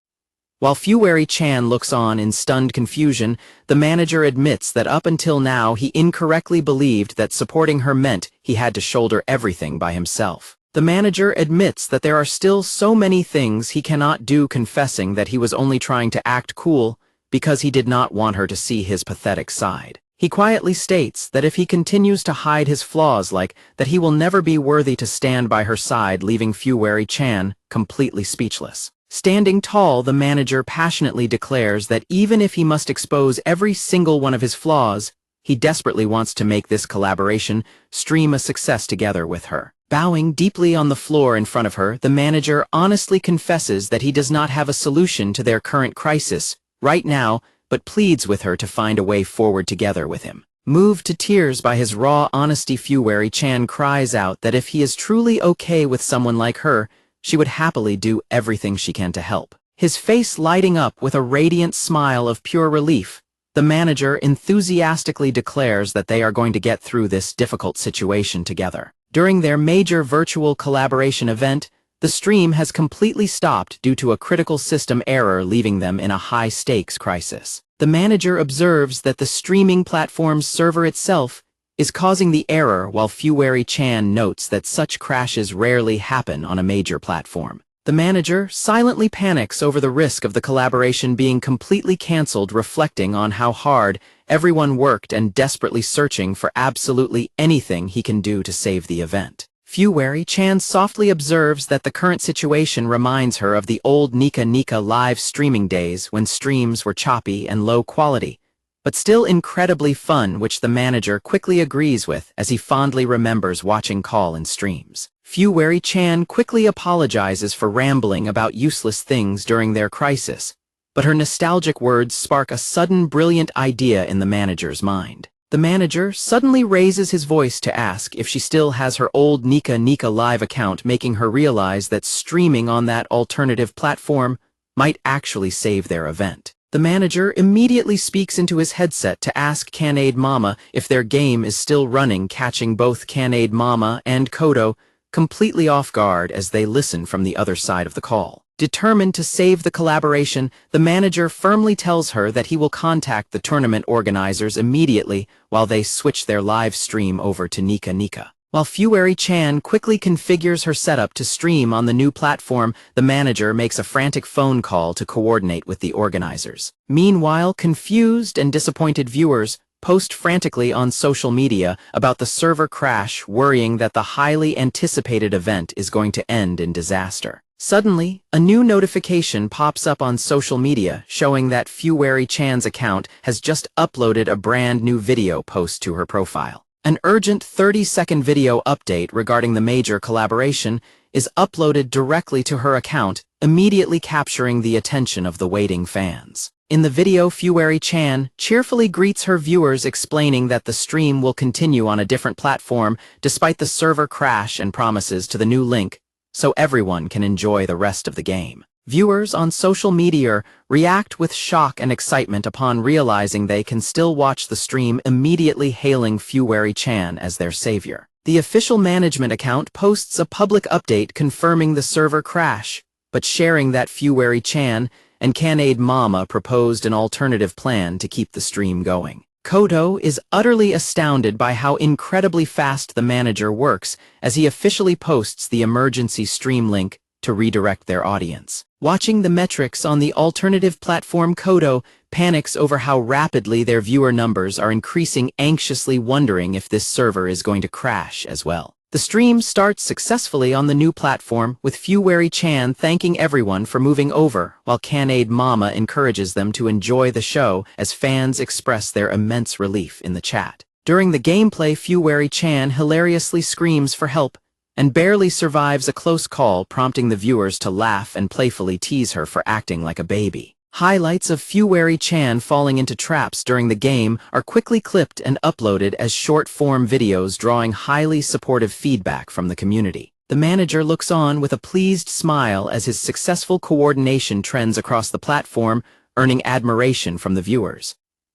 While Fueri-chan looks on in stunned confusion, the manager admits that up until now he incorrectly believed that supporting her meant he had to shoulder everything by himself. The manager admits that there are still so many things he cannot do, confessing that he was only trying to act cool because he did not want her to see his pathetic side. He quietly states that if he continues to hide his flaws like that, he will never be worthy to stand by her side, leaving Fueri-chan completely speechless. Standing tall, the manager passionately declares that even if he must expose every single one of his flaws, he desperately wants to make this collaboration stream a success together with her. Bowing deeply on the floor in front of her, the manager honestly confesses that he does not have a solution to their current crisis right now, but pleads with her to find a way forward together with him. Moved to tears by his raw honesty, Fueri-chan cries out that if he is truly okay with someone like her, she would happily do everything she can to help. His face lighting up with a radiant smile of pure relief, the manager enthusiastically declares that they are going to get through this difficult situation together. During their major virtual collaboration event, the stream has completely stopped due to a critical system error, leaving them in a high-stakes crisis. The manager observes that the streaming platform's server itself is causing the error, while Fueri-chan notes that such crashes rarely happen on a major platform. The manager silently panics over the risk of the collaboration being completely cancelled, reflecting on how hard everyone worked and desperately searching for absolutely anything he can do to save the event. Fueri-chan softly observes that the current situation reminds her of the old Nika live streaming days when streams were choppy and low quality, but still incredibly fun, which the manager quickly agrees with as he fondly remembers watching call-in streams. Fueri-chan quickly apologizes for rambling about useless things during their crisis, but her nostalgic words spark a sudden brilliant idea in the manager's mind. The manager suddenly raises his voice to ask if she still has her old Nika live account, making her realize that streaming on that alternative platform might actually save their event. The manager immediately speaks into his headset to ask Kanade Mama if their game is still running, catching both Kanade Mama and Kodo completely off guard as they listen from the other side of the call. Determined to save the collaboration, the manager firmly tells her that he will contact the tournament organizers immediately while they switch their live stream over to Nika. While Fueri-chan quickly configures her setup to stream on the new platform, the manager makes a frantic phone call to coordinate with the organizers. Meanwhile, confused and disappointed viewers post frantically on social media about the server crash, worrying that the highly anticipated event is going to end in disaster. Suddenly, a new notification pops up on social media showing that Fueri-chan's account has just uploaded a brand new video post to her profile. An urgent 30-second video update regarding the major collaboration is uploaded directly to her account, immediately capturing the attention of the waiting fans. In the video, Fueri-chan cheerfully greets her viewers, explaining that the stream will continue on a different platform despite the server crash, and promises to the new link so everyone can enjoy the rest of the game. Viewers on social media react with shock and excitement upon realizing they can still watch the stream, immediately hailing Fueri-chan as their savior. The official management account posts a public update confirming the server crash, but sharing that Fueri-chan and Kanade Mama proposed an alternative plan to keep the stream going. Kodo is utterly astounded by how incredibly fast the manager works as he officially posts the emergency stream link to redirect their audience. Watching the metrics on the alternative platform, Kodo panics over how rapidly their viewer numbers are increasing, anxiously wondering if this server is going to crash as well. The stream starts successfully on the new platform, with Fuwari-chan thanking everyone for moving over, while Kanade Mama encourages them to enjoy the show as fans express their immense relief in the chat. During the gameplay, Fuwari-chan hilariously screams for help and barely survives a close call, prompting the viewers to laugh and playfully tease her for acting like a baby. Highlights of Fuwari-chan falling into traps during the game are quickly clipped and uploaded as short-form videos, drawing highly supportive feedback from the community. The manager looks on with a pleased smile as his successful coordination trends across the platform, earning admiration from the viewers.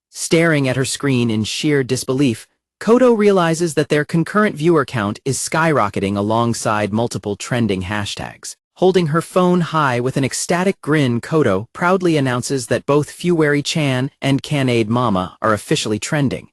Staring at her screen in sheer disbelief, Kodo realizes that their concurrent viewer count is skyrocketing alongside multiple trending hashtags. Holding her phone high with an ecstatic grin, Kodo proudly announces that both Fuwari-chan and Kanade Mama are officially trending.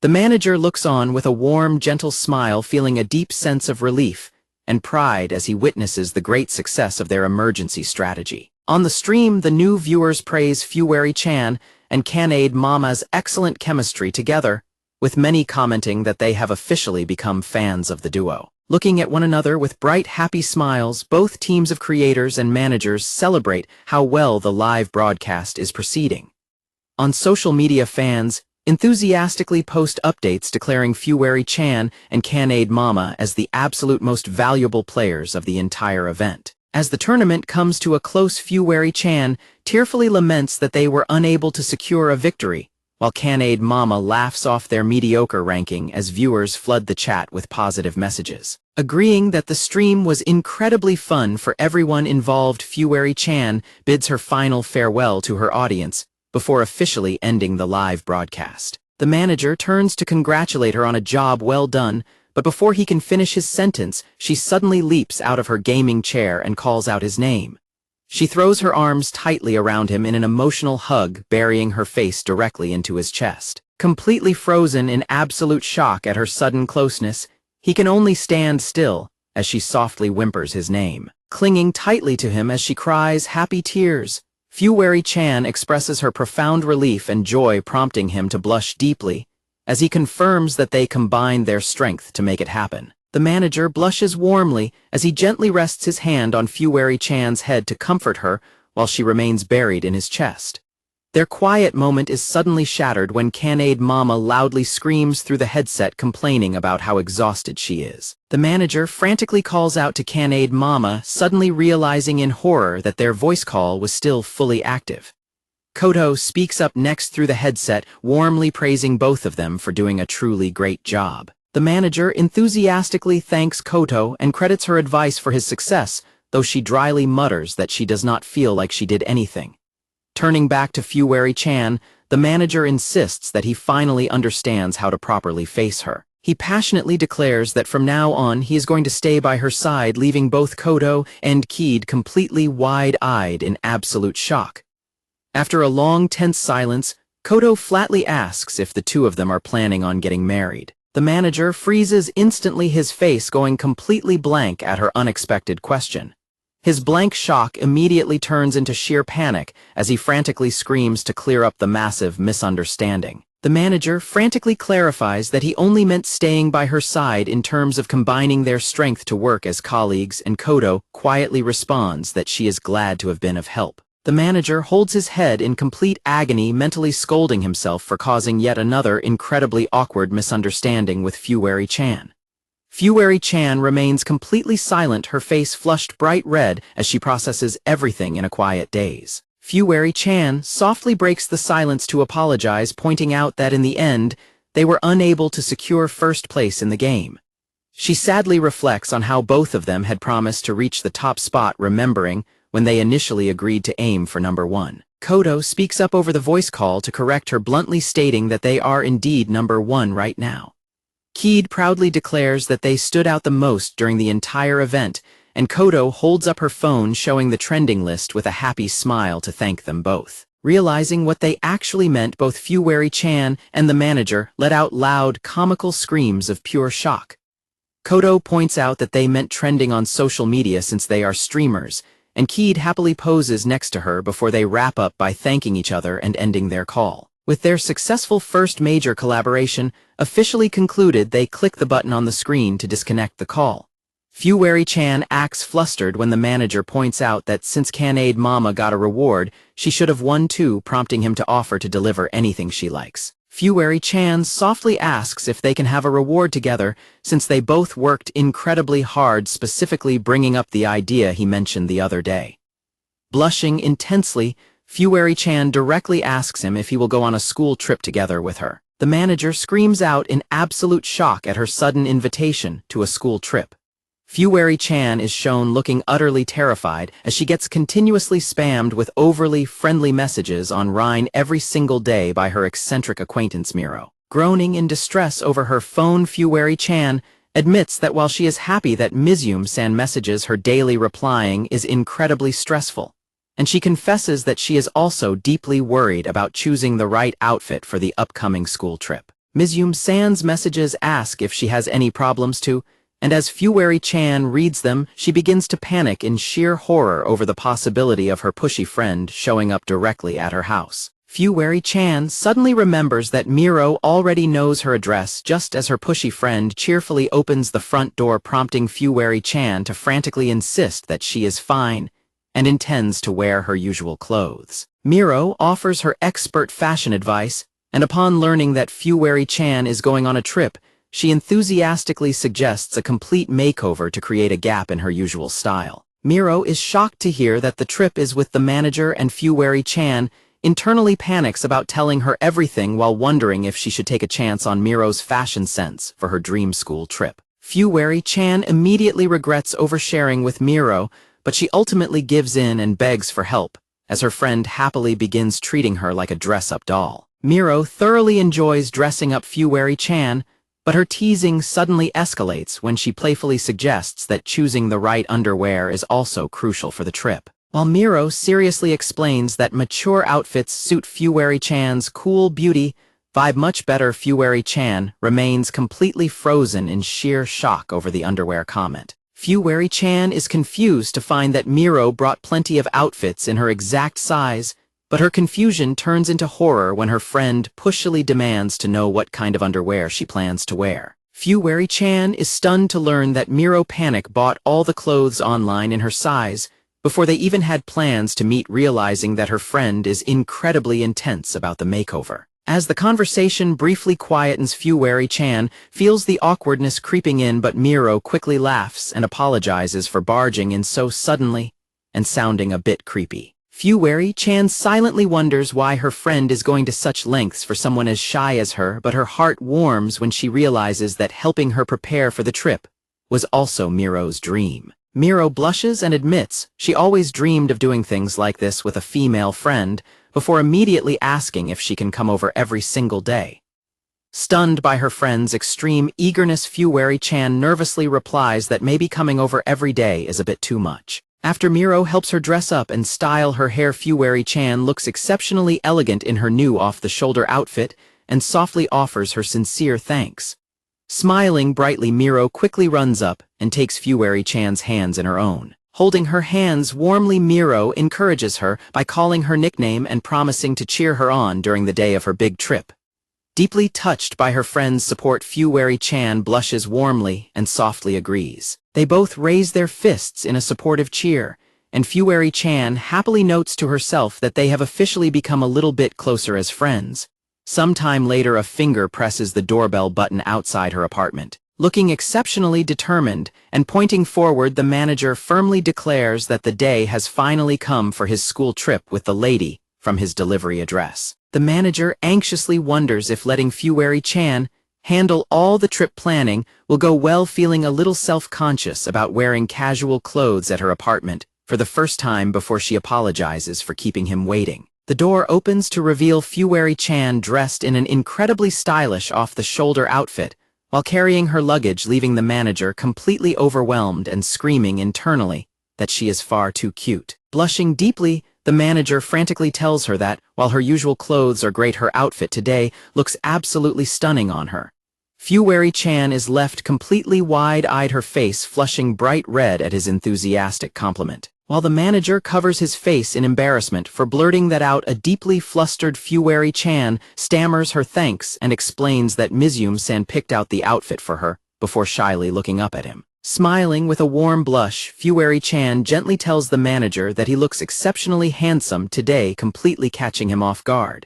The manager looks on with a warm, gentle smile, feeling a deep sense of relief and pride as he witnesses the great success of their emergency strategy. On the stream, the new viewers praise Fuwari-chan and Kanade Mama's excellent chemistry together, with many commenting that they have officially become fans of the duo. Looking at one another with bright, happy smiles, both teams of creators and managers celebrate how well the live broadcast is proceeding. On social media, fans enthusiastically post updates declaring Fuwari-chan and Kanade Mama as the absolute most valuable players of the entire event. As the tournament comes to a close, Fuwari-chan tearfully laments that they were unable to secure a victory, while Kanade Mama laughs off their mediocre ranking as viewers flood the chat with positive messages. Agreeing that the stream was incredibly fun for everyone involved, Fuwari-chan bids her final farewell to her audience before officially ending the live broadcast. The manager turns to congratulate her on a job well done, but before he can finish his sentence, she suddenly leaps out of her gaming chair and calls out his name. She throws her arms tightly around him in an emotional hug, burying her face directly into his chest. Completely frozen in absolute shock at her sudden closeness, he can only stand still as she softly whimpers his name. Clinging tightly to him as she cries happy tears, Fuwari-chan expresses her profound relief and joy, prompting him to blush deeply as he confirms that they combined their strength to make it happen. The manager blushes warmly as he gently rests his hand on Fuwari-chan's head to comfort her while she remains buried in his chest. Their quiet moment is suddenly shattered when Kanade Mama loudly screams through the headset, complaining about how exhausted she is. The manager frantically calls out to Kanade Mama, suddenly realizing in horror that their voice call was still fully active. Kodo speaks up next through the headset, warmly praising both of them for doing a truly great job. The manager enthusiastically thanks Kodo and credits her advice for his success, though she dryly mutters that she does not feel like she did anything. Turning back to Fuwari-chan, the manager insists that he finally understands how to properly face her. He passionately declares that from now on he is going to stay by her side, leaving both Kodo and Kid completely wide-eyed in absolute shock. After a long, tense silence, Kodo flatly asks if the two of them are planning on getting married. The manager freezes instantly, his face going completely blank at her unexpected question. His blank shock immediately turns into sheer panic as he frantically screams to clear up the massive misunderstanding. The manager frantically clarifies that he only meant staying by her side in terms of combining their strength to work as colleagues, and Kodo quietly responds that she is glad to have been of help. The manager holds his head in complete agony, mentally scolding himself for causing yet another incredibly awkward misunderstanding with Fuwari-chan. Fuwari-chan remains completely silent, her face flushed bright red as she processes everything in a quiet daze. Fuwari-chan softly breaks the silence to apologize, pointing out that in the end, they were unable to secure first place in the game. She sadly reflects on how both of them had promised to reach the top spot, remembering when they initially agreed to aim for number 1. Kodo speaks up over the voice call to correct her, bluntly stating that they are indeed number 1 right now. Kid proudly declares that they stood out the most during the entire event, and Kodo holds up her phone showing the trending list with a happy smile to thank them both. Realizing what they actually meant, both Fuwari-chan and the manager let out loud, comical screams of pure shock. Kodo points out that they meant trending on social media since they are streamers, and Keed happily poses next to her before they wrap up by thanking each other and ending their call. With their successful first major collaboration officially concluded, they click the button on the screen to disconnect the call. Fuwari-chan acts flustered when the manager points out that since Kanade Mama got a reward, she should have won too, prompting him to offer to deliver anything she likes. Fuwari-chan softly asks if they can have a reward together since they both worked incredibly hard, specifically bringing up the idea he mentioned the other day. Blushing intensely, Fuwari-chan directly asks him if he will go on a school trip together with her. The manager screams out in absolute shock at her sudden invitation to a school trip. Fuwari-chan is shown looking utterly terrified as she gets continuously spammed with overly friendly messages on Rhine every single day by her eccentric acquaintance Miro. Groaning in distress over her phone, Fuwari-chan admits that while she is happy that Mizum-san messages her daily, replying is incredibly stressful, and she confesses that she is also deeply worried about choosing the right outfit for the upcoming school trip. Mizum-san's messages ask if she has any problems too, and as Fuwari-chan reads them, she begins to panic in sheer horror over the possibility of her pushy friend showing up directly at her house. Fuwari-chan suddenly remembers that Miro already knows her address just as her pushy friend cheerfully opens the front door, prompting Fuwari-chan to frantically insist that she is fine and intends to wear her usual clothes. Miro offers her expert fashion advice, and upon learning that Fuwari-chan is going on a trip, she enthusiastically suggests a complete makeover to create a gap in her usual style. Miro is shocked to hear that the trip is with the manager, and Fuwari-chan internally panics about telling her everything while wondering if she should take a chance on Miro's fashion sense for her dream school trip. Fuwari-chan immediately regrets oversharing with Miro, but she ultimately gives in and begs for help, as her friend happily begins treating her like a dress-up doll. Miro thoroughly enjoys dressing up Fuwari-chan, but her teasing suddenly escalates when she playfully suggests that choosing the right underwear is also crucial for the trip. While Miro seriously explains that mature outfits suit Fuwari-chan's cool beauty vibe much better, Fuwari-chan remains completely frozen in sheer shock over the underwear comment. Fuwari-chan is confused to find that Miro brought plenty of outfits in her exact size, but her confusion turns into horror when her friend pushily demands to know what kind of underwear she plans to wear. Fuwari-chan is stunned to learn that Miro Panic bought all the clothes online in her size before they even had plans to meet, realizing that her friend is incredibly intense about the makeover. As the conversation briefly quietens, Fuwari-chan feels the awkwardness creeping in, but Miro quickly laughs and apologizes for barging in so suddenly and sounding a bit creepy. Fuwari-chan silently wonders why her friend is going to such lengths for someone as shy as her, but her heart warms when she realizes that helping her prepare for the trip was also Miro's dream. Miro blushes and admits she always dreamed of doing things like this with a female friend, before immediately asking if she can come over every single day. Stunned by her friend's extreme eagerness, Fuwari-chan nervously replies that maybe coming over every day is a bit too much. After Miro helps her dress up and style her hair, Fuwari-chan looks exceptionally elegant in her new off-the-shoulder outfit and softly offers her sincere thanks. Smiling brightly, Miro quickly runs up and takes Fuwari-chan's hands in her own. Holding her hands warmly, Miro encourages her by calling her nickname and promising to cheer her on during the day of her big trip. Deeply touched by her friend's support, Fuwari-chan blushes warmly and softly agrees. They both raise their fists in a supportive cheer, and Fuwari-chan happily notes to herself that they have officially become a little bit closer as friends. Sometime later, a finger presses the doorbell button outside her apartment. Looking exceptionally determined and pointing forward, the manager firmly declares that the day has finally come for his school trip with the lady from his delivery address. The manager anxiously wonders if letting Fuwari-chan handle all the trip planning will go well, feeling a little self-conscious about wearing casual clothes at her apartment for the first time before she apologizes for keeping him waiting. The door opens to reveal Fuwari-chan dressed in an incredibly stylish off-the-shoulder outfit while carrying her luggage, leaving the manager completely overwhelmed and screaming internally that she is far too cute. Blushing deeply, The manager frantically tells her that, while her usual clothes are great, her outfit today looks absolutely stunning on her. Fuwari-chan is left completely wide-eyed, her face flushing bright red at his enthusiastic compliment. While the manager covers his face in embarrassment for blurting that out, a deeply flustered Fuwari-chan stammers her thanks and explains that Mizum-san picked out the outfit for her, before shyly looking up at him. Smiling with a warm blush, Fuwari-chan gently tells the manager that he looks exceptionally handsome today, completely catching him off guard.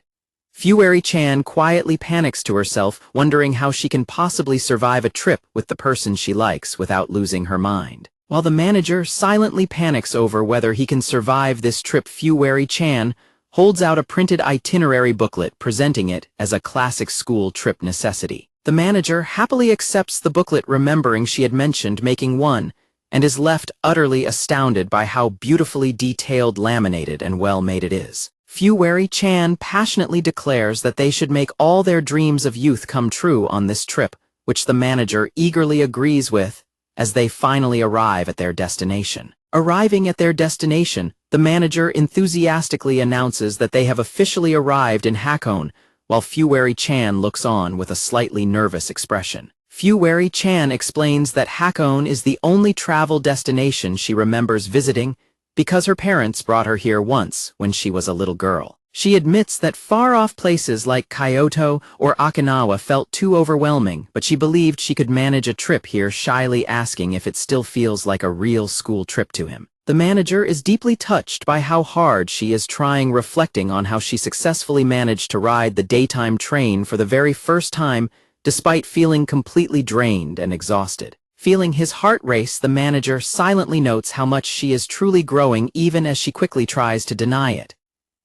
Fuwari-chan quietly panics to herself, wondering how she can possibly survive a trip with the person she likes without losing her mind. While the manager silently panics over whether he can survive this trip, Fuwari-chan holds out a printed itinerary booklet, presenting it as a classic school trip necessity. The manager happily accepts the booklet, remembering she had mentioned making one, and is left utterly astounded by how beautifully detailed, laminated, and well-made it is. Fuwari-chan passionately declares that they should make all their dreams of youth come true on this trip, which the manager eagerly agrees with as they finally arrive at their destination. Arriving at their destination, the manager enthusiastically announces that they have officially arrived in Hakone, while Fuwari-chan looks on with a slightly nervous expression. Fuwari-chan explains that Hakone is the only travel destination she remembers visiting because her parents brought her here once when she was a little girl. She admits that far-off places like Kyoto or Okinawa felt too overwhelming, but she believed she could manage a trip here, shyly asking if it still feels like a real school trip to him. The manager is deeply touched by how hard she is trying, reflecting on how she successfully managed to ride the daytime train for the very first time, despite feeling completely drained and exhausted. Feeling his heart race, the manager silently notes how much she is truly growing, even as she quickly tries to deny it.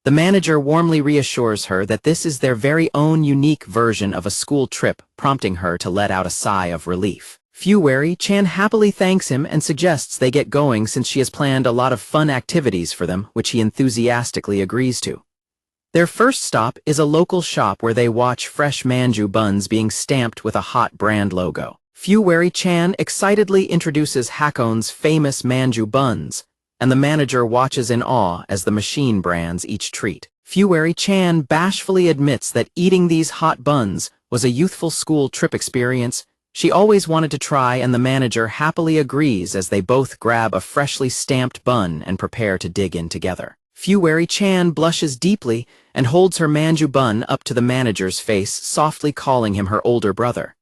The manager warmly reassures her that this is their very own unique version of a school trip, prompting her to let out a sigh of relief. Fuwari-chan happily thanks him and suggests they get going since she has planned a lot of fun activities for them, which he enthusiastically agrees to. Their first stop is a local shop where they watch fresh manju buns being stamped with a hot brand logo. Fuwari-chan excitedly introduces Hakone's famous manju buns, and the manager watches in awe as the machine brands each treat. Fuwari-chan bashfully admits that eating these hot buns was a youthful school trip experience she always wanted to try, and the manager happily agrees as they both grab a freshly stamped bun and prepare to dig in together. Fuwari-chan blushes deeply and holds her manju bun up to the manager's face, softly calling him her older brother.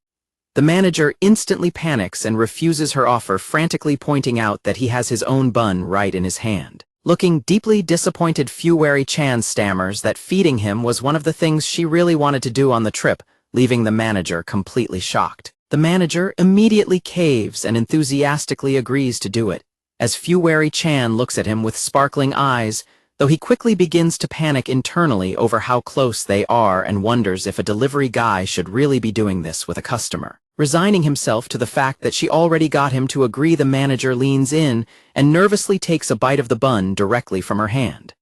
The manager instantly panics and refuses her offer, frantically pointing out that he has his own bun right in his hand. Looking deeply disappointed, Fuwari-chan stammers that feeding him was one of the things she really wanted to do on the trip, leaving the manager completely shocked. The manager immediately caves and enthusiastically agrees to do it, as Fuwari-chan looks at him with sparkling eyes, though he quickly begins to panic internally over how close they are and wonders if a delivery guy should really be doing this with a customer. Resigning himself to the fact that she already got him to agree, the manager leans in and nervously takes a bite of the bun directly from her hand.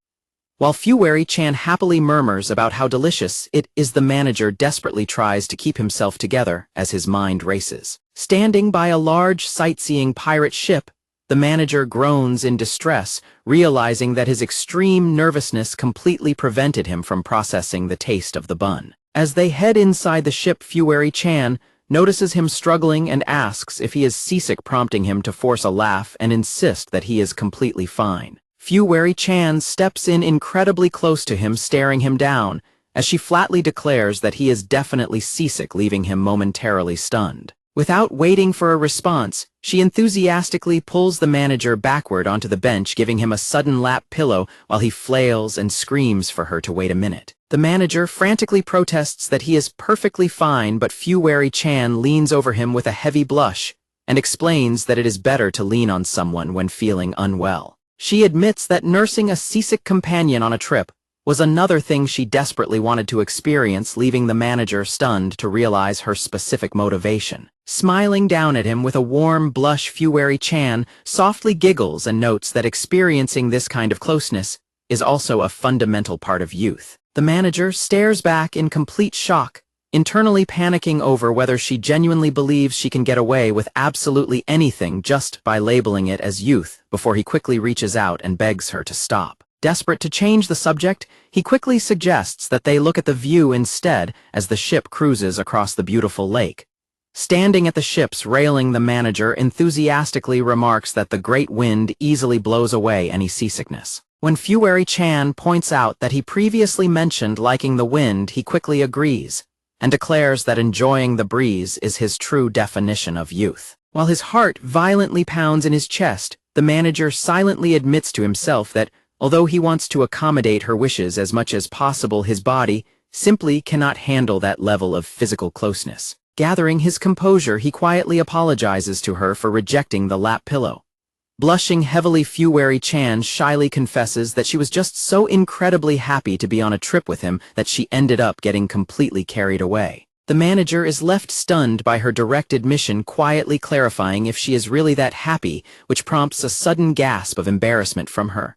While Fuwari-chan happily murmurs about how delicious it is, the manager desperately tries to keep himself together as his mind races. Standing by a large sightseeing pirate ship, the manager groans in distress, realizing that his extreme nervousness completely prevented him from processing the taste of the bun. As they head inside the ship, Fuwari-chan notices him struggling and asks if he is seasick, prompting him to force a laugh and insist that he is completely fine. Fuwari-chan steps in incredibly close to him, staring him down, as she flatly declares that he is definitely seasick, leaving him momentarily stunned. Without waiting for a response, she enthusiastically pulls the manager backward onto the bench, giving him a sudden lap pillow while he flails and screams for her to wait a minute. The manager frantically protests that he is perfectly fine, but Fuwari-chan leans over him with a heavy blush and explains that it is better to lean on someone when feeling unwell. She admits that nursing a seasick companion on a trip was another thing she desperately wanted to experience, leaving the manager stunned to realize her specific motivation. Smiling down at him with a warm blush, Fuwari-chan softly giggles and notes that experiencing this kind of closeness is also a fundamental part of youth. The manager stares back in complete shock, internally panicking over whether she genuinely believes she can get away with absolutely anything just by labeling it as youth, before he quickly reaches out and begs her to stop. Desperate to change the subject, he quickly suggests that they look at the view instead as the ship cruises across the beautiful lake. Standing at the ship's railing, the manager enthusiastically remarks that the great wind easily blows away any seasickness. When Fuwari-chan points out that he previously mentioned liking the wind, he quickly agrees, and declares that enjoying the breeze is his true definition of youth. While his heart violently pounds in his chest, the manager silently admits to himself that, although he wants to accommodate her wishes as much as possible, his body simply cannot handle that level of physical closeness. Gathering his composure, he quietly apologizes to her for rejecting the lap pillow. Blushing heavily, Fuwari-chan shyly confesses that she was just so incredibly happy to be on a trip with him that she ended up getting completely carried away. The manager is left stunned by her direct admission, quietly clarifying if she is really that happy, which prompts a sudden gasp of embarrassment from her.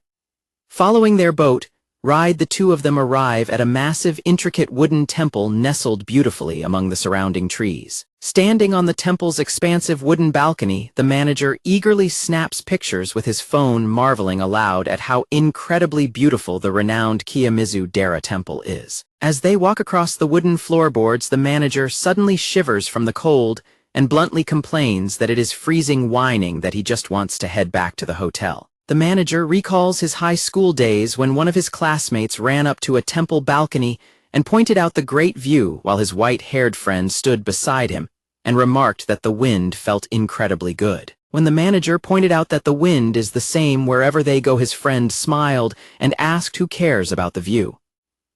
Following their boat ride, the two of them arrive at a massive, intricate wooden temple nestled beautifully among the surrounding trees. Standing on the temple's expansive wooden balcony, the manager eagerly snaps pictures with his phone, marveling aloud at how incredibly beautiful the renowned Kiyomizu-dera temple is. As they walk across the wooden floorboards, the manager suddenly shivers from the cold and bluntly complains that it is freezing, whining that he just wants to head back to the hotel. The manager recalls his high school days when one of his classmates ran up to a temple balcony and pointed out the great view while his white-haired friend stood beside him and remarked that the wind felt incredibly good. When the manager pointed out that the wind is the same wherever they go, his friend smiled and asked who cares about the view.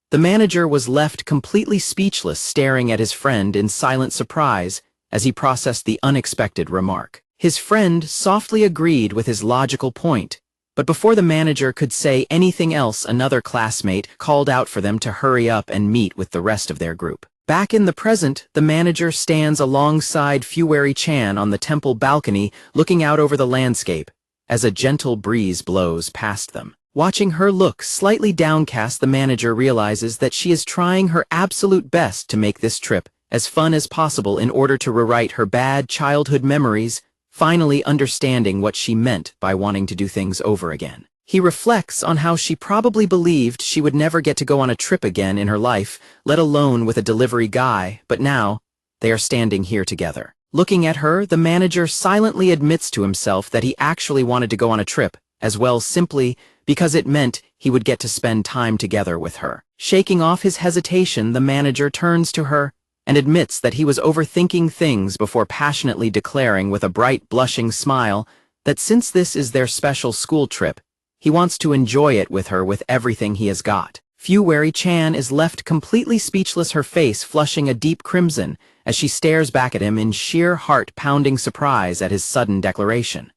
The manager was left completely speechless, staring at his friend in silent surprise as he processed the unexpected remark. His friend softly agreed with his logical point, but before the manager could say anything else, another classmate called out for them to hurry up and meet with the rest of their group. Back in the present, the manager stands alongside Fuwari-chan on the temple balcony, looking out over the landscape as a gentle breeze blows past them. Watching her look slightly downcast, the manager realizes that she is trying her absolute best to make this trip as fun as possible in order to rewrite her bad childhood memories, finally understanding what she meant by wanting to do things over again. He reflects on how she probably believed she would never get to go on a trip again in her life, let alone with a delivery guy, but now they are standing here together. Looking at her, the manager silently admits to himself that he actually wanted to go on a trip as well, simply because it meant he would get to spend time together with her. Shaking off his hesitation, the manager turns to her and admits that he was overthinking things before passionately declaring with a bright, blushing smile that since this is their special school trip, he wants to enjoy it with her with everything he has got. Fuwari-chan is left completely speechless, her face flushing a deep crimson as she stares back at him in sheer heart-pounding surprise at his sudden declaration.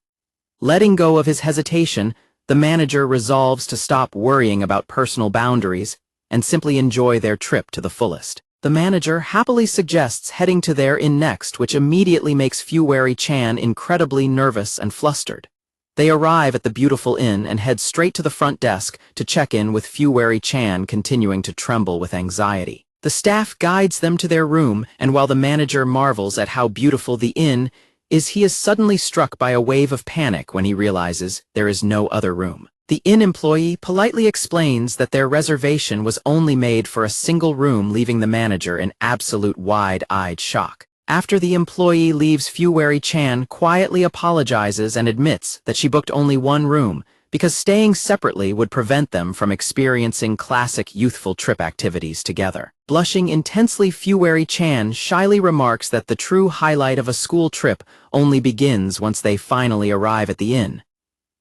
Letting go of his hesitation, the manager resolves to stop worrying about personal boundaries and simply enjoy their trip to the fullest. The manager happily suggests heading to their inn next, which immediately makes Fuwari-chan incredibly nervous and flustered. They arrive at the beautiful inn and head straight to the front desk to check in, with Fuwari-chan continuing to tremble with anxiety. The staff guides them to their room, and while the manager marvels at how beautiful the inn is, he is suddenly struck by a wave of panic when he realizes there is no other room. The inn employee politely explains that their reservation was only made for a single room, leaving the manager in absolute wide-eyed shock. After the employee leaves, Fuwari-chan quietly apologizes and admits that she booked only one room because staying separately would prevent them from experiencing classic youthful trip activities together. Blushing intensely, Fuwari-chan shyly remarks that the true highlight of a school trip only begins once they finally arrive at the inn.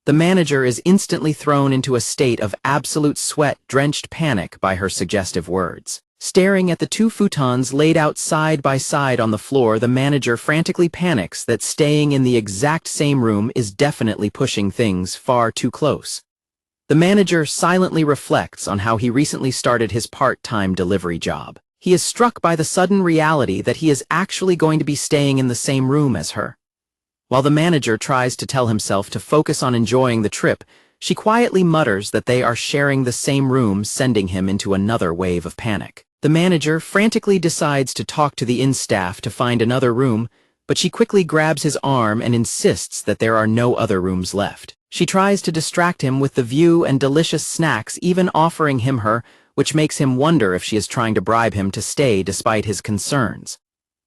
The manager is instantly thrown into a state of absolute sweat-drenched panic by her suggestive words. Staring at the two futons laid out side by side on the floor, the manager frantically panics that staying in the exact same room is definitely pushing things far too close. The manager silently reflects on how he recently started his part-time delivery job. He is struck by the sudden reality that he is actually going to be staying in the same room as her. While the manager tries to tell himself to focus on enjoying the trip, she quietly mutters that they are sharing the same room, sending him into another wave of panic. The manager frantically decides to talk to the inn staff to find another room, but she quickly grabs his arm and insists that there are no other rooms left. She tries to distract him with the view and delicious snacks, even offering him her, which makes him wonder if she is trying to bribe him to stay despite his concerns.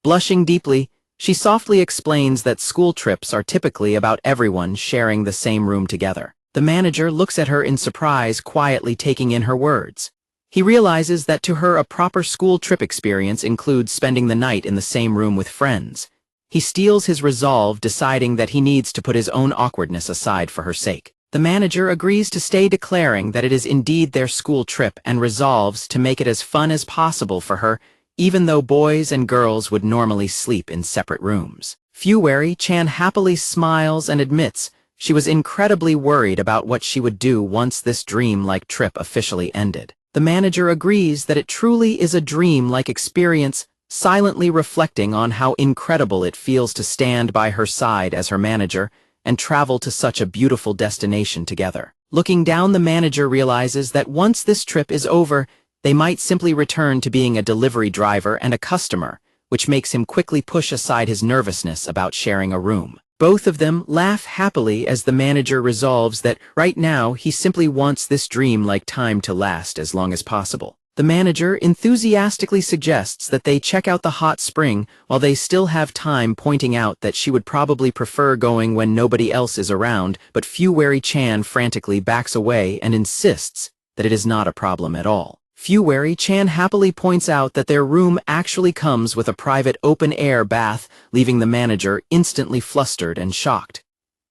Blushing deeply, she softly explains that school trips are typically about everyone sharing the same room together. The manager looks at her in surprise, quietly taking in her words. He realizes that to her a proper school trip experience includes spending the night in the same room with friends. He steels his resolve, deciding that he needs to put his own awkwardness aside for her sake. The manager agrees to stay, declaring that it is indeed their school trip and resolves to make it as fun as possible for her, even though boys and girls would normally sleep in separate rooms. Fuwari-chan happily smiles and admits she was incredibly worried about what she would do once this dream-like trip officially ended. The manager agrees that it truly is a dream-like experience, silently reflecting on how incredible it feels to stand by her side as her manager and travel to such a beautiful destination together. Looking down, the manager realizes that once this trip is over, they might simply return to being a delivery driver and a customer, which makes him quickly push aside his nervousness about sharing a room. Both of them laugh happily as the manager resolves that right now he simply wants this dream-like time to last as long as possible. The manager enthusiastically suggests that they check out the hot spring while they still have time, pointing out that she would probably prefer going when nobody else is around, but Fuwari-chan frantically backs away and insists that it is not a problem at all. Fuwari-chan happily points out that their room actually comes with a private open-air bath, leaving the manager instantly flustered and shocked.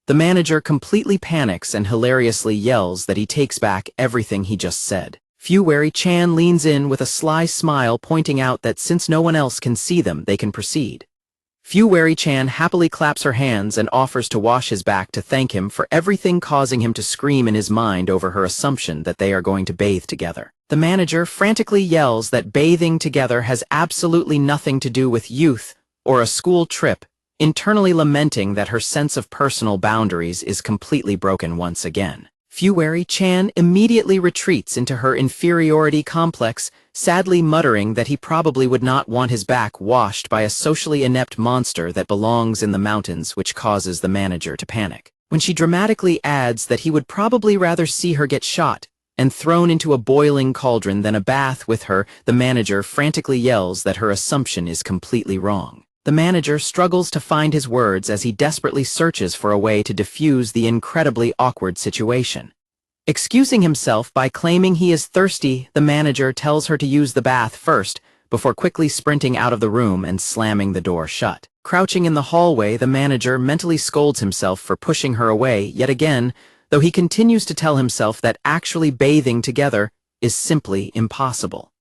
The manager completely panics and hilariously yells that he takes back everything he just said. Fuwari-chan leans in with a sly smile, pointing out that since no one else can see them, they can proceed. Fuwari-chan happily claps her hands and offers to wash his back to thank him for everything, causing him to scream in his mind over her assumption that they are going to bathe together. The manager frantically yells that bathing together has absolutely nothing to do with youth or a school trip, internally lamenting that her sense of personal boundaries is completely broken once again. Fuwari-chan immediately retreats into her inferiority complex, sadly muttering that he probably would not want his back washed by a socially inept monster that belongs in the mountains, which causes the manager to panic. When she dramatically adds that he would probably rather see her get shot and thrown into a boiling cauldron than a bath with her, the manager frantically yells that her assumption is completely wrong. The manager struggles to find his words as he desperately searches for a way to diffuse the incredibly awkward situation. Excusing himself by claiming he is thirsty, the manager tells her to use the bath first, before quickly sprinting out of the room and slamming the door shut. Crouching in the hallway, the manager mentally scolds himself for pushing her away yet again, though he continues to tell himself that actually bathing together is simply impossible.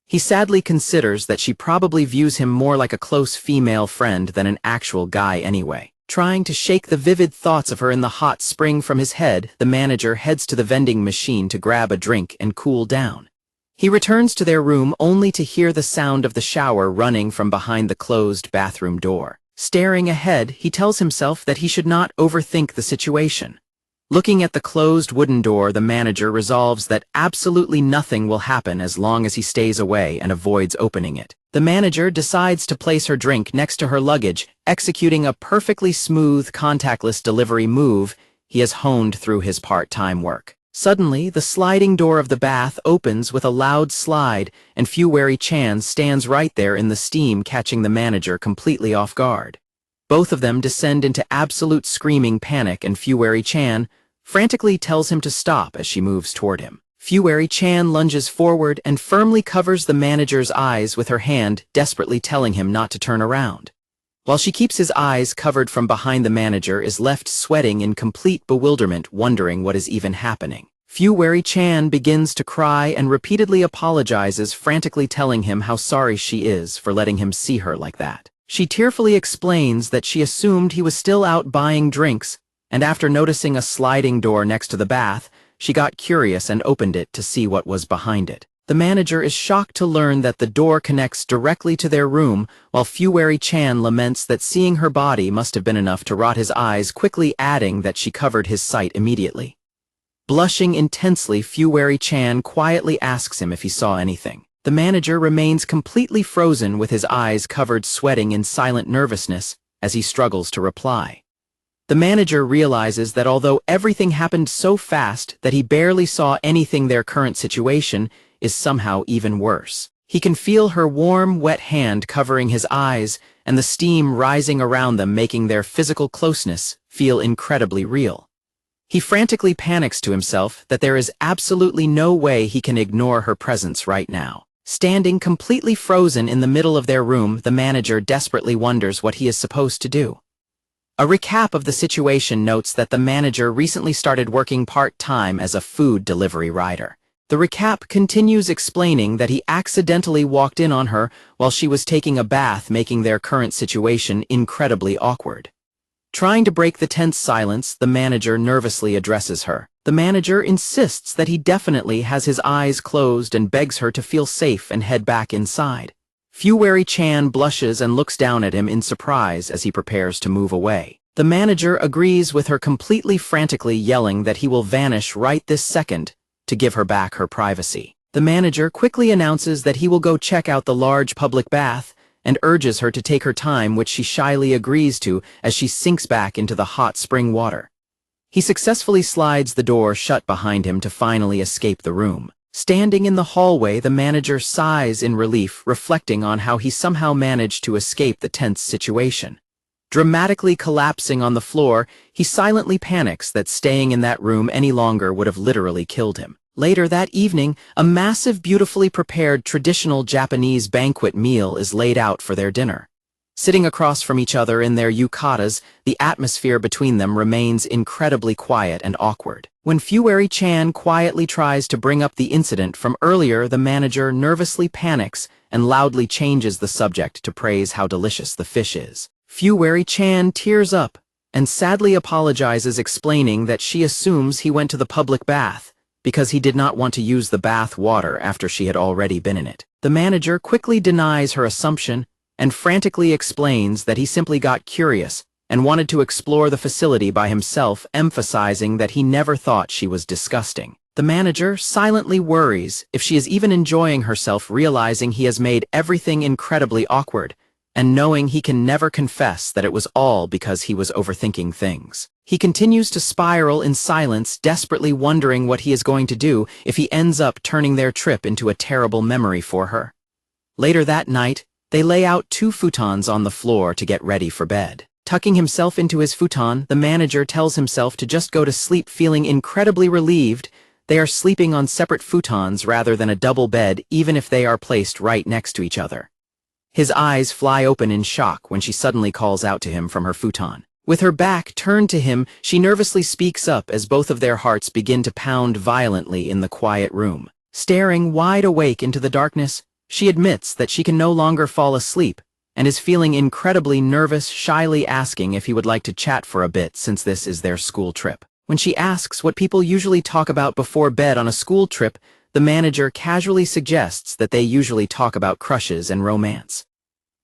He sadly considers that she probably views him more like a close female friend than an actual guy anyway. Trying to shake the vivid thoughts of her in the hot spring from his head, the manager heads to the vending machine to grab a drink and cool down. He returns to their room only to hear the sound of the shower running from behind the closed bathroom door. Staring ahead, he tells himself that he should not overthink the situation. Looking at the closed wooden door, the manager resolves that absolutely nothing will happen as long as he stays away and avoids opening it. The manager decides to place her drink next to her luggage, executing a perfectly smooth, contactless delivery move he has honed through his part-time work. Suddenly, the sliding door of the bath opens with a loud slide, and Fuwari-chan stands right there in the steam, catching the manager completely off guard. Both of them descend into absolute screaming panic, and Fuwari-chan frantically tells him to stop as she moves toward him. Fuwari-chan lunges forward and firmly covers the manager's eyes with her hand, desperately telling him not to turn around. While she keeps his eyes covered from behind, the manager is left sweating in complete bewilderment, wondering what is even happening. Fuwari-chan begins to cry and repeatedly apologizes, frantically telling him how sorry she is for letting him see her like that. She tearfully explains that she assumed he was still out buying drinks, and after noticing a sliding door next to the bath, she got curious and opened it to see what was behind it. The manager is shocked to learn that the door connects directly to their room, while Fuwari-chan laments that seeing her body must have been enough to rot his eyes, quickly adding that she covered his sight immediately. Blushing intensely, Fuwari-chan quietly asks him if he saw anything. The manager remains completely frozen with his eyes covered, sweating in silent nervousness as he struggles to reply. The manager realizes that although everything happened so fast that he barely saw anything, their current situation is somehow even worse. He can feel her warm, wet hand covering his eyes and the steam rising around them, making their physical closeness feel incredibly real. He frantically panics to himself that there is absolutely no way he can ignore her presence right now. Standing completely frozen in the middle of their room, the manager desperately wonders what he is supposed to do. A recap of the situation notes that the manager recently started working part-time as a food delivery rider. The recap continues explaining that he accidentally walked in on her while she was taking a bath, making their current situation incredibly awkward. Trying to break the tense silence, the manager nervously addresses her. The manager insists that he definitely has his eyes closed and begs her to feel safe and head back inside. Fuwari-chan blushes and looks down at him in surprise as he prepares to move away. The manager agrees with her, completely frantically yelling that he will vanish right this second to give her back her privacy. The manager quickly announces that he will go check out the large public bath and urges her to take her time, which she shyly agrees to as she sinks back into the hot spring water. He successfully slides the door shut behind him to finally escape the room. Standing in the hallway, the manager sighs in relief, reflecting on how he somehow managed to escape the tense situation. Dramatically collapsing on the floor, he silently panics that staying in that room any longer would have literally killed him. Later that evening, a massive, beautifully prepared traditional Japanese banquet meal is laid out for their dinner. Sitting across from each other in their yukatas, the atmosphere between them remains incredibly quiet and awkward. When Fuwari-chan quietly tries to bring up the incident from earlier, the manager nervously panics and loudly changes the subject to praise how delicious the fish is. Fuwari-chan tears up and sadly apologizes, explaining that she assumes he went to the public bath because he did not want to use the bath water after she had already been in it. The manager quickly denies her assumption and frantically explains that he simply got curious and wanted to explore the facility by himself, emphasizing that he never thought she was disgusting. The manager silently worries if she is even enjoying herself, realizing he has made everything incredibly awkward, and knowing he can never confess that it was all because he was overthinking things. He continues to spiral in silence, desperately wondering what he is going to do if he ends up turning their trip into a terrible memory for her. Later that night, they lay out 2 futons on the floor to get ready for bed. Tucking himself into his futon, the manager tells himself to just go to sleep, feeling incredibly relieved. They are sleeping on separate futons rather than a double bed, even if they are placed right next to each other. His eyes fly open in shock when she suddenly calls out to him from her futon. With her back turned to him, she nervously speaks up as both of their hearts begin to pound violently in the quiet room. Staring wide awake into the darkness, she admits that she can no longer fall asleep and is feeling incredibly nervous, shyly asking if he would like to chat for a bit since this is their school trip. When she asks what people usually talk about before bed on a school trip, the manager casually suggests that they usually talk about crushes and romance.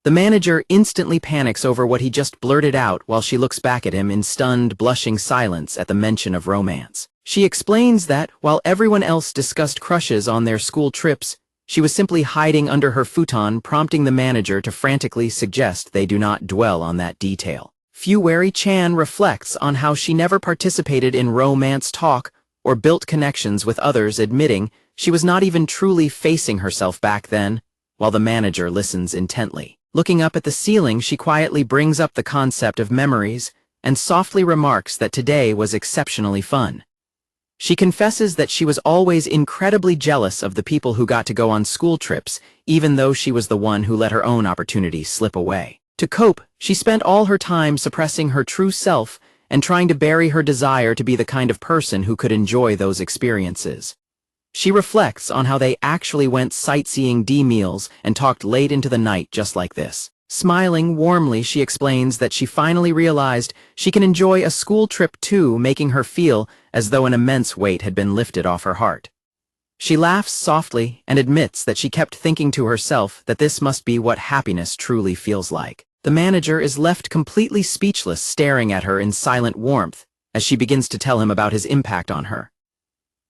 The manager instantly panics over what he just blurted out while she looks back at him in stunned, blushing silence at the mention of romance. She explains that, while everyone else discussed crushes on their school trips, she was simply hiding under her futon, prompting the manager to frantically suggest they do not dwell on that detail. Fuwari-chan reflects on how she never participated in romance talk or built connections with others, admitting she was not even truly facing herself back then, while the manager listens intently. Looking up at the ceiling, she quietly brings up the concept of memories and softly remarks that today was exceptionally fun. She confesses that she was always incredibly jealous of the people who got to go on school trips, even though she was the one who let her own opportunity slip away. To cope, she spent all her time suppressing her true self and trying to bury her desire to be the kind of person who could enjoy those experiences. She reflects on how they actually went sightseeing meals and talked late into the night just like this. Smiling warmly, she explains that she finally realized she can enjoy a school trip too, making her feel as though an immense weight had been lifted off her heart. She laughs softly and admits that she kept thinking to herself that this must be what happiness truly feels like. The manager is left completely speechless, staring at her in silent warmth as she begins to tell him about his impact on her.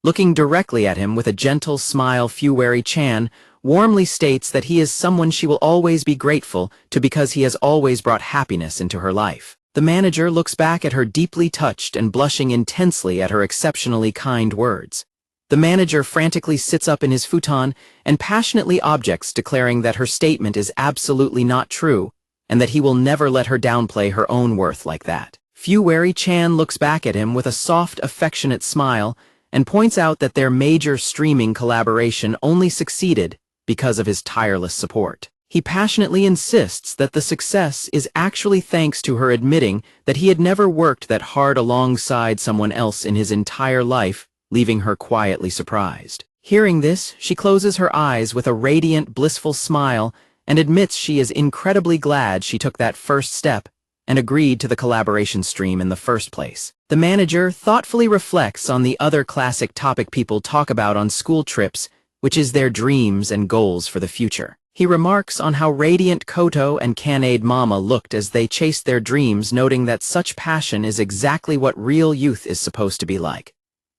Looking directly at him with a gentle smile, Fuwari-chan warmly states that he is someone she will always be grateful to because he has always brought happiness into her life. The manager looks back at her deeply touched and blushing intensely at her exceptionally kind words. The manager frantically sits up in his futon and passionately objects, declaring that her statement is absolutely not true and that he will never let her downplay her own worth like that. Fuwari-chan looks back at him with a soft, affectionate smile and points out that their major streaming collaboration only succeeded because of his tireless support. He passionately insists that the success is actually thanks to her admitting that he had never worked that hard alongside someone else in his entire life, leaving her quietly surprised. Hearing this, she closes her eyes with a radiant, blissful smile and admits she is incredibly glad she took that first step and agreed to the collaboration stream in the first place. The manager thoughtfully reflects on the other classic topic people talk about on school trips, which is their dreams and goals for the future. He remarks on how radiant Koto and Kanade Mama looked as they chased their dreams, noting that such passion is exactly what real youth is supposed to be like.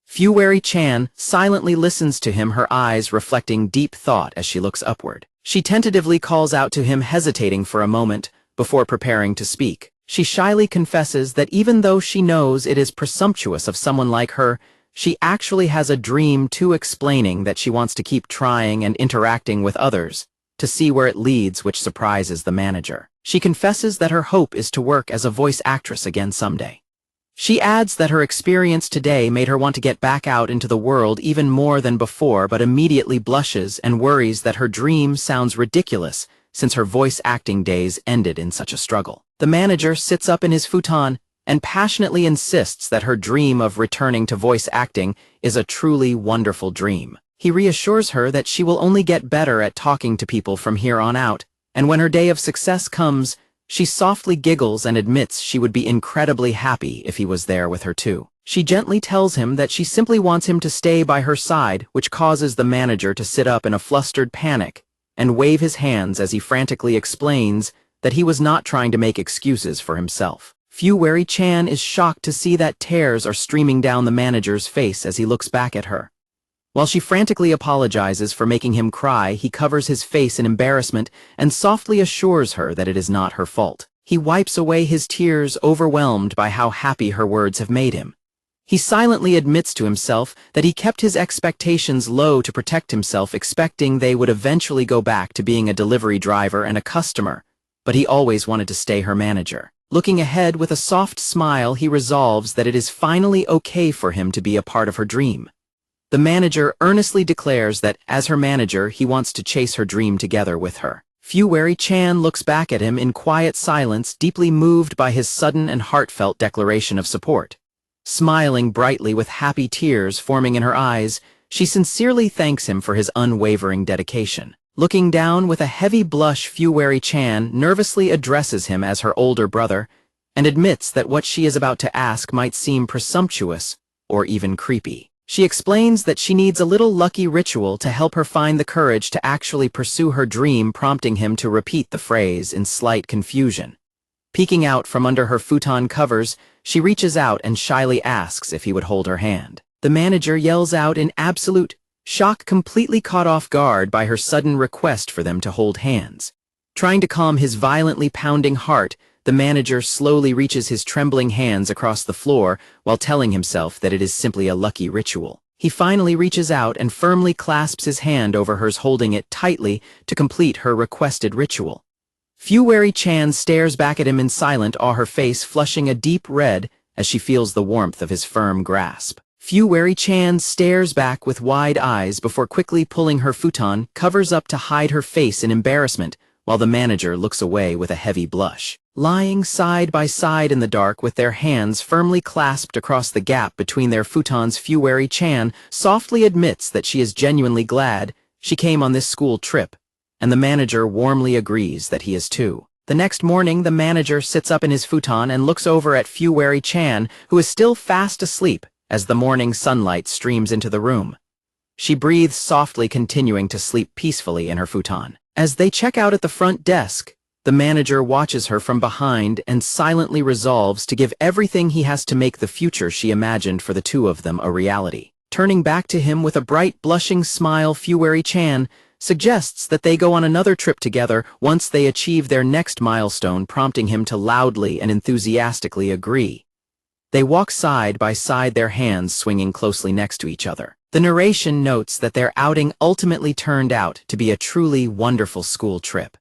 Fuwari-chan silently listens to him, her eyes reflecting deep thought as she looks upward. She tentatively calls out to him, hesitating for a moment before preparing to speak. She shyly confesses that even though she knows it is presumptuous of someone like her, she actually has a dream too, explaining that she wants to keep trying and interacting with others to see where it leads, which surprises the manager. She confesses that her hope is to work as a voice actress again someday. She adds that her experience today made her want to get back out into the world even more than before, but immediately blushes and worries that her dream sounds ridiculous since her voice acting days ended in such a struggle. The manager sits up in his futon and passionately insists that her dream of returning to voice acting is a truly wonderful dream. He reassures her that she will only get better at talking to people from here on out, and when her day of success comes, she softly giggles and admits she would be incredibly happy if he was there with her too. She gently tells him that she simply wants him to stay by her side, which causes the manager to sit up in a flustered panic and wave his hands as he frantically explains that he was not trying to make excuses for himself. Fuwari-chan is shocked to see that tears are streaming down the manager's face as he looks back at her. While she frantically apologizes for making him cry, he covers his face in embarrassment and softly assures her that it is not her fault. He wipes away his tears, overwhelmed by how happy her words have made him. He silently admits to himself that he kept his expectations low to protect himself, expecting they would eventually go back to being a delivery driver and a customer, but he always wanted to stay her manager. Looking ahead with a soft smile, he resolves that it is finally okay for him to be a part of her dream. The manager earnestly declares that, as her manager, he wants to chase her dream together with her. Fuwari-chan looks back at him in quiet silence, deeply moved by his sudden and heartfelt declaration of support. Smiling brightly with happy tears forming in her eyes, she sincerely thanks him for his unwavering dedication. Looking down with a heavy blush, Fuwari-chan nervously addresses him as her older brother and admits that what she is about to ask might seem presumptuous or even creepy. She explains that she needs a little lucky ritual to help her find the courage to actually pursue her dream, prompting him to repeat the phrase in slight confusion. Peeking out from under her futon covers, she reaches out and shyly asks if he would hold her hand. The manager yells out in absolute shock, completely caught off guard by her sudden request for them to hold hands. Trying to calm his violently pounding heart, the manager slowly reaches his trembling hands across the floor while telling himself that it is simply a lucky ritual. He finally reaches out and firmly clasps his hand over hers, holding it tightly to complete her requested ritual. Fuwari-chan stares back at him in silent awe, her face flushing a deep red as she feels the warmth of his firm grasp. Fuwari-chan stares back with wide eyes before quickly pulling her futon covers up to hide her face in embarrassment, while the manager looks away with a heavy blush. Lying side by side in the dark with their hands firmly clasped across the gap between their futons, Fuwari-chan softly admits that she is genuinely glad she came on this school trip, and the manager warmly agrees that he is too. The next morning, the manager sits up in his futon and looks over at Fuwari-chan, who is still fast asleep, as the morning sunlight streams into the room. She breathes softly, continuing to sleep peacefully in her futon. As they check out at the front desk, the manager watches her from behind and silently resolves to give everything he has to make the future she imagined for the two of them a reality. Turning back to him with a bright, blushing smile, Fuwari-chan suggests that they go on another trip together once they achieve their next milestone, prompting him to loudly and enthusiastically agree. They walk side by side, their hands swinging closely next to each other. The narration notes that their outing ultimately turned out to be a truly wonderful school trip.